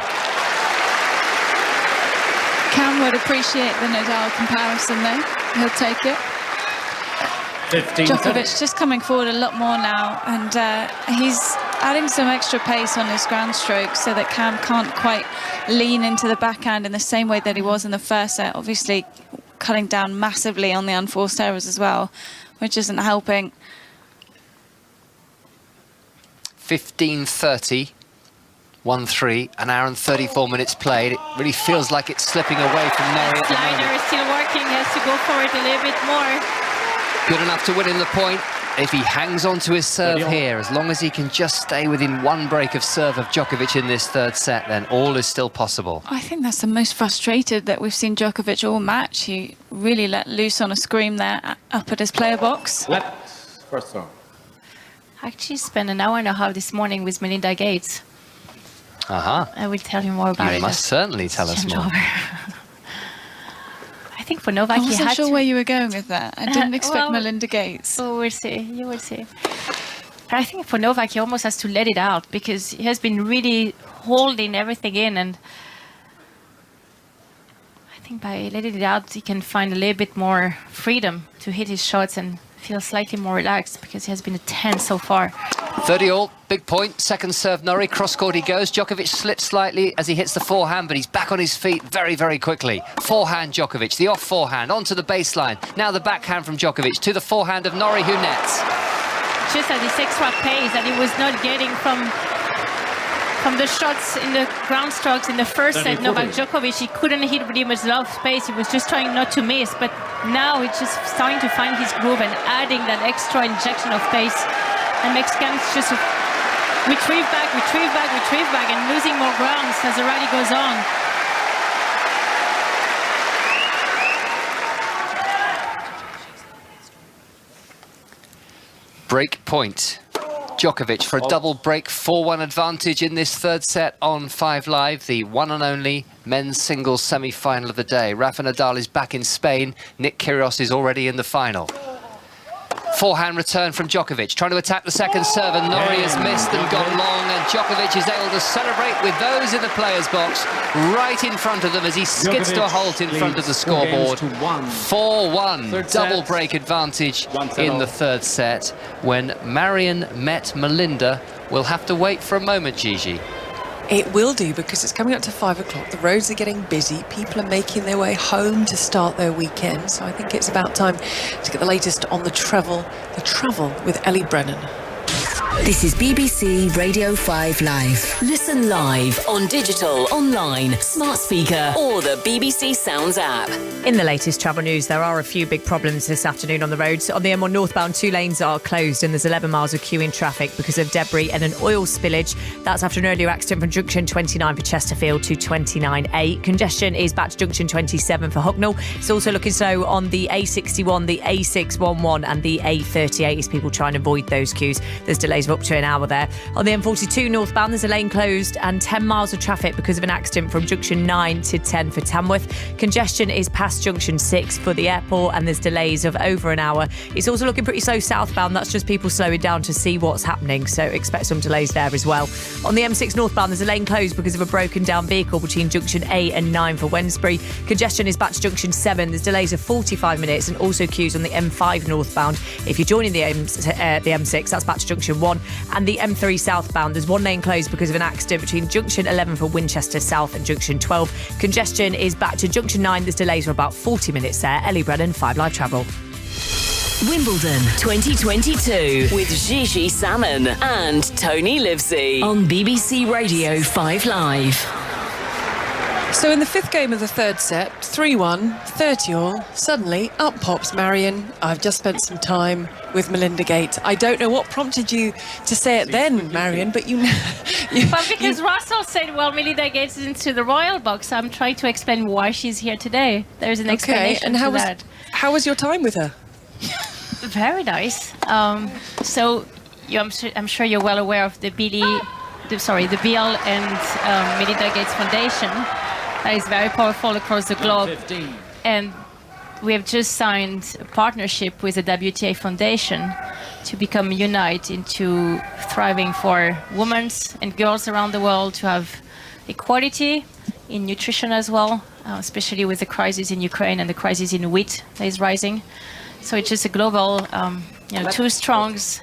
Cam would appreciate the Nadal comparison though. He'll take it. 15 Djokovic just coming forward a lot more now, and he's adding some extra pace on his ground stroke so that Cam can't quite lean into the backhand in the same way that he was in the first set, obviously cutting down massively on the unforced errors as well, which isn't helping. 15:30, 1-3, an hour and 34 minutes played. It really feels like it's slipping away from Norrie at the moment. Slider is still working, he has to go for it a little bit more. Good enough to win in the point. If he hangs on to his serve here, as long as he can just stay within one break of serve of Djokovic in this third set, then all is still possible. I think that's the most frustrated that we've seen Djokovic all match. He really let loose on a scream there up at his player box. First song. I actually spent an hour and a half this morning with Melinda Gates. I will tell you more about it. You must certainly tell us more. I think for Novak, I wasn't sure where you were going with that. I didn't expect Melinda Gates. Oh, we'll see. You will see. But I think for Novak, he almost has to let it out because he has been really holding everything in, and I think by letting it out, he can find a little bit more freedom to hit his shots and feel slightly more relaxed because he has been a 10 so far. 30-all, big point, second serve Norrie, cross-court he goes. Djokovic slips slightly as he hits the forehand, but he's back on his feet very, very quickly. Forehand Djokovic, the off forehand, onto the baseline. Now the backhand from Djokovic to the forehand of Norrie, who nets. Just at this extra pace that he was not getting from the shots in the ground strokes in the first set, Novak Djokovic, he couldn't hit really much love space. He was just trying not to miss, but now he's just starting to find his groove and adding that extra injection of pace. And Mexicans just retrieve back, and losing more grounds as the rally goes on. Break point. Djokovic for a double break 4-1 advantage in this third set on 5 Live, the one and only men's singles semi-final of the day. Rafa Nadal is back in Spain. Nick Kyrgios is already in the final. Forehand return from Djokovic, trying to attack the second serve, and Norrie has missed and gone long, and Djokovic is able to celebrate with those in the players' box right in front of them as he skids to a halt in front of the scoreboard. 4-1, double break advantage in the third set. When Marion met Melinda, we'll have to wait for a moment, Gigi. It will do, because it's coming up to 5 o'clock. The roads are getting busy. People are making their way home to start their weekend. So I think it's about time to get the latest on the travel with Ellie Brennan. This is BBC Radio 5 Live. Listen live on digital, online, smart speaker, or the BBC Sounds app. In the latest travel news, there are a few big problems this afternoon on the roads. On the M1 northbound, 2 lanes are closed and there's 11 miles of queue in traffic because of debris and an oil spillage. That's after an earlier accident from junction 29 for Chesterfield to 29A. Congestion is back to junction 27 for Hucknall. It's also looking slow on the A61, the A611 and the A38 as people try and avoid those queues. There's delays of up to an hour there. On the M42 northbound, there's a lane closed and 10 miles of traffic because of an accident from junction 9 to 10 for Tamworth. Congestion is past junction 6 for the airport and there's delays of over an hour. It's also looking pretty slow southbound. That's just people slowing down to see what's happening, so expect some delays there as well. On the M6 northbound, there's a lane closed because of a broken down vehicle between junction 8 and 9 for Wednesbury. Congestion is back to junction 7. There's delays of 45 minutes and also queues on the M5 northbound. If you're joining the M6, that's back to junction 1. And the M3 southbound, there's one lane closed because of an accident between junction 11 for Winchester South and junction 12. Congestion is back to junction 9. There's delays for about 40 minutes there. Ellie Brennan, 5 Live Travel. Wimbledon 2022 with Gigi Salmon and Tony Livesey on BBC Radio 5 Live. So in the 5th game of the third set, 3-1, 30-all, suddenly up pops Marion. I've just spent some time with Melinda Gates. I don't know what prompted you to say it then, Marion, but But because Russell said, well, Melinda Gates is into the royal box, I'm trying to explain why she's here today. There's an explanation and that. How was your time with her? Very nice. I'm sure you're well aware of the Bill and Melinda Gates Foundation. That is very powerful across the globe. And we have just signed a partnership with the WTA Foundation to become unite into thriving for women and girls around the world to have equality in nutrition as well, especially with the crisis in Ukraine and the crisis in wheat that is rising. So it's just a global, two strongs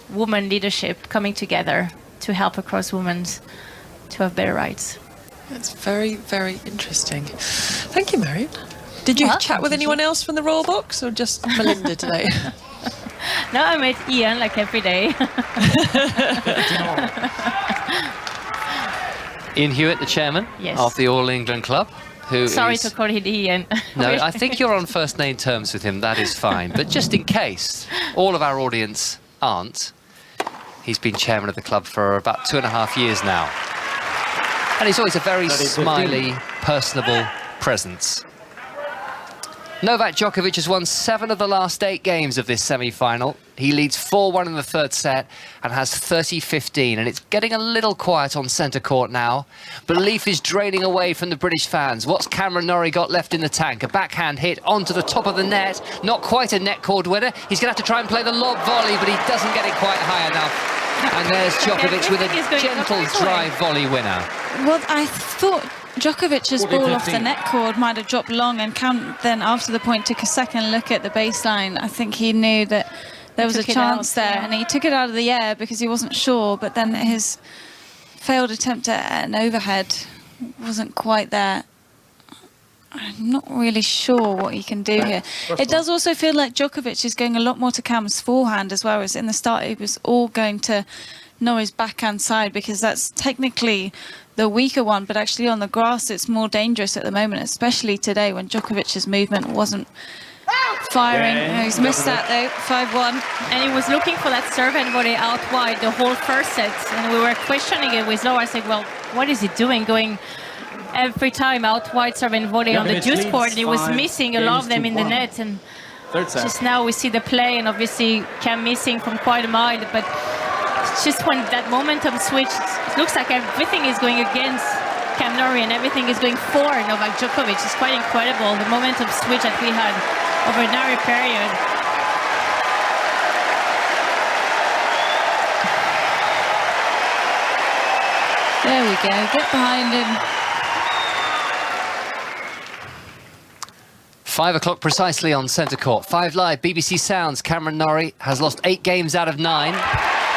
women leadership coming together to help across women to have better rights. That's very, very interesting. Thank you, Marion. Did you chat with anyone else from the Royal Box or just Melinda today? No, I met Ian like every day. Ian Hewitt, the chairman of the All England Club. Sorry to call him Ian. No, I think you're on first name terms with him. That is fine. But just in case all of our audience aren't, he's been chairman of the club for about 2.5 years now. And he's always a very smiley, personable presence. Novak Djokovic has won 7 of the last 8 games of this semi-final. He leads 4-1 in the third set and has 30-15. And it's getting a little quiet on centre court now. Belief is draining away from the British fans. What's Cameron Norrie got left in the tank? A backhand hit onto the top of the net. Not quite a net cord winner. He's going to have to try and play the lob volley, but he doesn't get it quite high enough. And there's Djokovic with a gentle drive volley winner. Well, I thought Djokovic's ball off the net cord might have dropped long, and Cam then after the point took a second look at the baseline. I think he knew that there was a chance there, and he took it out of the air because he wasn't sure, but then his failed attempt at an overhead wasn't quite there. I'm not really sure what he can do here. It does also feel like Djokovic is going a lot more to Cam's forehand as well, as in the start it was all going to Norrie's backhand side because that's technically the weaker one, but actually on the grass it's more dangerous at the moment, especially today when Djokovic's movement wasn't firing. He's missed that though, 5-1. And he was looking for that serve and volley out wide the whole first set, and we were questioning it with Laura. I said, well, what is he doing, going every time out wide serve and volley on the deuce court, and he was missing a lot of them in the net. And Third set. Just now we see the play, and obviously Cam missing from quite a mile, but it's just when that momentum switch, it looks like everything is going against Cam Norrie and everything is going for Novak Djokovic. It's quite incredible, the momentum switch that we had over a narrow period. There we go, get behind him. 5 o'clock precisely on centre court. 5 Live, BBC Sounds. Cameron Norrie has lost 8 games out of 9.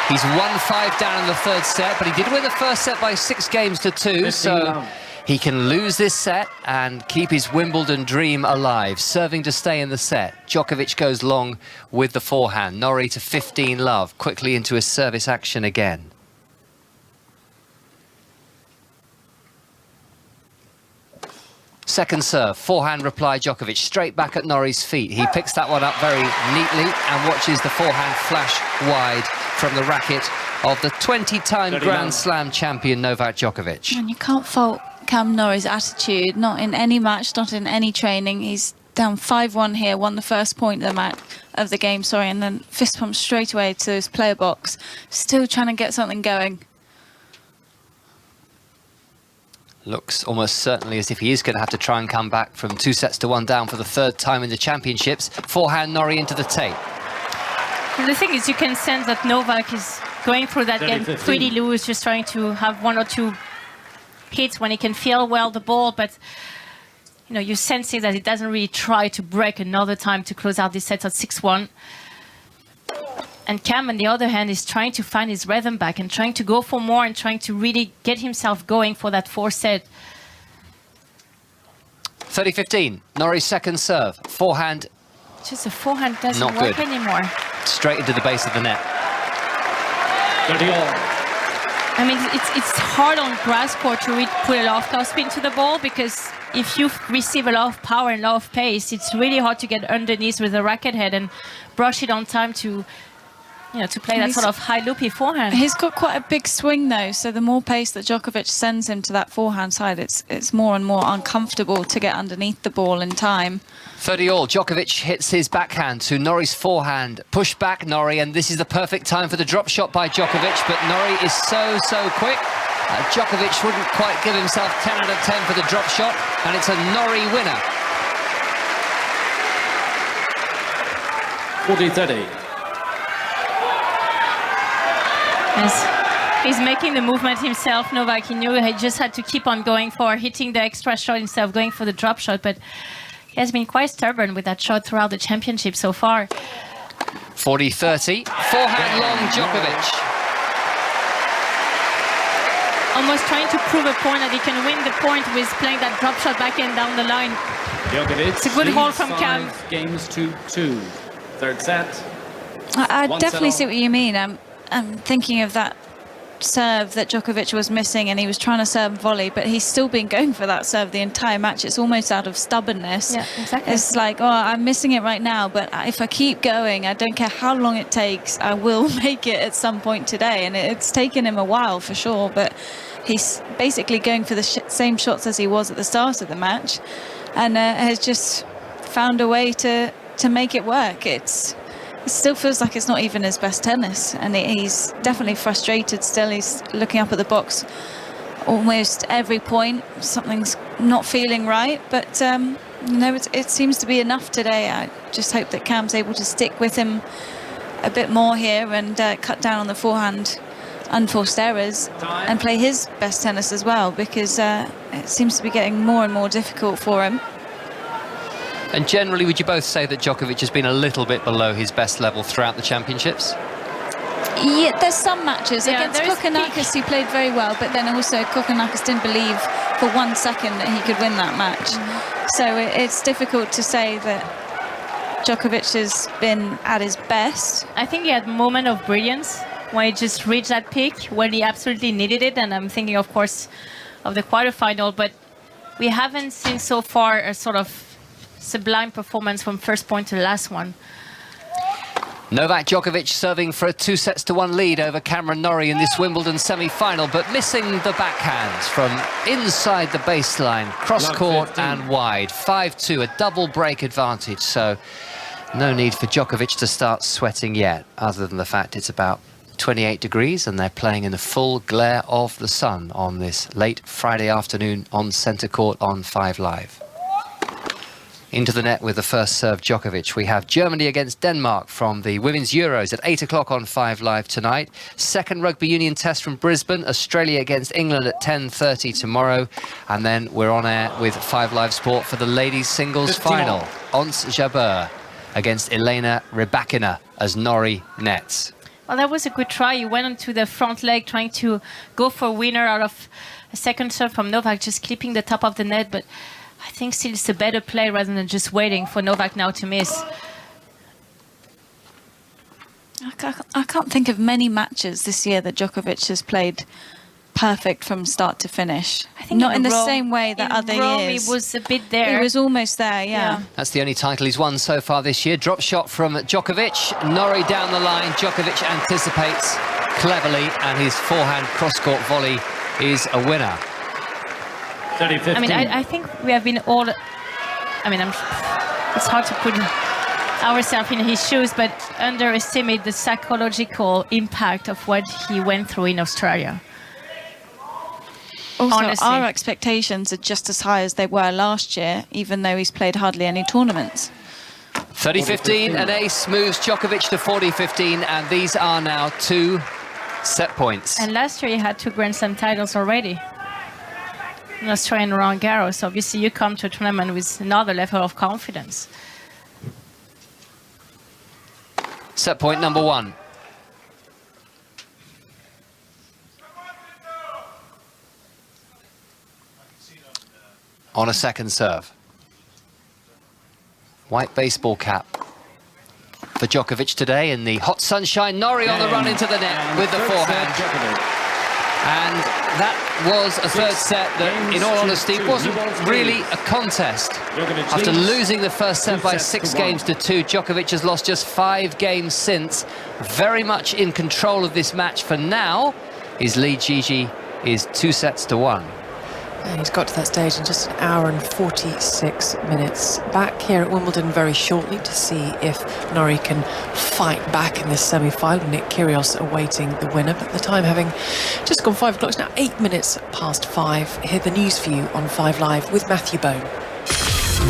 He's won 5 down in the third set, but he did win the first set by 6 games to 2, so he can lose this set and keep his Wimbledon dream alive. Serving to stay in the set. Djokovic goes long with the forehand. Norrie to 15 love, quickly into his service action again. Second serve, forehand reply Djokovic, straight back at Norrie's feet. He picks that one up very neatly and watches the forehand flash wide from the racket of the 20-time Grand Slam champion Novak Djokovic. And you can't fault Cam Norrie's attitude, not in any match, not in any training. He's down 5-1 here, won the first point of the game, and then fist pump straight away to his player box. Still trying to get something going. Looks almost certainly as if he is going to have to try and come back from 2-1 down for the 3rd time in the championships. Forehand Norrie into the tape. The thing is, you can sense that Novak is going through that game pretty loose, just trying to have 1 or 2 hits when he can feel well the ball, but you sense that he doesn't really try to break another time to close out this set at 6-1. And Cam, on the other hand, is trying to find his rhythm back and trying to go for more and trying to really get himself going for that 4th set. 30-15, Norrie's second serve. Forehand. Just the forehand doesn't not work good anymore. Straight into the base of the net. 30-all. I mean, it's hard on grass court to really put a lot of topspin to the ball, because if you receive a lot of power and a lot of pace, it's really hard to get underneath with the racket head and brush it on time to play that sort of high loopy forehand. He's got quite a big swing though, so the more pace that Djokovic sends him to that forehand side, it's more and more uncomfortable to get underneath the ball in time. 30-all, Djokovic hits his backhand to Norrie's forehand. Push back Norrie, and this is the perfect time for the drop shot by Djokovic, but Norrie is so quick. Djokovic wouldn't quite give himself 10 out of 10 for the drop shot, and it's a Norrie winner. 40-30. He's making the movement himself, Novak. He knew he just had to keep on going for hitting the extra shot instead of going for the drop shot, but he has been quite stubborn with that shot throughout the championship so far. 40-30, forehand long Djokovic. Almost trying to prove a point that he can win the point with playing that drop shot backhand down the line. Djokovic, it's a good haul from Cam. Games to 2. Third set. I definitely see what you mean. I'm thinking of that serve that Djokovic was missing, and he was trying to serve volley, but he's still been going for that serve the entire match. It's almost out of stubbornness. Yeah, exactly. It's like, I'm missing it right now, but if I keep going, I don't care how long it takes, I will make it at some point today. And it's taken him a while for sure, but he's basically going for the same shots as he was at the start of the match, and has just found a way to make it work. It still feels like it's not even his best tennis, and he's definitely frustrated still. He's looking up at the box almost every point. Something's not feeling right, but it seems to be enough today. I just hope that Cam's able to stick with him a bit more here and cut down on the forehand unforced errors and play his best tennis as well, because it seems to be getting more and more difficult for him. And generally, would you both say that Djokovic has been a little bit below his best level throughout the championships? Yeah, there's some matches. Against Kokkinakis, he played very well, but then also Kokkinakis didn't believe for 1 second that he could win that match. So it's difficult to say that Djokovic has been at his best. I think he had a moment of brilliance when he just reached that peak when he absolutely needed it, and I'm thinking, of course, of the quarterfinal, but we haven't seen so far a sort of sublime performance from first point to the last one. Novak Djokovic serving for a 2-1 lead over Cameron Norrie in this Wimbledon semi-final, but missing the backhand from inside the baseline, cross-court and wide. 5-2, a double break advantage. So No need for Djokovic to start sweating yet, other than the fact it's about 28 degrees and they're playing in the full glare of the sun on this late Friday afternoon on centre court on 5 Live. Into the net with the first serve, Djokovic. We have Germany against Denmark from the Women's Euros at 8 o'clock on 5 Live tonight. Second Rugby Union test from Brisbane. Australia against England at 10:30 tomorrow. And then we're on air with 5 Live Sport for the ladies' singles final. Ons Jabeur against Elena Rybakina as Norrie nets. Well, that was a good try. He went onto the front leg trying to go for a winner out of a second serve from Novak, just clipping the top of the net. But I think still it's a better play rather than just waiting for Novak now to miss. I can't think of many matches this year that Djokovic has played perfect from start to finish. I think not in the same way that other Rome, years. He was a bit there. He was almost there, yeah. That's the only title he's won so far this year. Drop shot from Djokovic. Norrie down the line. Djokovic anticipates cleverly, and his forehand cross-court volley is a winner. I mean, I think we have been all... I mean, it's hard to put ourselves in his shoes, but underestimate the psychological impact of what he went through in Australia. Also, Honestly. our expectations are just as high as they were last year, even though he's played hardly any tournaments. 30-15, an ace moves Djokovic to 40-15, and these are now 2 set points. And last year he had 2 Grand Slam titles already in Australian Roland Garros. Obviously, you come to a tournament with another level of confidence. Set point number 1. On a second serve. White baseball cap for Djokovic today in the hot sunshine. Norrie on the run into the net with the forehand. And that was a third set that, in all honesty, wasn't really a contest. After losing the first set by 6 games to 2, Djokovic has lost just 5 games since. Very much in control of this match for now. His lead, Gigi, is 2-1. And he's got to that stage in just an hour and 46 minutes. Back here at Wimbledon very shortly to see if Norrie can fight back in this semi-final. Nick Kyrgios awaiting the winner, but the time having just gone 5 o'clock, it's now 8 minutes past 5. Hear the news for you on 5 Live with Matthew Bone.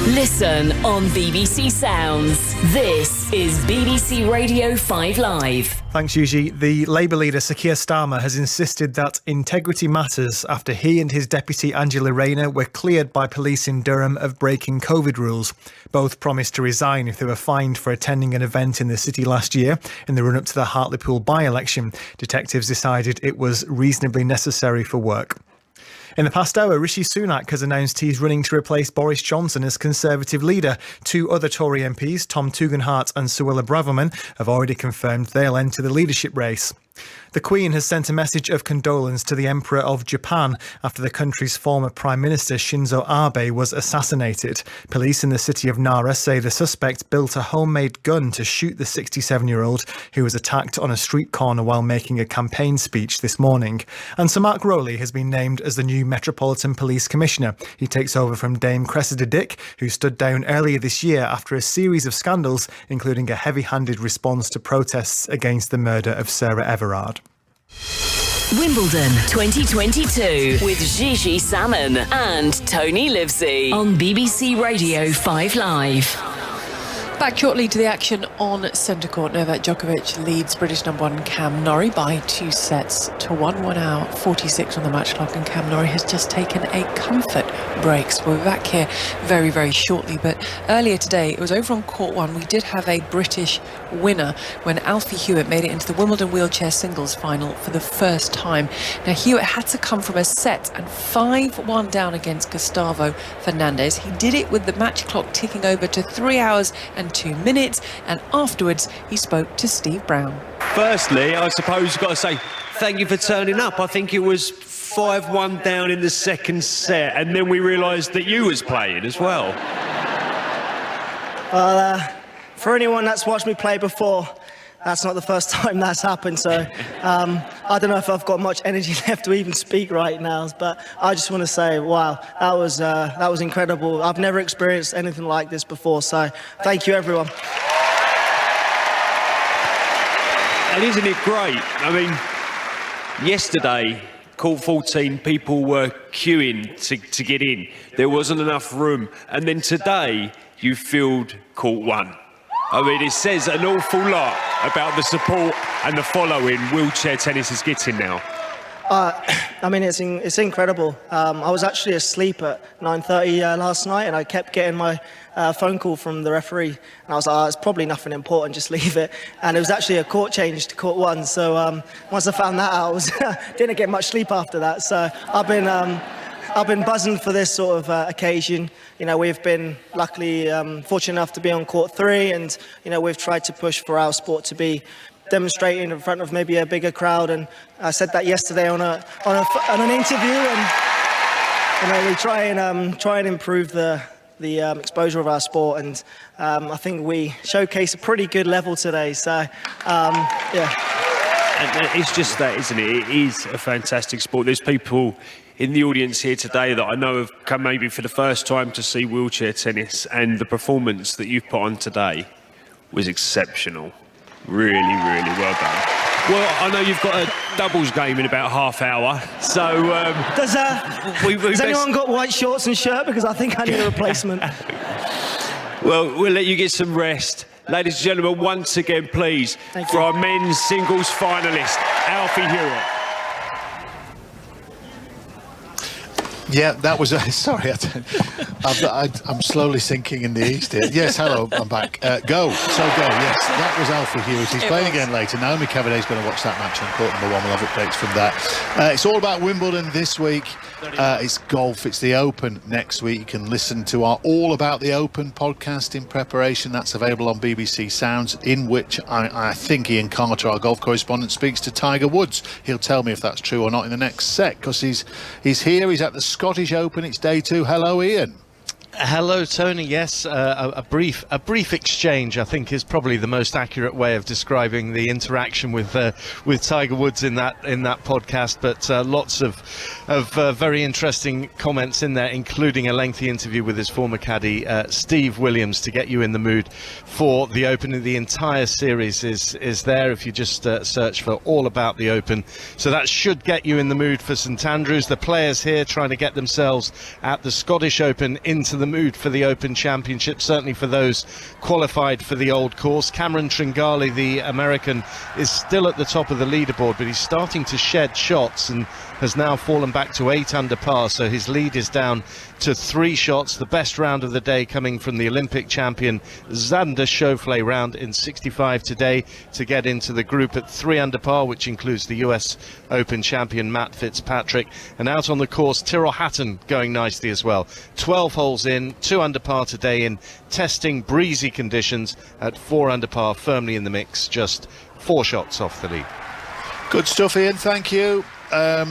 Listen on BBC Sounds. This is BBC Radio 5 Live. Thanks, Yuji. The Labour leader, Sir Keir Starmer, has insisted that integrity matters after he and his deputy, Angela Rayner, were cleared by police in Durham of breaking COVID rules. Both promised to resign if they were fined for attending an event in the city last year in the run-up to the Hartlepool by-election. Detectives decided it was reasonably necessary for work. In the past hour, Rishi Sunak has announced he's running to replace Boris Johnson as Conservative leader. 2 other Tory MPs, Tom Tugendhat and Suella Braverman, have already confirmed they'll enter the leadership race. The Queen has sent a message of condolence to the Emperor of Japan after the country's former Prime Minister Shinzo Abe was assassinated. Police in the city of Nara say the suspect built a homemade gun to shoot the 67-year-old who was attacked on a street corner while making a campaign speech this morning. And Sir Mark Rowley has been named as the new Metropolitan Police Commissioner. He takes over from Dame Cressida Dick, who stood down earlier this year after a series of scandals, including a heavy-handed response to protests against the murder of Sarah Everard. Wimbledon 2022 with Gigi Salmon and Tony Livesey on BBC Radio 5 Live. Back shortly to the action on centre court. Novak Djokovic leads British number 1 Cam Norrie by 2-1. 1 hour 46 on the match clock, and Cam Norrie has just taken a comfort break. So we'll be back here very, very shortly. But earlier today, it was over on court 1. We did have a British winner when Alfie Hewitt made it into the Wimbledon wheelchair singles final for the first time. Now, Hewitt had to come from a set and 5-1 down against Gustavo Fernandez. He did it with the match clock ticking over to 3 hours and 2 minutes, and afterwards he spoke to Steve Brown. Firstly, I suppose you've got to say thank you for turning up. I think it was 5-1 down in the second set, and then we realised that you was playing as well. Well, for anyone that's watched me play before, that's not the first time that's happened, so I don't know if I've got much energy left to even speak right now, but I just want to say, wow, that was incredible. I've never experienced anything like this before, so thank you, everyone. And isn't it great? I mean, yesterday, Court 14, people were queuing to get in. There wasn't enough room. And then today, you filled Court 1. I mean, it says an awful lot about the support and the following wheelchair tennis is getting now. I mean, it's incredible. I was actually asleep at 9:30 last night, and I kept getting my phone call from the referee, and I was like, it's probably nothing important, just leave it. And it was actually a court change to Court 1, so once I found that out, didn't get much sleep after that. So I've been buzzing for this sort of occasion. You know, we've been luckily fortunate enough to be on Court 3, and you know, we've tried to push for our sport to be demonstrating in front of maybe a bigger crowd, and I said that yesterday on an interview, and you know, we try and improve the exposure of our sport, and I think we showcase a pretty good level today. So yeah. And it's just that, isn't it? It is a fantastic sport. There's people in the audience here today that I know have come maybe for the first time to see wheelchair tennis, and the performance that you've put on today was exceptional. Really, really well done. Well, I know you've got a doubles game in about half hour, so... Does anyone got white shorts and shirt? Because I think I need a replacement. Well, we'll let you get some rest. Ladies and gentlemen, once again, please, for our men's singles finalist, Alfie Hewitt. Yeah, that was sorry. I'm slowly sinking in the east here. Yes, hello, I'm back. Go. Yes, that was Alfie Hewitt. He's playing again later. Naomi Cavadet's going to watch that match on court number 1. We'll have updates from that. It's all about Wimbledon this week. It's golf. It's the Open next week. You can listen to our All About the Open podcast in preparation. That's available on BBC Sounds, in which I think Ian Carter, our golf correspondent, speaks to Tiger Woods. He'll tell me if that's true or not in the next set, because he's here. He's at the Scottish Open. It's day 2. Hello, Ian. Hello, Tony. Yes, a brief exchange, I think, is probably the most accurate way of describing the interaction with Tiger Woods in that podcast. But lots of very interesting comments in there, including a lengthy interview with his former caddy Steve Williams, to get you in the mood for the Open. The entire series is there if you just search for All About the Open. So that should get you in the mood for St Andrews. The players here trying to get themselves at the Scottish Open into the mood for the Open Championship, certainly for those qualified for the old course. Cameron Tringali, the American, is still at the top of the leaderboard, but he's starting to shed shots and has now fallen back to 8 under par, so his lead is down to 3 shots. The best round of the day coming from the Olympic champion Xander Schauffele, round in 65 today, to get into the group at 3 under par, which includes the US Open champion Matt Fitzpatrick. And out on the course, Tyrrell Hatton going nicely as well. 12 holes in, 2 under par today in testing breezy conditions at 4 under par, firmly in the mix, just 4 shots off the lead. Good stuff, Ian. Thank you.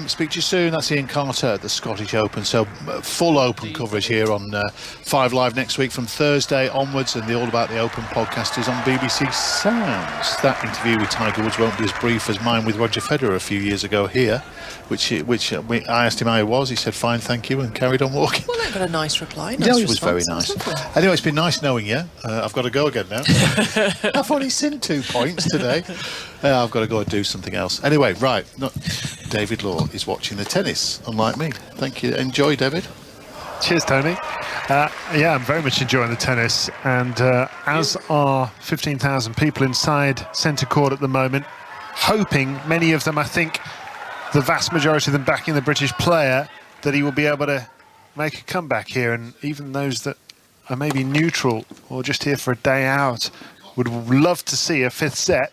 Speak to you soon. That's Ian Carter at the Scottish Open. So full Open coverage here on 5 Live next week from Thursday onwards, and the All About the Open podcast is on BBC Sounds. That interview with Tiger Woods won't be as brief as mine with Roger Federer a few years ago here, which I asked him how he was. He said fine, thank you, and carried on walking. Well, I got a nice reply. Yeah, it was very nice. Anyway, it's been nice knowing you. I've got to go again now. I've only seen 2 points today. I've got to go and do something else. Anyway, right. David Law is watching the tennis, unlike me. Thank you. Enjoy, David. Cheers, Tony. Yeah, I'm very much enjoying the tennis, and as are 15,000 people inside centre court at the moment, hoping, many of them, I think, the vast majority of them backing the British player, that he will be able to make a comeback here. And even those that are maybe neutral or just here for a day out would love to see a 5th set.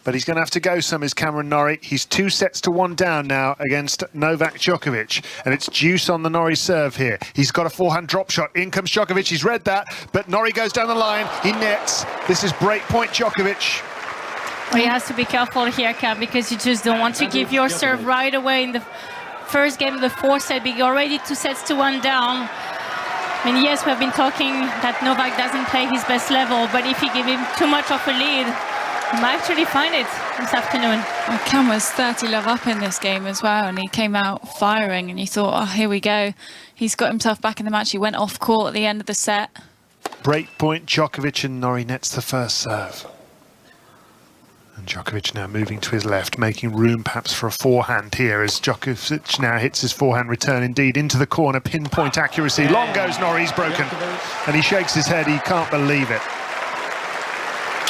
But he's going to have to go some, is Cameron Norrie. He's 2 sets to 1 down now against Novak Djokovic. And it's deuce on the Norrie serve here. He's got a forehand drop shot. In comes Djokovic. He's read that. But Norrie goes down the line. He nets. This is breakpoint Djokovic. Well, he has to be careful here, Cam, because you just don't want to give your serve right away in the first game of the 4th set. But you're already 2 sets to 1 down. I mean, yes, we've been talking that Novak doesn't play his best level. But if you give him too much of a lead, he might actually find it this afternoon. Well, Cam was 30 love up in this game as well, and he came out firing, and you thought, oh, here we go. He's got himself back in the match. He went off court at the end of the set. Breakpoint Djokovic, and Norrie nets the first serve. And Djokovic now moving to his left, making room perhaps for a forehand here as Djokovic now hits his forehand return indeed into the corner, pinpoint accuracy. Long goes Norrie, he's broken. And he shakes his head, he can't believe it.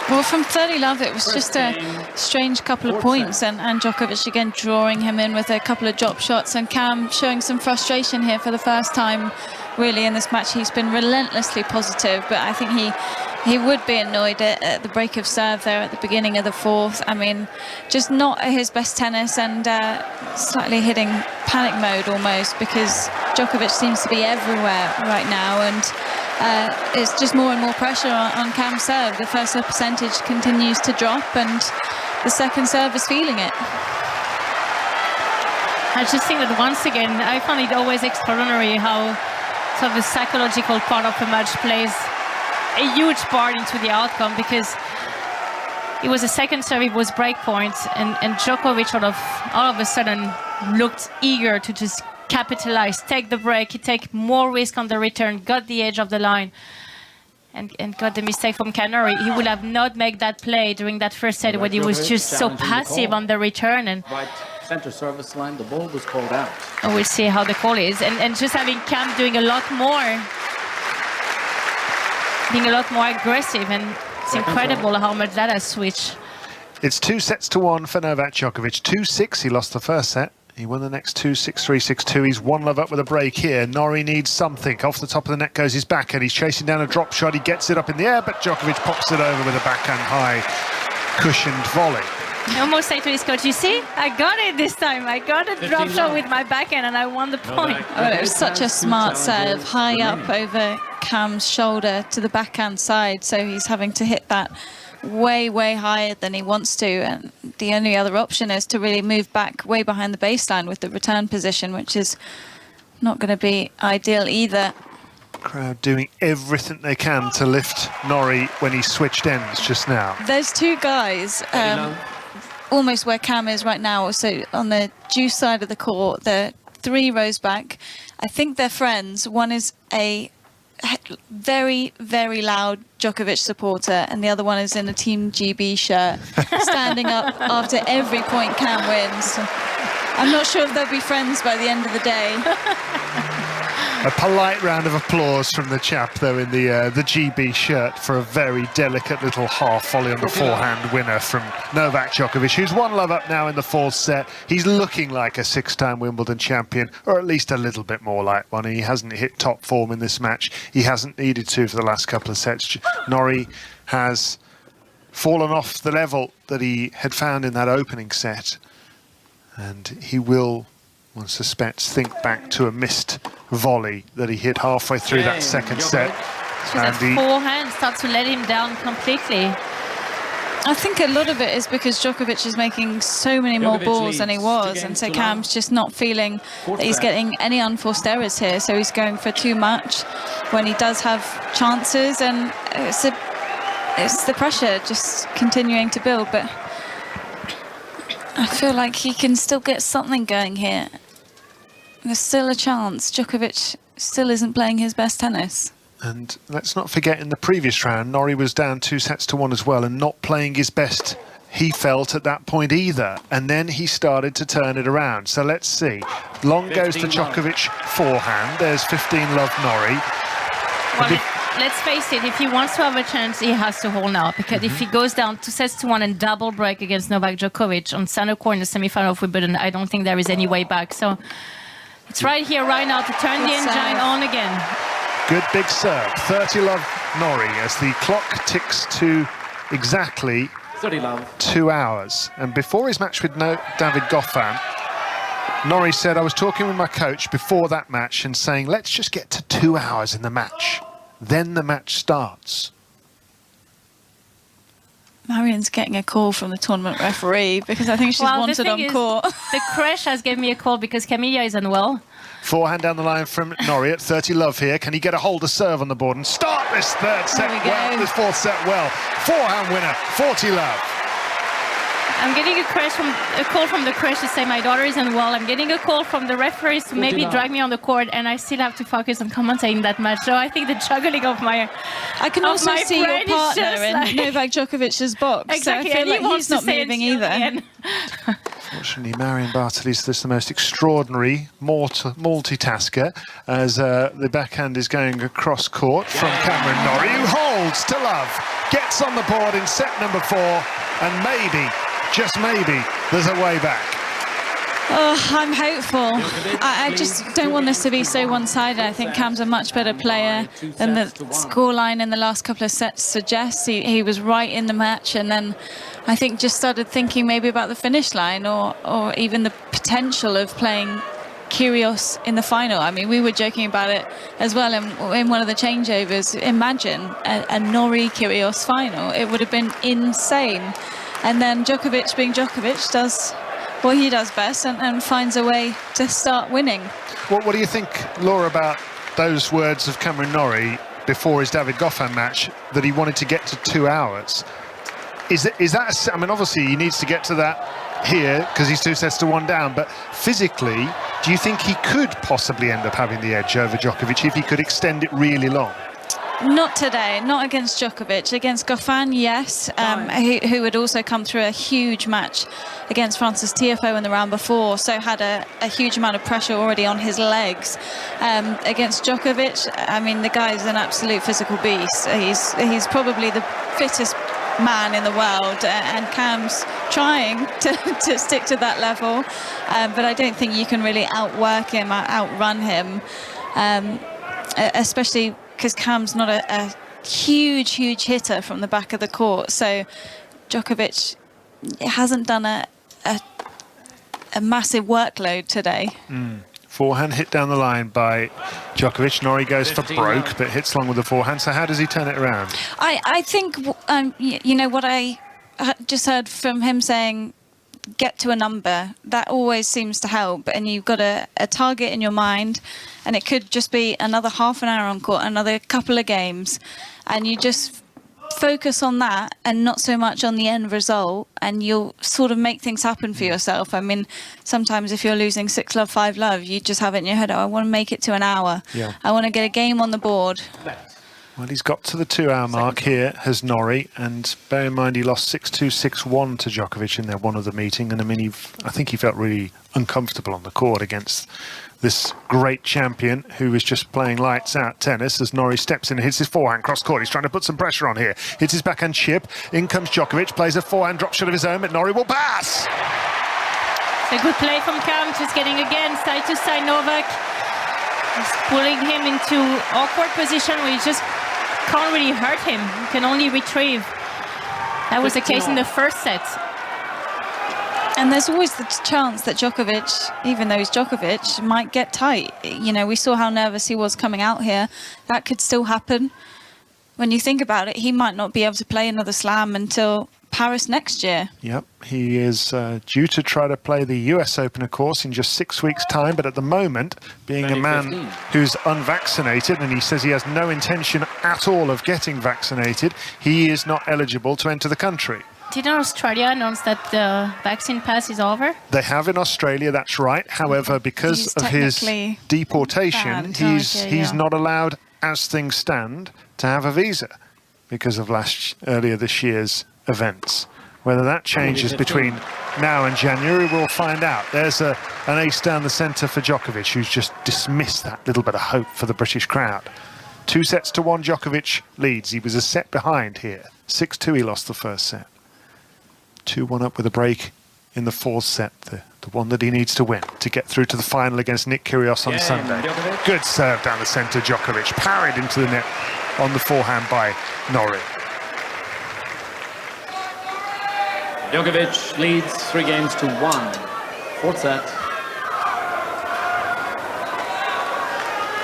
Well, from 30 love, it was just a strange couple of points, and Djokovic again drawing him in with a couple of drop shots, and Cam showing some frustration here for the first time really in this match. He's been relentlessly positive, but I think he would be annoyed at the break of serve there at the beginning of the fourth. I mean, just not at his best tennis, and slightly hitting panic mode almost, because Djokovic seems to be everywhere right now, and it's just more and more pressure on Cam's serve. The first serve percentage continues to drop, and the second serve is feeling it. I just think that once again, I find it always extraordinary how sort of the psychological part of a match plays a huge part into the outcome, because it was a second serve, it was break point, and Djokovic sort of all of a sudden looked eager to just capitalize, take the break, he take more risk on the return, got the edge of the line, and got the mistake from Norrie. He would have not made that play during that first set when he was just so passive on the return. And right center service line, the ball was called out. We'll see how the call is, and just having Cam doing a lot more, being a lot more aggressive, and it's incredible how much that has switched. It's 2-1 for Novak Djokovic. 2-6, he lost the first set. He won the next 2-6, 3-6, 2. He's 1 love up with a break here. Norrie needs something. Off the top of the net goes his backhand. He's chasing down a drop shot. He gets it up in the air, but Djokovic pops it over with a backhand high cushioned volley. I almost say to his coach, you see, I got it this time. I got a drop shot with my backhand and I won the point. Oh, it was such a smart serve, high up over Cam's shoulder to the backhand side, so he's having to hit that way higher than he wants to, and the only other option is to really move back way behind the baseline with the return position, which is not going to be ideal either. Crowd doing everything they can to lift Norrie when he switched ends just now. There's two guys almost where Cam is right now, so on the due side of the court. They're 3 rows back. I think they're friends. One is a very loud Djokovic supporter, and the other one is in a Team GB shirt, standing up after every point Cam wins. I'm not sure if they'll be friends by the end of the day. A polite round of applause from the chap, though, in the GB shirt for a very delicate little half volley on the forehand winner from Novak Djokovic, who's 1 love up now in the 4th set. He's looking like a 6-time Wimbledon champion, or at least a little bit more like one. He hasn't hit top form in this match. He hasn't needed to for the last couple of sets. Norrie has fallen off the level that he had found in that opening set, and he will, one suspects, think back to a missed volley that he hit halfway through that second set. That forehand starts to let him down completely. I think a lot of it is because Djokovic is making so many more balls than he was, and so Cam's just not feeling that he's getting any unforced errors here, so he's going for too much when he does have chances, and it's the pressure just continuing to build. But I feel like he can still get something going here. There's still a chance. Djokovic still isn't playing his best tennis. And let's not forget, in the previous round, Norrie was down 2-1 as well, and not playing his best, he felt, at that point either. And then he started to turn it around. So let's see. Long goes to Djokovic forehand. There's 15 love Norrie. Well, let's face it, if he wants to have a chance, he has to hold now, because if he goes down 2-1 and double break against Novak Djokovic on center court in the semi-final of Wimbledon, I don't think there is any way back. So it's right here, right now, to turn the engine on again. Good big serve. 30 love Norrie as the clock ticks to exactly 2 hours. And before his match with David Goffin, Norrie said, I was talking with my coach before that match and saying, let's just get to 2 hours in the match. Then the match starts. Marian's getting a call from the tournament referee because I think she's wanted on court. The crash has given me a call because Camilla is unwell. Forehand down the line from Norrie at 30 love here. Can he get a hold of serve on the board and start this third set well, this 4th set well? Forehand winner, 40 love. I'm getting a call from the crash to say my daughter isn't well. I'm getting a call from the referees to maybe drag me on the court, and I still have to focus on commentating that match. So I think the juggling of my I can also see your partner in Novak Djokovic's box. Exactly, So I and feel he like wants he's not to say it moving till the either. end. Fortunately, Marion Bartoli's just the most extraordinary multitasker as the backhand is going across court from Cameron Norrie, who holds to love, gets on the board in set number 4, and maybe, just maybe, there's a way back. Oh, I'm hopeful. I just don't want this to be so one-sided. I think Cam's a much better player than the scoreline in the last couple of sets suggests. He was right in the match, and then I think just started thinking maybe about the finish line or even the potential of playing Kyrgios in the final. I mean, we were joking about it as well in one of the changeovers. Imagine a Norrie Kyrgios final. It would have been insane. And then Djokovic, being Djokovic, does what he does best and finds a way to start winning. What do you think, Laura, about those words of Cameron Norrie before his David Goffin match, that he wanted to get to 2 hours? Is that I mean, obviously he needs to get to that here because he's 2-1 down, but physically, do you think he could possibly end up having the edge over Djokovic if he could extend it really long? Not today, not against Djokovic. Against Goffin, yes, who had also come through a huge match against Francis Tiafoe in the round before, so had a huge amount of pressure already on his legs. Against Djokovic, I mean, the guy's an absolute physical beast. He's probably the fittest man in the world, and Cam's trying to stick to that level, but I don't think you can really outwork him, outrun him, especially because Cam's not a huge hitter from the back of the court. So Djokovic hasn't done a massive workload today. Forehand hit down the line by Djokovic. Norrie goes for broke, but hits long with the forehand. So how does he turn it around? I think, you know, what I just heard from him saying, get to a number, that always seems to help. And you've got a target in your mind, and it could just be another half an hour on court, another couple of games, and you just focus on that and not so much on the end result, and you'll sort of make things happen for yourself. I mean, sometimes if you're losing 6-love, 5-love, you just have it in your head, oh, I want to make it to an hour. Yeah. I want to get a game on the board. Well, he's got to the 2-hour mark here, has Norrie, and bear in mind he lost 6-2, 6-1 to Djokovic in their one other meeting, and I mean, I think he felt really uncomfortable on the court against this great champion who was just playing lights out tennis as Norrie steps in and hits his forehand cross court. He's trying to put some pressure on here. Hits his backhand chip. In comes Djokovic, plays a forehand drop shot of his own, but Norrie will pass. It's a good play from Cam, just getting again side to side Novak. He's pulling him into awkward position where he just can't really hurt him. You can only retrieve. That was the case in the first set. And there's always the chance that Djokovic, even though he's Djokovic, might get tight. You know, we saw how nervous he was coming out here. That could still happen. When you think about it, he might not be able to play another slam until Paris next year. Yep, he is due to try to play the US Open, of course, in just 6 weeks' time. But at the moment, being a man who's unvaccinated, and he says he has no intention at all of getting vaccinated, he is not eligible to enter the country. Didn't Australia announce that the vaccine pass is over? They have in Australia, that's right. However, because of his deportation, banned. he's not allowed, as things stand, to have a visa because of earlier this year's events. Whether that changes between now and January, we'll find out. There's an ace down the centre for Djokovic, who's just dismissed that little bit of hope for the British crowd. 2-1, Djokovic leads. He was a set behind here. 6-2, he lost the first set. 2-1 up with a break in the fourth set, the one that he needs to win to get through to the final against Nick Kyrgios on Sunday. Good serve down the centre, Djokovic parried into the net on the forehand by Norrie. Djokovic leads 3-1. Fourth set.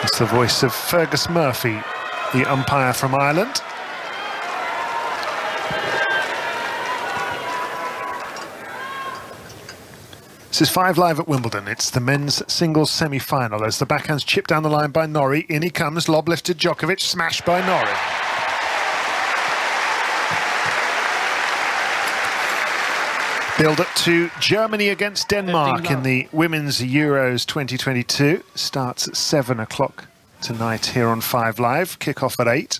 It's the voice of Fergus Murphy, the umpire from Ireland. This is 5 Live at Wimbledon. It's the men's singles semi-final as the backhand's chipped down the line by Norrie. In he comes, lob lifted Djokovic, smashed by Norrie. Build up to Germany against Denmark in the Women's Euros 2022. Starts at 7 o'clock tonight here on 5 Live. Kick-off at 8.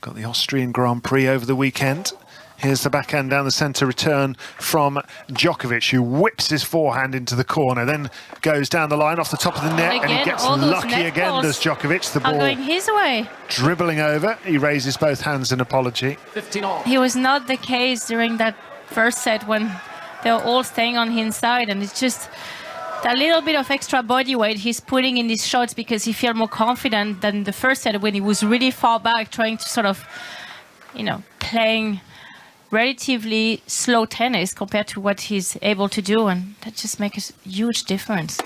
Got the Austrian Grand Prix over the weekend. Here's the backhand down the centre return from Djokovic, who whips his forehand into the corner, then goes down the line off the top of the net, and he gets lucky again, does Djokovic. The ball going his way. Dribbling over. He raises both hands in apology. 15-all. He was not the case during that first set when they were all staying on his side, and it's just that little bit of extra body weight he's putting in these shots because he feels more confident than the first set when he was really far back, trying to sort of, playing relatively slow tennis compared to what he's able to do, and that just makes a huge difference.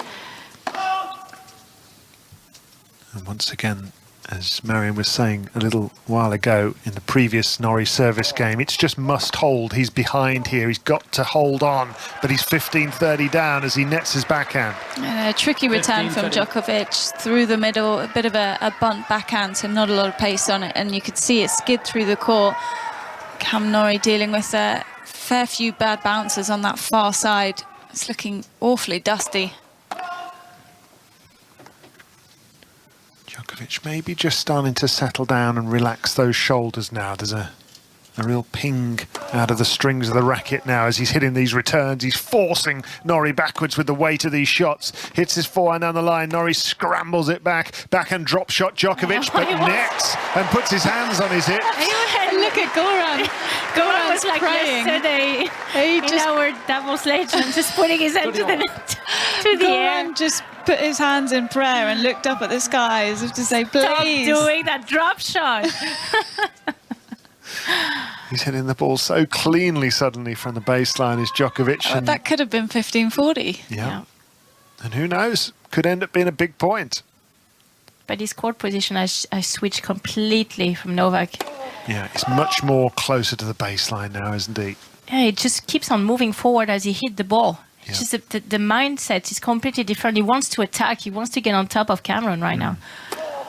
And once again, as Marion was saying a little while ago in the previous Norrie service game, it's just must hold. He's behind here. He's got to hold on, but he's 15-30 down as he nets his backhand. A tricky return from Djokovic through the middle, a bit of a bunt backhand, so not a lot of pace on it, and you could see it skid through the court. Cam Norrie dealing with a fair few bad bounces on that far side. It's looking awfully dusty. Djokovic maybe just starting to settle down and relax those shoulders now. There's a real ping out of the strings of the racket now as he's hitting these returns. He's forcing Norrie backwards with the weight of these shots. Hits his forehand down the line. Norrie scrambles it back. Backhand drop shot Djokovic, but nets and puts his hands on his hips. Look at Goran. Goran was like praying. Yesterday in our doubles legend, just putting his hand to the net, to the air. Goran just put his hands in prayer and looked up at the sky as if to say, please. Stop doing that drop shot. He's hitting the ball so cleanly suddenly from the baseline is Djokovic. And that could have been 15-40. Yeah. And who knows? Could end up being a big point. But his court position has switched completely from Novak. Yeah, he's much more closer to the baseline now, isn't he? Yeah, he just keeps on moving forward as he hit the ball. It's just the mindset is completely different. He wants to attack. He wants to get on top of Cameron right now.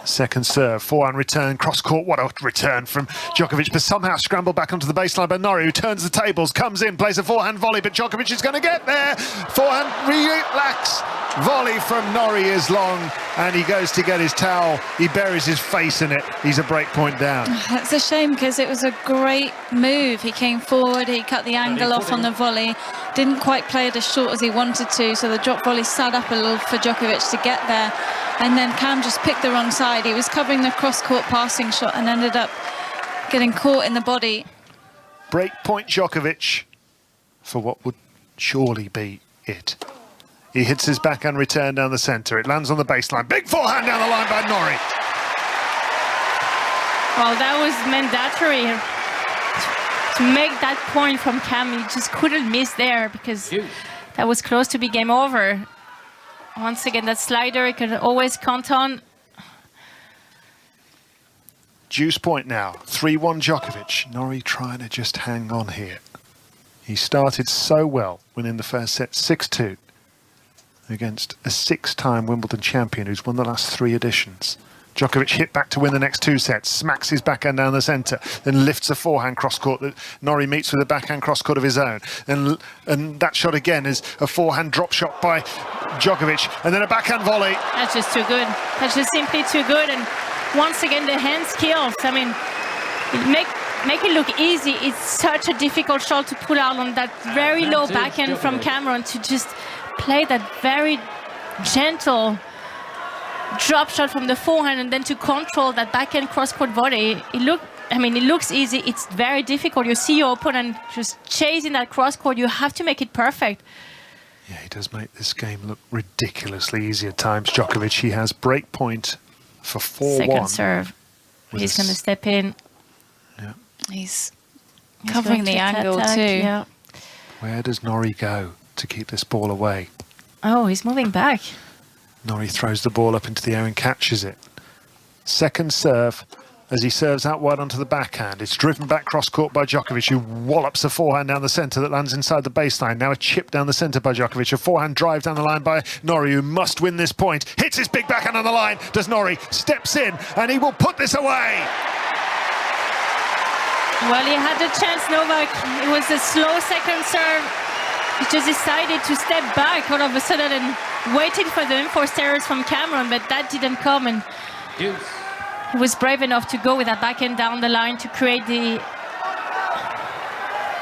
Second serve, forehand return, cross court. What a return from Djokovic, but somehow scrambled back onto the baseline by Norrie, who turns the tables, comes in, plays a forehand volley, but Djokovic is going to get there. Forehand relax. Volley from Norrie is long, and he goes to get his towel. He buries his face in it. He's a break point down. That's a shame because it was a great move. He came forward, he cut the angle off on the volley, didn't quite play it as short as he wanted to, so the drop volley sat up a little for Djokovic to get there. And then Cam just picked the wrong side. He was covering the cross-court passing shot and ended up getting caught in the body. Break point Djokovic for what would surely be it. He hits his backhand return down the centre. It lands on the baseline. Big forehand down the line by Norrie. Well, that was mandatory to make that point from Cam. He just couldn't miss there because that was close to be game over. Once again, that slider he can always count on. Juice point now, 3-1 Djokovic. Norrie trying to just hang on here. He started so well, winning the first set 6-2 against a 6-time Wimbledon champion who's won the last 3 editions. Djokovic hit back to win the next 2 sets, smacks his backhand down the centre, then lifts a forehand cross-court that Norrie meets with a backhand cross-court of his own. And that shot again is a forehand drop shot by Djokovic, and then a backhand volley. That's just too good. That's just simply too good. And once again, the hand skills. I mean, make it look easy. It's such a difficult shot to pull out on that very low backhand from Cameron to just play that very gentle drop shot from the forehand and then to control that backhand cross-court volley. It looks easy. It's very difficult. You see your opponent just chasing that cross-court. You have to make it perfect. Yeah, he does make this game look ridiculously easy at times. Djokovic, he has break point for 4-1. Second serve. He's going to step in. Yeah. He's covering the angle too. Yeah. Where does Norrie go to keep this ball away? Oh, he's moving back. Norrie throws the ball up into the air and catches it. Second serve as he serves out wide onto the backhand. It's driven back cross-court by Djokovic, who wallops a forehand down the centre that lands inside the baseline. Now a chip down the centre by Djokovic. A forehand drive down the line by Norrie, who must win this point. Hits his big backhand on the line. Does Norrie. Steps in, and he will put this away. Well, he had a chance, Novak. It was a slow second serve. He just decided to step back all of a sudden and waited for the unforced errors from Cameron, but that didn't come. And he was brave enough to go with that backhand down the line to create the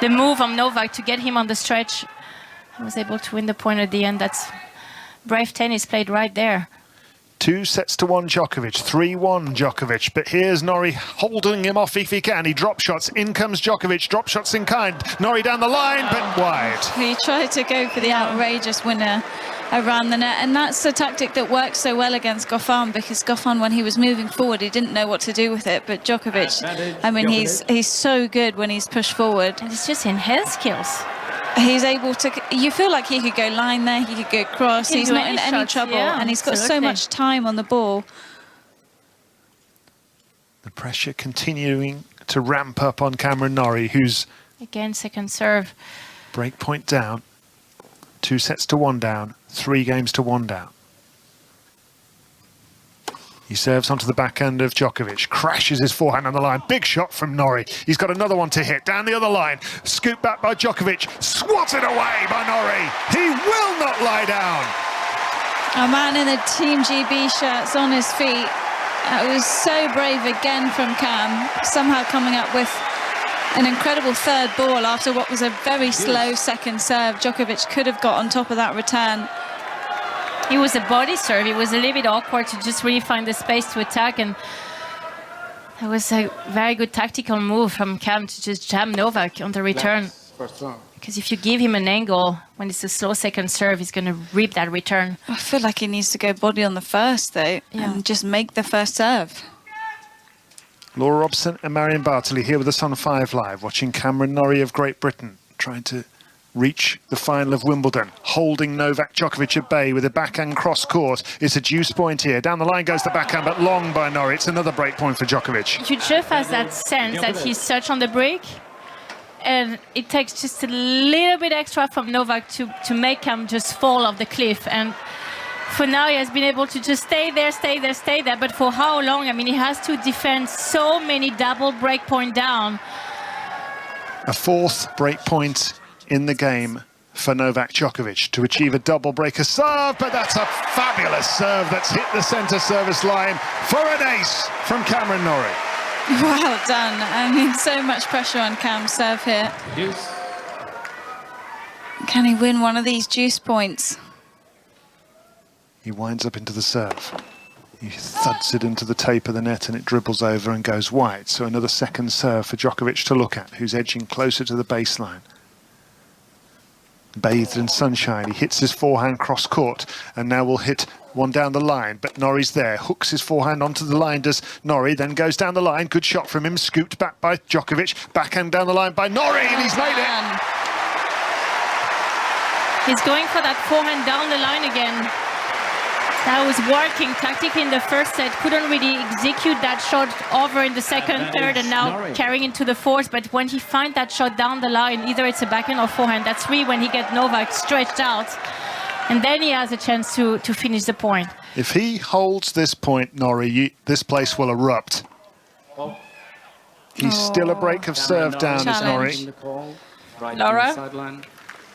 move on Novak to get him on the stretch. He was able to win the point at the end. That's brave tennis played right there. 2-1 Djokovic, 3-1 Djokovic, but here's Norrie holding him off if he can. He drop shots, in comes Djokovic, drop shots in kind. Norrie down the line, but wide. He tried to go for the outrageous winner around the net, and that's the tactic that works so well against Goffin, because Goffin, when he was moving forward, he didn't know what to do with it. But Djokovic, I mean, he's so good when he's pushed forward. And it's just enhanced skills. He's able to, you feel like he could go line there, he could go cross, he's not in any trouble, and he's got so much time on the ball. The pressure continuing to ramp up on Cameron Norrie, who's... Again, second serve. Break point down, 2-1 down, 3 games to 1 down. He serves onto the backhand of Djokovic, crashes his forehand on the line. Big shot from Norrie. He's got another one to hit. Down the other line. Scoop back by Djokovic. Swatted away by Norrie. He will not lie down. A man in the Team GB shirts on his feet. That was so brave again from Cam. Somehow coming up with an incredible third ball after what was a very slow second serve. Djokovic could have got on top of that return. It was a body serve. It was a little bit awkward to just really find the space to attack, and it was a very good tactical move from Cam to just jam Novak on the return. Because if you give him an angle when it's a slow second serve, he's going to rip that return. I feel like he needs to go body on the first, though, and just make the first serve. Laura Robson and Marion Bartley here with us on 5 Live, watching Cameron Norrie of Great Britain trying to reach the final of Wimbledon, holding Novak Djokovic at bay with a backhand cross court. It's a deuce point here. Down the line goes the backhand, but long by Norrie. It's another break point for Djokovic. Juchev has that sense that he's such on the break, and it takes just a little bit extra from Novak to make him just fall off the cliff. And for now, he has been able to just stay there. But for how long? I mean, he has to defend so many double break point down. A 4th break point in the game for Novak Djokovic to achieve a double breaker serve, but that's a fabulous serve that's hit the centre service line for an ace from Cameron Norrie. Well done. I mean, so much pressure on Cam's serve here. Can he win one of these deuce points? He winds up into the serve. He thuds it into the tape of the net and it dribbles over and goes wide. So another second serve for Djokovic to look at, who's edging closer to the baseline. Bathed in sunshine, he hits his forehand cross court and now will hit one down the line, but Norrie's there, hooks his forehand onto the line, does Norrie, then goes down the line, good shot from him, scooped back by Djokovic, backhand down the line by Norrie, and he's made it! He's going for that forehand down the line again. That was working tactically in the first set, couldn't really execute that shot over in the second, third, and now carrying into the fourth. But when he finds that shot down the line, either it's a backhand or forehand, that's really when he gets Novak stretched out. And then he has a chance to finish the point. If he holds this point, Norrie, this place will erupt. He's still a break of serve down as Norrie. Laura?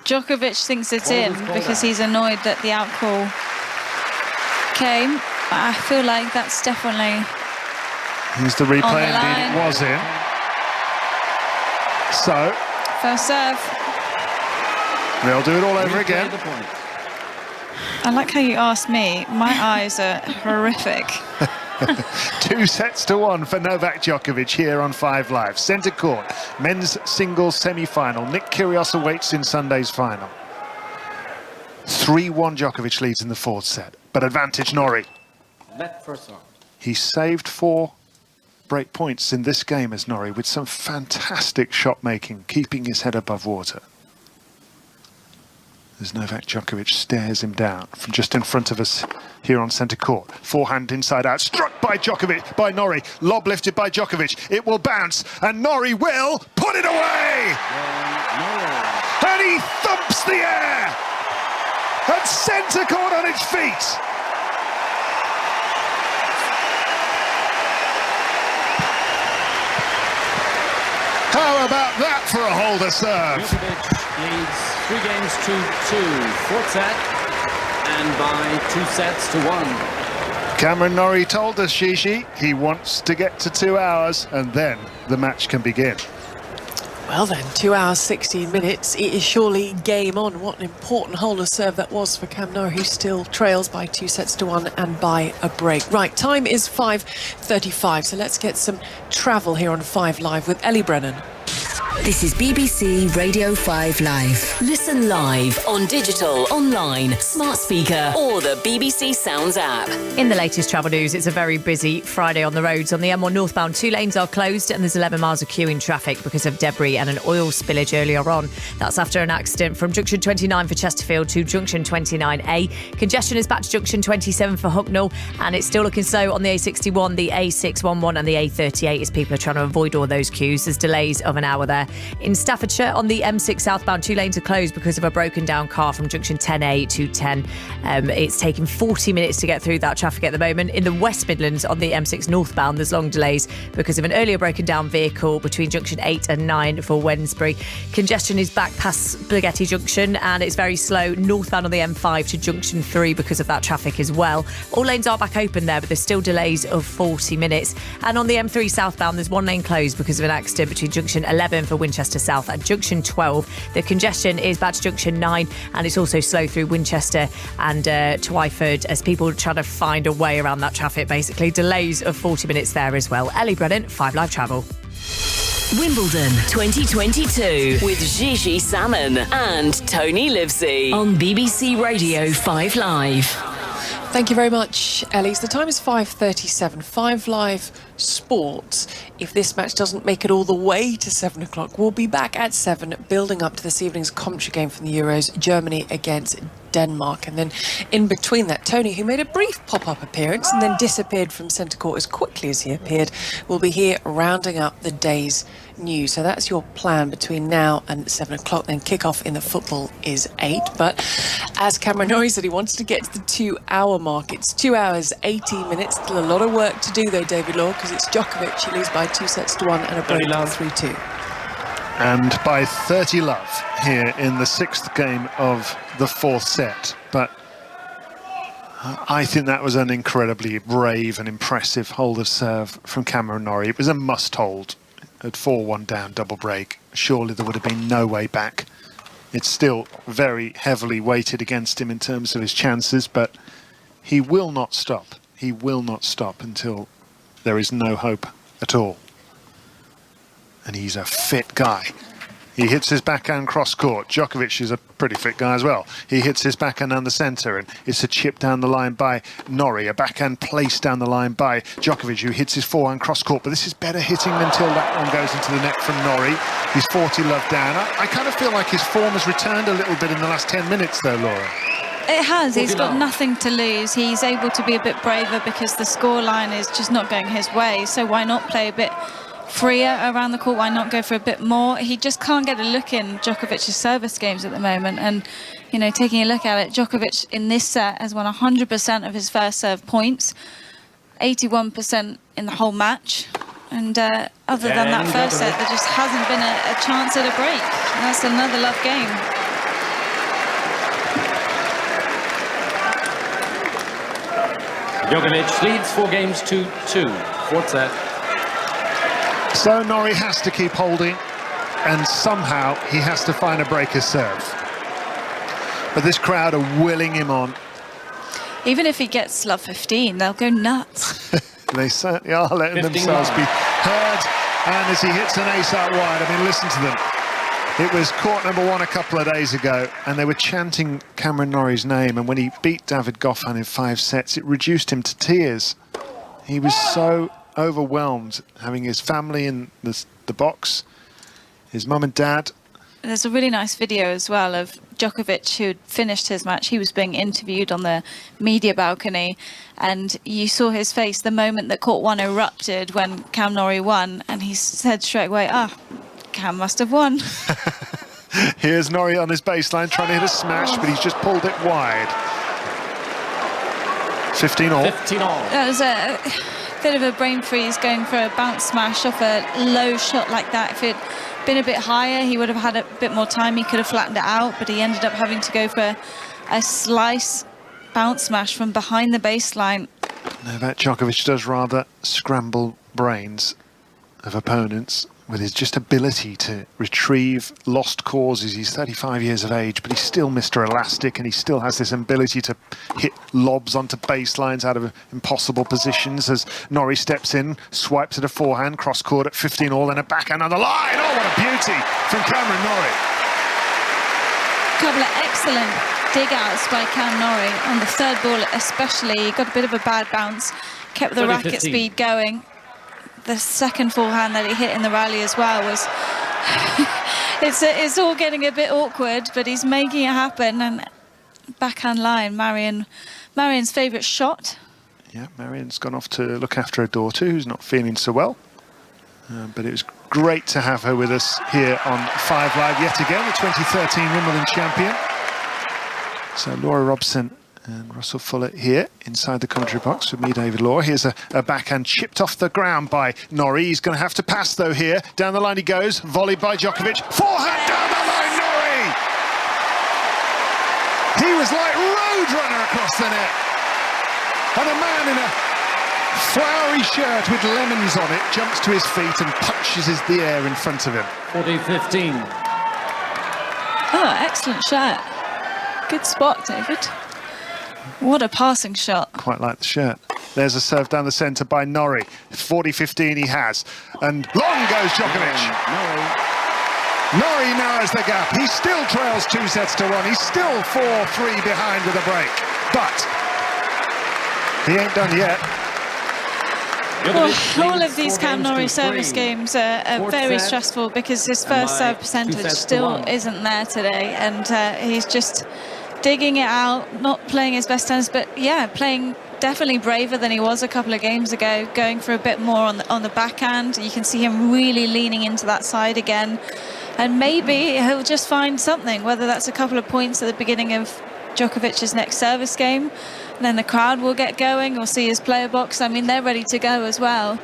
Djokovic thinks it's in because he's annoyed that the outcall came. But I feel like that's definitely... Here's the replay, indeed it was in. So... First serve. They'll do it all over again. I like how you asked me. My eyes are horrific. 2-1 for Novak Djokovic here on 5 Live. Centre court, men's singles semi-final. Nick Kyrgios awaits in Sunday's final. 3-1 Djokovic leads in the 4th set, but advantage Norrie. He saved 4 break points in this game as Norrie with some fantastic shot making, keeping his head above water. As Novak Djokovic stares him down from just in front of us here on centre court. Forehand inside out, struck by Djokovic, by Norrie, lob lifted by Djokovic. It will bounce, and Norrie will put it away! And he thumps the air! At centre court on its feet! How about that for a holder serve? Djokovic leads 3 games to 2. Fourth set, and by 2 sets to 1. Cameron Norrie told us, Gigi, he wants to get to 2 hours and then the match can begin. Well then, 2 hours, 16 minutes. It is surely game on. What an important holder serve that was for Cam Norrie, who still trails by 2 sets to 1 and by a break. Right, time is 5:35, so let's get some travel here on 5 Live with Ellie Brennan. This is BBC Radio 5 Live. Listen live on digital, online, smart speaker, or the BBC Sounds app. In the latest travel news, it's a very busy Friday on the roads. On the M1 northbound, 2 lanes are closed and there's 11 miles of queue in traffic because of debris and an oil spillage earlier on. That's after an accident from junction 29 for Chesterfield to junction 29A. Congestion is back to junction 27 for Hucknall, and it's still looking slow on the A61, the A611 and the A38 as people are trying to avoid all those queues. There's delays of an hour there. In Staffordshire, on the M6 southbound, 2 lanes are closed because of a broken down car from junction 10A to 10. It's taking 40 minutes to get through that traffic at the moment. In the West Midlands, on the M6 northbound, there's long delays because of an earlier broken down vehicle between junction 8 and 9 for Wednesbury. Congestion is back past Spaghetti Junction, and it's very slow northbound on the M5 to junction 3 because of that traffic as well. All lanes are back open there, but there's still delays of 40 minutes. And on the M3 southbound, there's 1 lane closed because of an accident between junction 11 for Winchester South and junction 12. The congestion is back to junction 9, and it's also slow through Winchester and Twyford as people try to find a way around that traffic, basically. Delays of 40 minutes there as well. Ellie Brennan, 5 Live Travel. Wimbledon 2022 with Gigi Salmon and Tony Livesey on BBC Radio 5 Live. Thank you very much, Ellie. The time is 5:37. 5 Live Sports. If this match doesn't make it all the way to 7 o'clock, we'll be back at 7, building up to this evening's commentary game from the Euros, Germany against Denmark. And then in between that, Tony, who made a brief pop-up appearance and then disappeared from centre court as quickly as he appeared, will be here rounding up the day's news. So that's your plan between now and 7 o'clock. Then kick-off in the football is 8. But as Cameron Norrie said, he wants to get to the 2-hour mark. It's 2 hours, 18 minutes. Still a lot of work to do, though, David Law, because it's Djokovic. He leads by 2 sets to 1 and a break of 3-2. And by 30 love here in the 6th game of the 4th set. But I think that was an incredibly brave and impressive hold of serve from Cameron Norrie. It was a must-hold at 4-1 down, double break. Surely there would have been no way back. It's still very heavily weighted against him in terms of his chances, but he will not stop. He will not stop until there is no hope at all. And he's a fit guy. He hits his backhand cross-court. Djokovic is a pretty fit guy as well. He hits his backhand down the centre, and it's a chip down the line by Norrie, a backhand place down the line by Djokovic, who hits his forehand cross-court. But this is better hitting until that one goes into the net from Norrie. He's 40 love down. I kind of feel like his form has returned a little bit in the last 10 minutes, though, Laura. It has. He's got nothing to lose. He's able to be a bit braver because the scoreline is just not going his way. So why not play a bit freer around the court? Why not go for a bit more? He just can't get a look in Djokovic's service games at the moment. And, you know, taking a look at it, Djokovic in this set has won 100% of his first serve points, 81% in the whole match. And other than that first set, there just hasn't been a chance at a break. And that's another love game. Djokovic leads 4 games to 2. 4th set. So Norrie has to keep holding, and somehow he has to find a breaker serve. But this crowd are willing him on. Even if he gets love 15, they'll go nuts. They certainly are letting themselves be heard. And as he hits an ace out wide, I mean, listen to them. It was court number 1 a couple of days ago, and they were chanting Cameron Norrie's name. And when he beat David Goffin in 5 sets, it reduced him to tears. He was so overwhelmed, having his family in the box, his mum and dad. There's a really nice video as well of Djokovic, who had finished his match. He was being interviewed on the media balcony, and you saw his face the moment that court 1 erupted when Cam Norrie won, and he said straight away, Cam must have won. Here's Norrie on his baseline trying to hit a smash, but he's just pulled it wide. 15 all. 15 all. That was bit of a brain freeze going for a bounce smash off a low shot like that. If it had been a bit higher, he would have had a bit more time. He could have flattened it out, but he ended up having to go for a slice bounce smash from behind the baseline. Novak Djokovic does rather scramble brains of opponents with his just ability to retrieve lost causes. He's 35 years of age, but he's still Mr. Elastic, and he still has this ability to hit lobs onto baselines out of impossible positions as Norrie steps in, swipes at a forehand, cross-court at 15-all, then a backhand on the line. Oh, what a beauty from Cameron Norrie. Couple of excellent dig-outs by Cam Norrie on the third ball especially. He got a bit of a bad bounce, kept the racket speed going. The second forehand that he hit in the rally as well was... it's all getting a bit awkward, but he's making it happen. And backhand line, Marian's favourite shot. Yeah, Marian's gone off to look after her daughter, who's not feeling so well. But it was great to have her with us here on 5 Live yet again, the 2013 Wimbledon champion. So Laura Robson and Russell Fuller here inside the commentary box with me, David Law. Here's a backhand chipped off the ground by Norrie. He's going to have to pass, though, here. Down the line he goes, volleyed by Djokovic. Forehand down the line, Norrie! He was like Roadrunner across the net. And a man in a flowery shirt with lemons on it jumps to his feet and punches the air in front of him. 40-15. Oh, excellent shot. Good spot, David. What a passing shot. Quite like the shirt. There's a serve down the centre by Norrie. 40-15 he has. And long goes Djokovic. Norrie narrows the gap. He still trails 2-1. He's still 4-3 behind with a break. But he ain't done yet. Well, all of these Cam Norrie service games are very stressful because his first serve percentage still isn't there today, and he's just digging it out, not playing his best tennis, but yeah, playing definitely braver than he was a couple of games ago, going for a bit more on the backhand. You can see him really leaning into that side again, and maybe he'll just find something, whether that's a couple of points at the beginning of Djokovic's next service game, and then the crowd will get going. We'll see his player box. I mean, they're ready to go as well.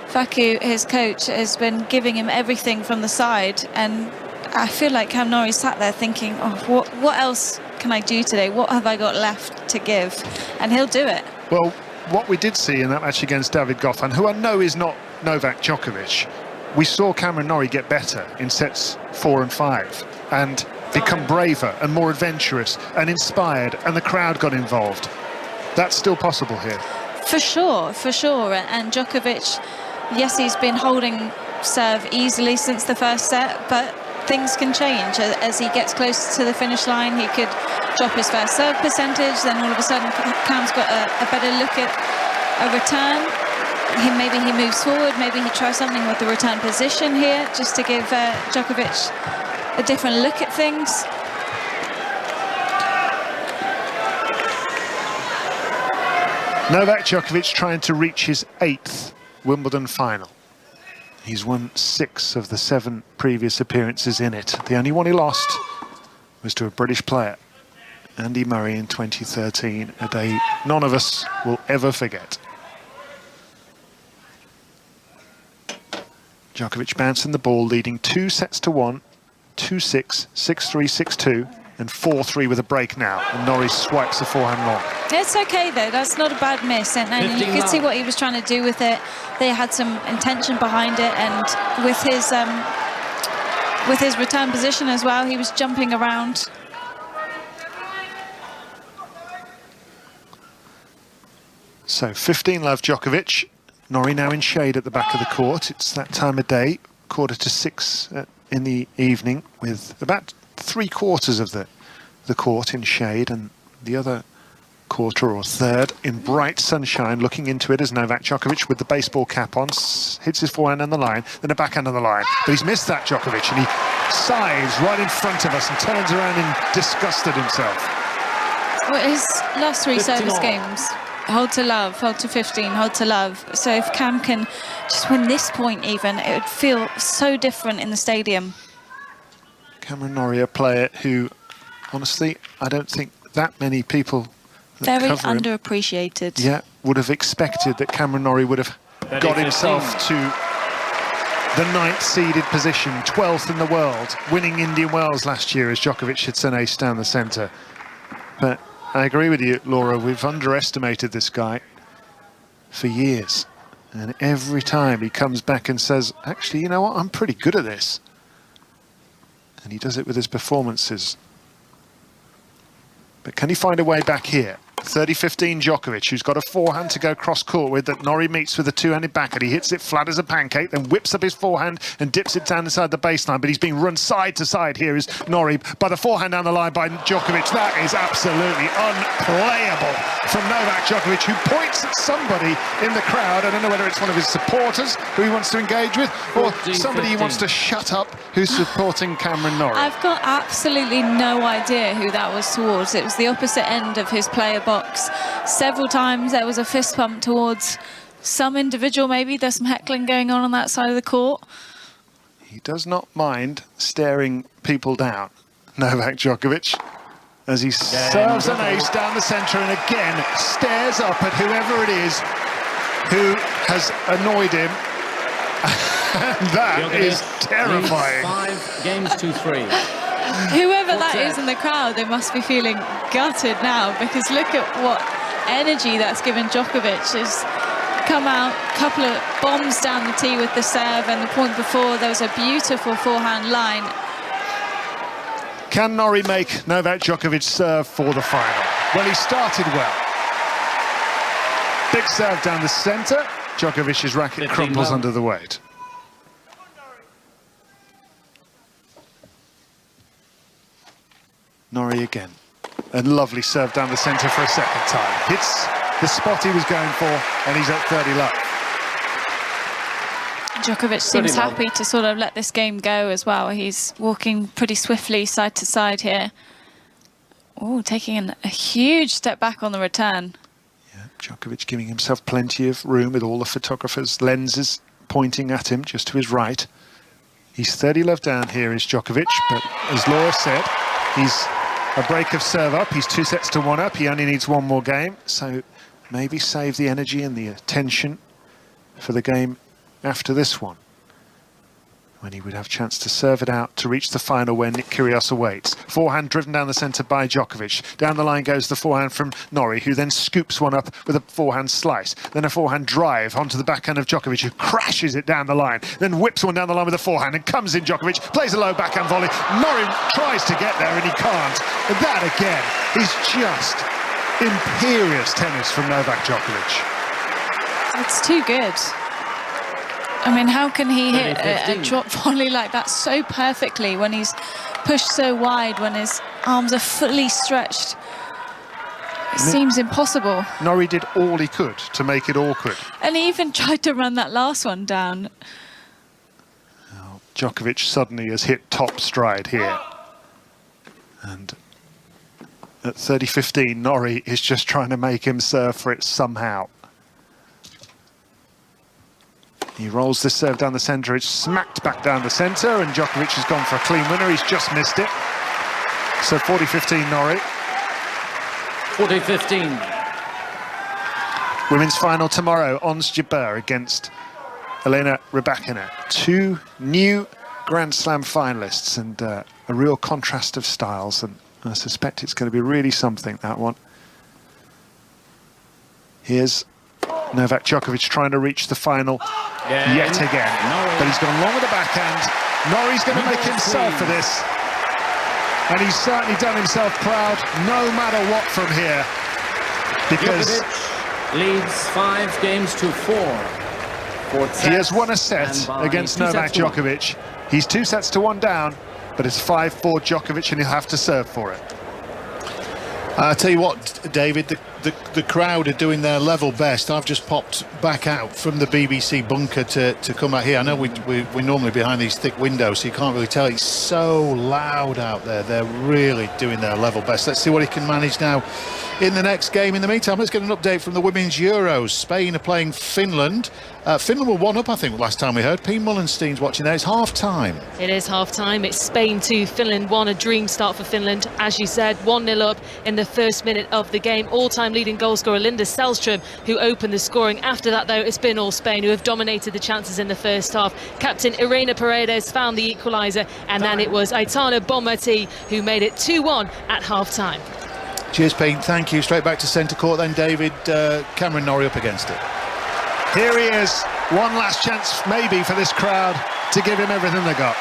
Facu, his coach, has been giving him everything from the side, and I feel like Cam Norrie sat there thinking, oh, what else can I do today? What have I got left to give? And he'll do it. Well, what we did see in that match against David Goffin, who I know is not Novak Djokovic, we saw Cameron Norrie get better in sets 4 and 5 and become braver and more adventurous and inspired, and the crowd got involved. That's still possible here. For sure, for sure. And Djokovic, yes, he's been holding serve easily since the first set, but things can change. As he gets close to the finish line, he could drop his first serve percentage, then all of a sudden Cam's got a better look at a return. Maybe he moves forward, maybe he tries something with the return position here, just to give Djokovic a different look at things. Novak Djokovic trying to reach his 8th Wimbledon final. He's won 6 of the 7 previous appearances in it. The only one he lost was to a British player, Andy Murray, in 2013, a day none of us will ever forget. Djokovic bouncing the ball, leading 2-1, 2-6, 6-3, 6-2, and 4-3 with a break now. And Norrie swipes the forehand long. It's okay though, that's not a bad miss, and you could see what he was trying to do with it. They had some intention behind it, and with his return position as well, he was jumping around. So 15-love Djokovic. Norrie now in shade at the back of the court. It's that time of day, 5:45 in the evening, with about 3/4 of the court in shade, and the other quarter or third in bright sunshine, looking into it as Novak Djokovic with the baseball cap on hits his forehand on the line, then a backhand on the line, but he's missed that, Djokovic, and he sighs right in front of us and turns around in disgust at himself. Well, his last 3 service games, hold to love, hold to 15, hold to love. So if Cam can just win this point even, it would feel so different in the stadium. Cameron Norrie, a player who, honestly, I don't think that many people very underappreciated. Yeah, would have expected that Cameron Norrie would have got himself to the 9th seeded position, 12th in the world, winning Indian Wells last year as Djokovic hits an ace down the centre. But I agree with you, Laura, we've underestimated this guy for years. And every time he comes back and says, actually, you know what, I'm pretty good at this. And he does it with his performances. But can he find a way back here? 30-15 Djokovic, who's got a forehand to go cross-court with, that Norrie meets with a two-handed backhand. He hits it flat as a pancake, then whips up his forehand and dips it down inside the baseline. But he's being run side to side here is Norrie by the forehand down the line by Djokovic. That is absolutely unplayable from Novak Djokovic, who points at somebody in the crowd. I don't know whether it's one of his supporters who he wants to engage with, or somebody he wants to shut up who's supporting Cameron Norrie. I've got absolutely no idea who that was towards. It was the opposite end of his player box. Several times there was a fist pump towards some individual. Maybe there's some heckling going on that side of the court. He does not mind staring people down, Novak Djokovic, as he serves an ace down the centre and again stares up at whoever it is who has annoyed him. And that is terrifying. 5-3. Whoever that is in the crowd, they must be feeling gutted now, because look at what energy that's given Djokovic. He's come out, a couple of bombs down the tee with the serve, and the point before there was a beautiful forehand line. Can Norrie make Novak Djokovic serve for the final? Well, he started well. Big serve down the centre. Djokovic's racket crumples under the weight. Norrie again. A lovely serve down the centre for a second time. Hits the spot he was going for, and he's at 30 love. Djokovic seems happy to sort of let this game go as well. He's walking pretty swiftly side to side here. Oh, taking a huge step back on the return. Yeah, Djokovic giving himself plenty of room with all the photographers' lenses pointing at him just to his right. He's 30 love down here is Djokovic, but as Laura said, he's a break of serve up. He's 2-1 up. He only needs one more game, so maybe save the energy and the attention for the game after this one, when he would have a chance to serve it out to reach the final where Nick Kyrgios awaits. Forehand driven down the centre by Djokovic. Down the line goes the forehand from Norrie, who then scoops one up with a forehand slice. Then a forehand drive onto the backhand of Djokovic, who crashes it down the line. Then whips one down the line with a forehand and comes in Djokovic, plays a low backhand volley. Norrie tries to get there and he can't. But that again is just imperious tennis from Novak Djokovic. It's too good. I mean, how can he hit a drop volley like that so perfectly when he's pushed so wide, when his arms are fully stretched? It seems impossible. Norrie did all he could to make it awkward. And he even tried to run that last one down. Oh, Djokovic suddenly has hit top stride here. And at 30-15, Norrie is just trying to make him serve for it somehow. He rolls this serve down the centre, it's smacked back down the centre, and Djokovic has gone for a clean winner, he's just missed it. So 40-15 Norrie. 40-15. Women's final tomorrow, Ons Jabeur against Elena Rybakina. Two new Grand Slam finalists, and a real contrast of styles, and I suspect it's going to be really something, that one. Here's Novak Djokovic trying to reach the final yet again. But he's gone long with the backhand. Norrie's going to make himself for this. And he's certainly done himself proud, no matter what from here. Because leads 5-4. He has won a set against Novak Djokovic. He's 2-1 down, but it's 5-4 Djokovic, and he'll have to serve for it. I'll tell you what, David, the crowd are doing their level best. I've just popped back out from the BBC bunker to come out here. I know we're normally behind these thick windows, so you can't really tell. It's so loud out there. They're really doing their level best. Let's see what he can manage now in the next game. In the meantime, let's get an update from the Women's Euros. Spain are playing Finland. Finland were 1-up, I think, last time we heard. Pete Mullenstein's watching there. It's half-time. It is half-time. It's Spain 2, Finland 1. A dream start for Finland. As you said, 1-0 up in the first minute of the game. All-time leading goal scorer Linda Selstrom, who opened the scoring. After that, though, it's been all Spain who have dominated the chances in the first half. Captain Irene Paredes found the equaliser, and then it was Aitana Bonmati who made it 2-1 at half-time. Cheers, Pete. Thank you. Straight back to centre court then, David. Cameron Norrie up against it. Here he is. One last chance, maybe, for this crowd to give him everything they got.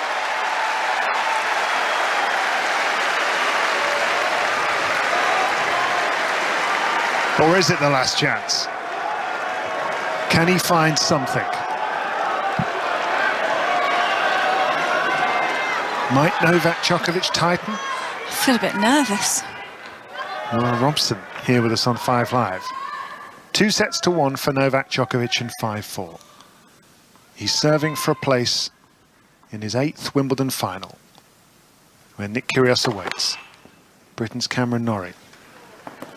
Or is it the last chance? Can he find something? Might Novak Djokovic tighten? I feel a bit nervous. Laura Robson here with us on 5 Live. 2-1 for Novak Djokovic and 5-4. He's serving for a place in his 8th Wimbledon final, where Nick Kyrgios awaits. Britain's Cameron Norrie,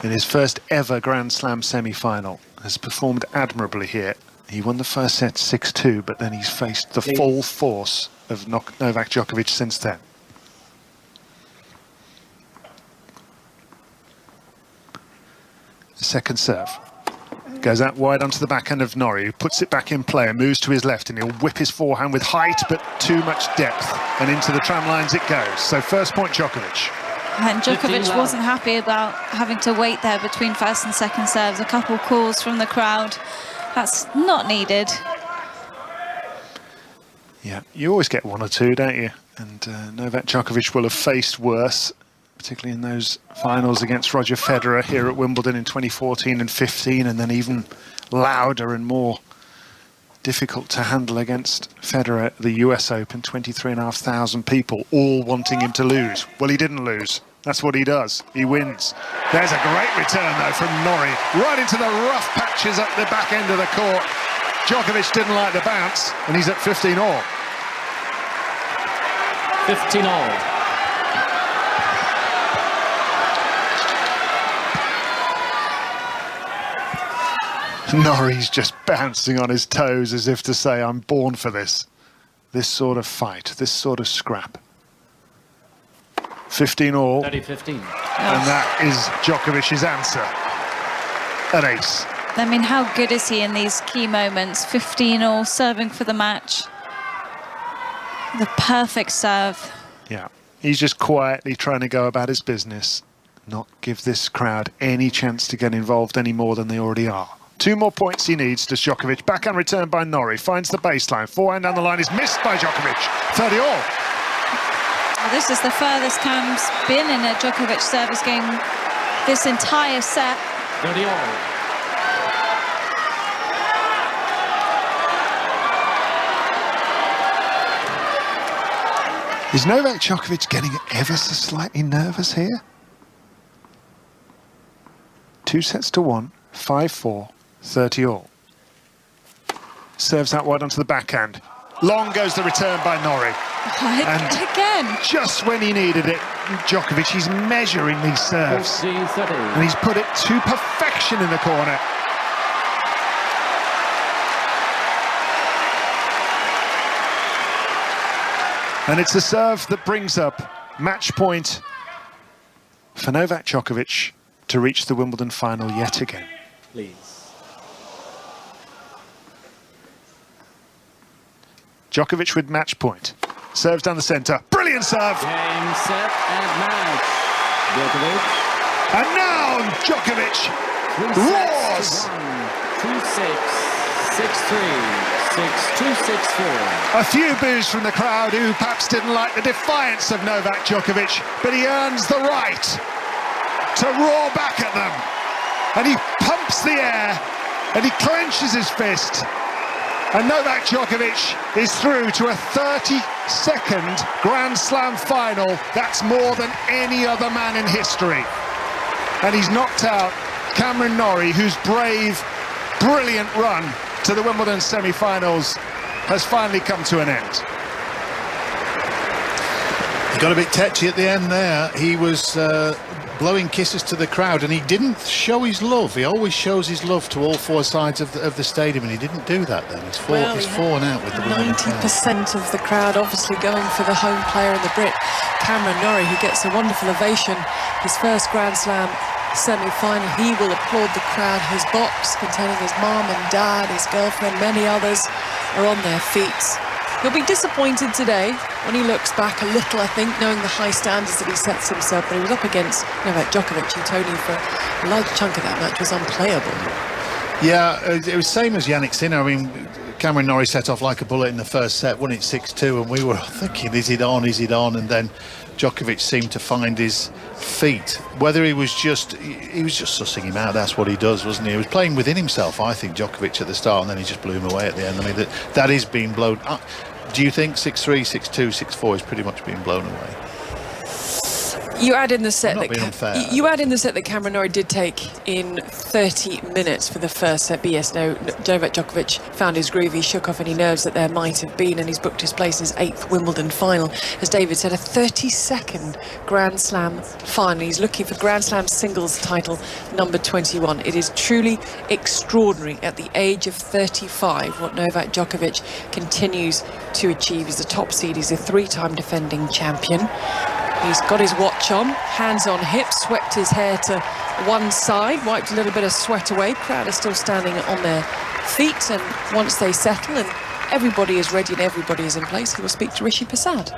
in his first ever Grand Slam semi-final, has performed admirably here. He won the first set 6-2, but then he's faced the full force of Novak Djokovic since then. The second serve goes out wide onto the backhand of Norrie, who puts it back in play and moves to his left, and he'll whip his forehand with height but too much depth, and into the tram lines it goes. So first point Djokovic. And Djokovic wasn't happy about having to wait there between first and second serves. A couple calls from the crowd. That's not needed. Yeah, you always get one or two, don't you? And Novak Djokovic will have faced worse, particularly in those finals against Roger Federer here at Wimbledon in 2014 and 15, and then even louder and more difficult to handle against Federer at the US Open, 23,500 people all wanting him to lose. Well, he didn't lose. That's what he does. He wins. There's a great return, though, from Norrie, right into the rough patches up the back end of the court. Djokovic didn't like the bounce, and he's at 15-all. 15-all. Norrie's just bouncing on his toes as if to say, I'm born for this sort of fight, this sort of scrap. 15-all. 30-15. And that is Djokovic's answer. An ace. I mean, how good is he in these key moments? 15-all, serving for the match. The perfect serve. Yeah, he's just quietly trying to go about his business, not give this crowd any chance to get involved any more than they already are. 2 more points he needs to Djokovic. Backhand return by Norrie, finds the baseline. Forehand down the line is missed by Djokovic. 30-all. Well, this is the furthest Cam's been in a Djokovic service game this entire set. 30-all. Is Novak Djokovic getting ever so slightly nervous here? 2-1, 5-4, 30-all. Serves out wide onto the backhand. Long goes the return by Norrie. And again. Just when he needed it, Djokovic, he's measuring these serves. 15-30. And he's put it to perfection in the corner. And it's the serve that brings up match point for Novak Djokovic to reach the Wimbledon final yet again. Please. Djokovic with match point. Serves down the centre. Brilliant serve! Game, set, and match. Djokovic. And now Djokovic roars! 2-6, 6-3. 6-2, 6-4. A few boos from the crowd who perhaps didn't like the defiance of Novak Djokovic, but he earns the right to roar back at them. And he pumps the air, and he clenches his fist. And Novak Djokovic is through to a 32nd Grand Slam final. That's more than any other man in history. And he's knocked out Cameron Norrie, whose brave, brilliant run to the Wimbledon semi-finals has finally come to an end. He got a bit tetchy at the end there. He was blowing kisses to the crowd, and he didn't show his love. He always shows his love to all 4 sides of the stadium, and he didn't do that then. He's fallen out with the 90% of the crowd obviously going for the home player and the Brit, Cameron Norrie, who gets a wonderful ovation. His first Grand Slam semi-final. He will applaud the crowd. His box containing his mom and dad, his girlfriend, many others are on their feet. He'll be disappointed today when he looks back a little, I think, knowing the high standards that he sets himself. But he was up against Novak Djokovic, who Tony, for a large chunk of that match, was unplayable. Yeah, it was same as Yannick Sinner. I mean, Cameron Norrie set off like a bullet in the first set, won it 6-2, and we were thinking, is it on, is it on? And then Djokovic seemed to find his feet. Whether he was just sussing him out, that's what he does, wasn't he? He was playing within himself, I think, Djokovic at the start, and then he just blew him away at the end. I mean, that is being blown up. Do you think 6-3, 6-2, 6-4 is pretty much being blown away? You add in the set that Cameron Norrie did take in 30 minutes for the first set. But yes, no, Novak Djokovic found his groove. He shook off any nerves that there might have been, and he's booked his place in his 8th Wimbledon final. As David said, a 32nd Grand Slam final. He's looking for Grand Slam singles title number 21. It is truly extraordinary at the age of 35 what Novak Djokovic continues to achieve. He's the top seed. He's a 3-time defending champion. He's got his watch on, hands on hips, swept his hair to one side, wiped a little bit of sweat away. Crowd is still standing on their feet, and once they settle and everybody is ready and everybody is in place, he will speak to Rishi Persad.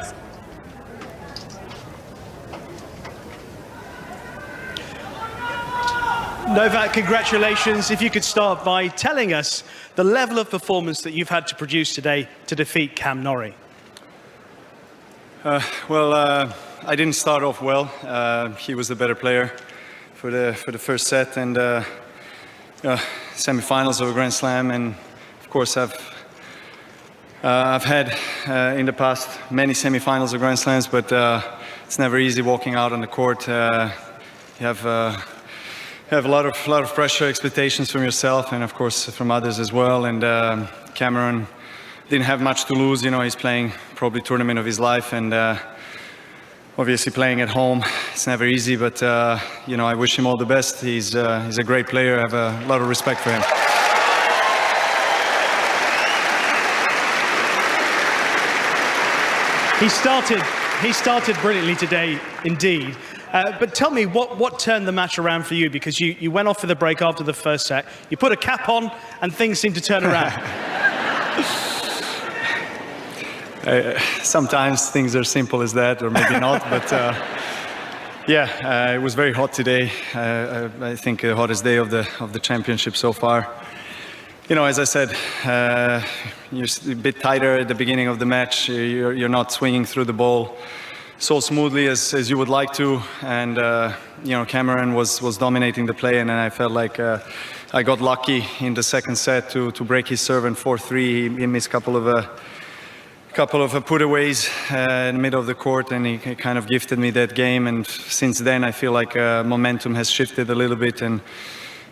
Novak, congratulations. If you could start by telling us the level of performance that you've had to produce today to defeat Cam Norrie. I didn't start off well. He was the better player for the first set, and semi-finals of a Grand Slam. And of course, I've had in the past many semi-finals of Grand Slams, but it's never easy walking out on the court. You have a lot of pressure, expectations from yourself, and of course from others as well. And Cameron didn't have much to lose. You know, he's playing probably tournament of his life, and obviously playing at home, it's never easy, but you know, I wish him all the best. He's a great player. I have a lot of respect for him. He started brilliantly today, indeed. But tell me, what turned the match around for you? Because you went off for the break after the first set, you put a cap on, and things seemed to turn around. Sometimes things are simple as that, or maybe not, but yeah, it was very hot today. I think the hottest day of the championship so far. You know, as I said, you're a bit tighter at the beginning of the match. You're not swinging through the ball so smoothly as you would like to, and you know, Cameron was dominating the play, and then I felt like I got lucky in the second set to break his serve in 4-3. He missed a couple of putaways in the middle of the court, and he kind of gifted me that game. And since then, I feel like momentum has shifted a little bit, and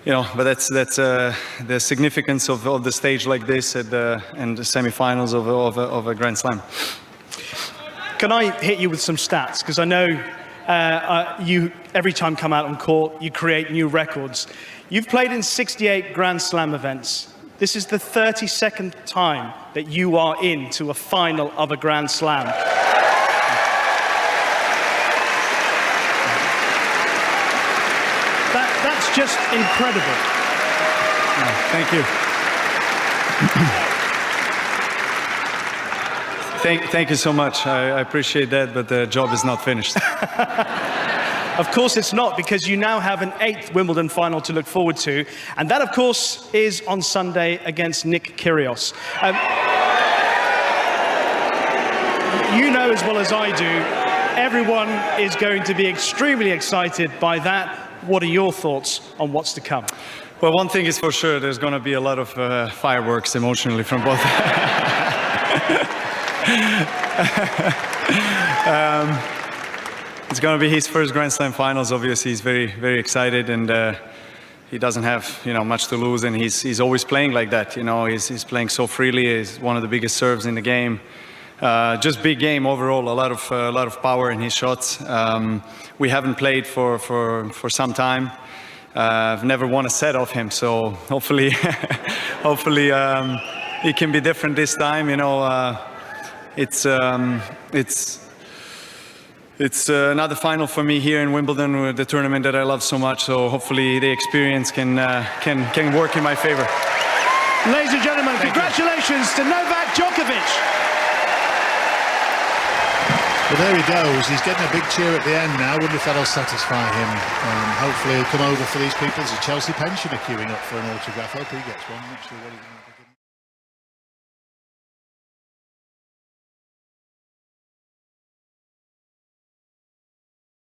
you know, but that's the significance of the stage like this and the semi-finals of a Grand Slam. Can I hit you with some stats? Because I know you every time come out on court, you create new records. You've played in 68 Grand Slam events. This is the 32nd time that you are into a final of a Grand Slam. That's just incredible. Thank you. Thank you so much. I appreciate that, but the job is not finished. Of course it's not, because you now have an 8th Wimbledon final to look forward to, and that, of course, is on Sunday against Nick Kyrgios. You know as well as I do, everyone is going to be extremely excited by that. What are your thoughts on what's to come? Well, one thing is for sure, there's going to be a lot of fireworks emotionally from both. It's going to be his first Grand Slam finals. Obviously, he's very, very excited, and he doesn't have, you know, much to lose, and he's always playing like that. You know, he's playing so freely. He's one of the biggest serves in the game. Just big game overall. A lot of power in his shots. We haven't played for some time. I've never won a set off him, so hopefully, it can be different this time. You know, it's It's another final for me here in Wimbledon, the tournament that I love so much. So hopefully the experience can work in my favor. Ladies and gentlemen, congratulations to Novak Djokovic. Well, there he goes. He's getting a big cheer at the end now. I wonder if that'll satisfy him. Hopefully he'll come over for these people. There's a Chelsea pensioner queuing up for an autograph. I hope he gets one. I'm not sure what he's going to